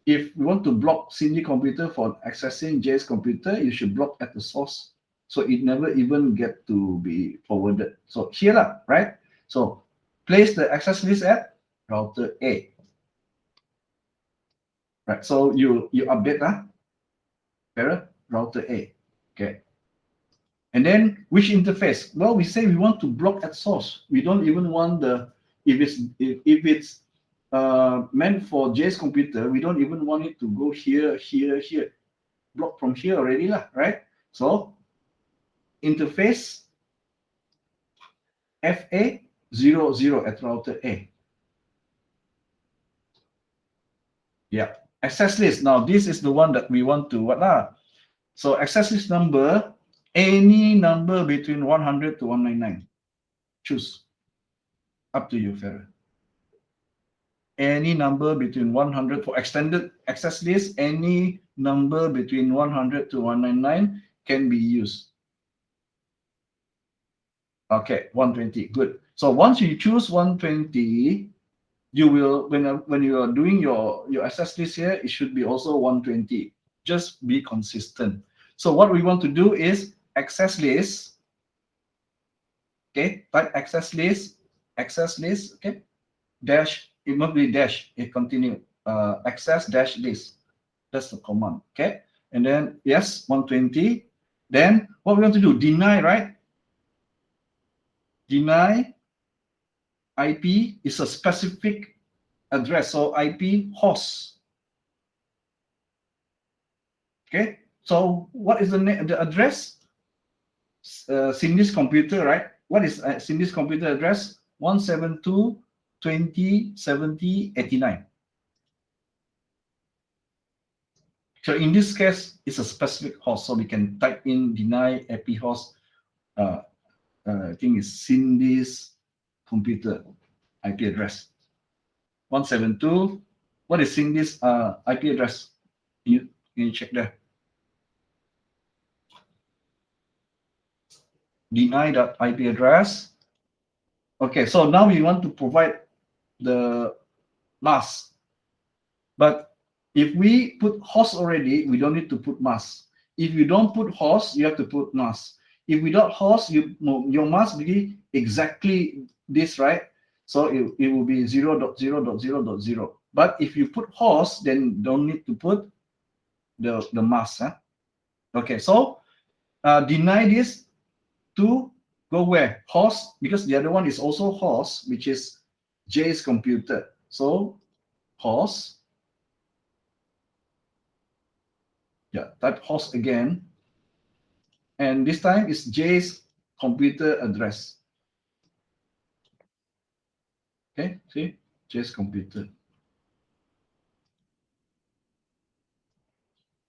if we want to block Cindy computer for accessing Jay's computer, you should block at the source, so it never even get to be forwarded. So here right? So place the access list at router A. Right, so you update router A. Okay. And then which interface? Well, we say we want to block at source. We don't even want the, if it's meant for Jay's computer, we don't even want it to go here. Block from here already right? So interface FA00 at router A. Yeah, access list. Now this is the one that we want to So access list number, any number between 100 to 199. Choose. Up to you, Farah. Any number between 100 for extended access list, any number between 100 to 199 can be used. Okay, 120, good. So once you choose 120, you will, when you are doing your access list here, it should be also 120. Just be consistent. So what we want to do is access list. Okay, type access list, okay, dash, it must be dash, it continue, access dash list. That's the command, okay? And then, yes, 120. Then what we want to do, deny, right? Deny IP is a specific address, so IP host. Okay, so what is the address? Cindy's computer, right? What is Cindy's computer address? 172.20.70.89. So in this case, it's a specific host, so we can type in deny IP host. I think it's Cindy's computer IP address. 172. What is Cindy's IP address? Can you check there? Deny.IP address. Okay, so now we want to provide the mask. But if we put host already, we don't need to put mask. If you don't put host, you have to put mask. If without host, your mask will be exactly this, right? So it will be 0.0.0.0. But if you put host, then don't need to put the mask. Okay, so deny this to go where? Host, because the other one is also host, which is Jay's computer. So host, type host again, and this time it's J's computer address. Okay, see, J's computer.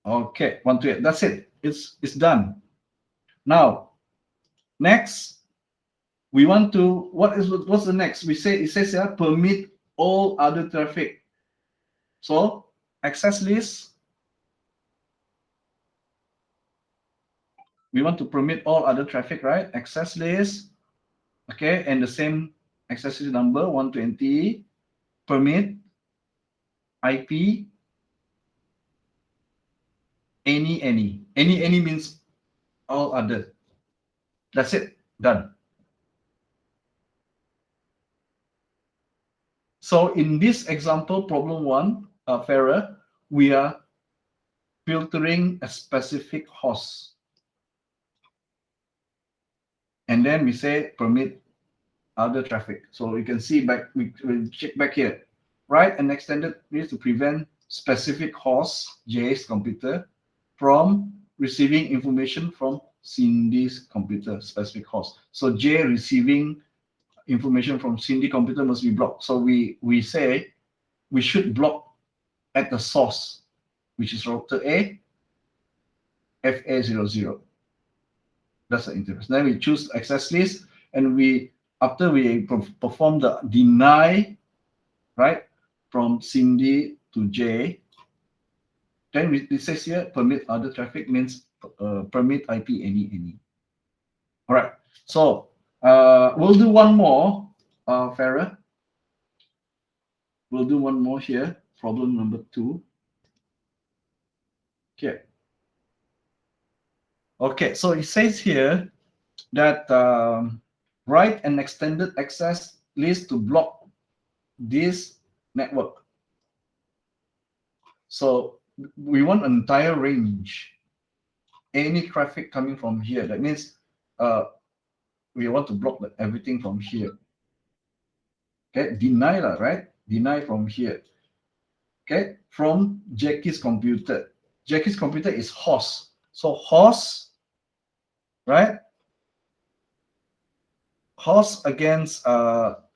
Okay, 128. That's it. It's done. Now, next, we want to what's the next? It says here permit all other traffic. So access list. We want to permit all other traffic, right? Access list. Okay, and the same access list number 120. Permit IP any means all other. That's it. Done. So in this example, problem 1, Farah, we are filtering a specific host. And then we say permit other traffic. So you can see back, we check back here. Write an extended list to prevent specific host, J's computer, from receiving information from Cindy's computer, specific host. So J receiving information from Cindy computer must be blocked. So we say we should block at the source, which is router A, FA00. That's the interface. Then we choose access list, and after we perform the deny, right, from Cindy to J, then it says here permit other traffic means permit IP any. All right. So we'll do one more, Farah. We'll do one more here. Problem number 2. Okay. Okay. So it says here that write an extended access list to block this network. So we want an entire range, any traffic coming from here. That means we want to block everything from here. Okay, deny lah, right? Deny from here. Okay, from Jackie's computer. Jackie's computer is host. So host, right? Host against the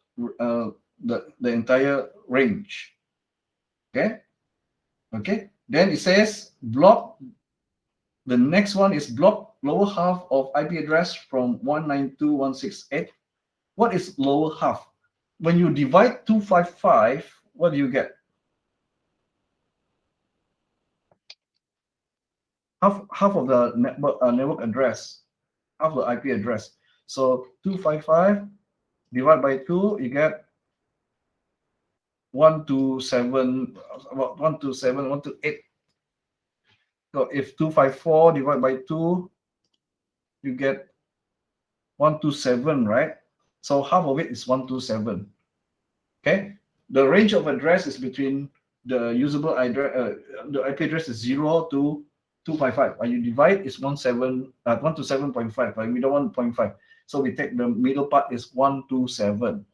entire range. Okay. Okay. Then it says block. The next one is block lower half of IP address from 192.168. What is lower half? When you divide 255, what do you get? Half of the network address, half the IP address. So 255 divided by 2, you get 127, about 127, 128. So if 254 divided by 2, you get 127, right? So half of it is 127. Okay, the range of address is between the usable address, the IP address is 0 to 255. When you divide, it's 127.5. Right? We don't want 0.5, so we take the middle part is 127.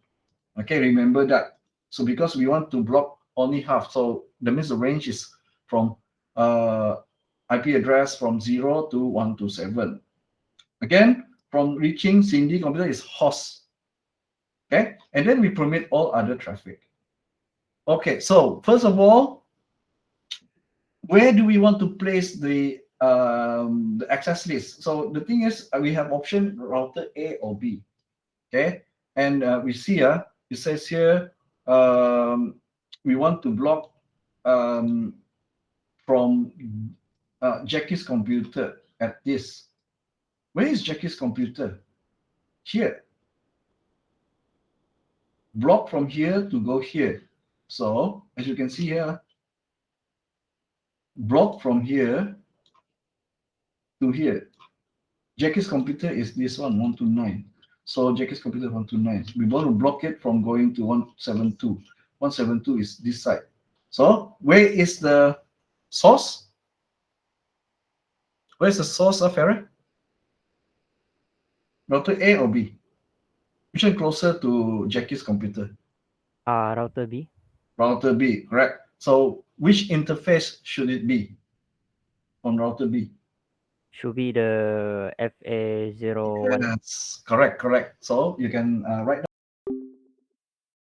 Okay, remember that. So because we want to block only half, so that means the range is from IP address from 0 to 127. Again, from reaching Cindy computer is host. Okay, and then we permit all other traffic. Okay, so first of all, where do we want to place the access list? So the thing is, we have option router A or B. Okay, and we see it says here we want to block from Jackie's computer at this. Where is Jackie's computer? Here. Block from here to go here. So as you can see here, block from here to here. Jackie's computer is this one, 129. So Jackie's computer 129. We want to block it from going to 172. 172 is this side. So where is the source? Where's the source of error? Router A or B? Which one closer to Jackie's computer? Router B. Router B, correct. So which interface should it be on router B? Should be the FA01. Yes, correct. So you can write down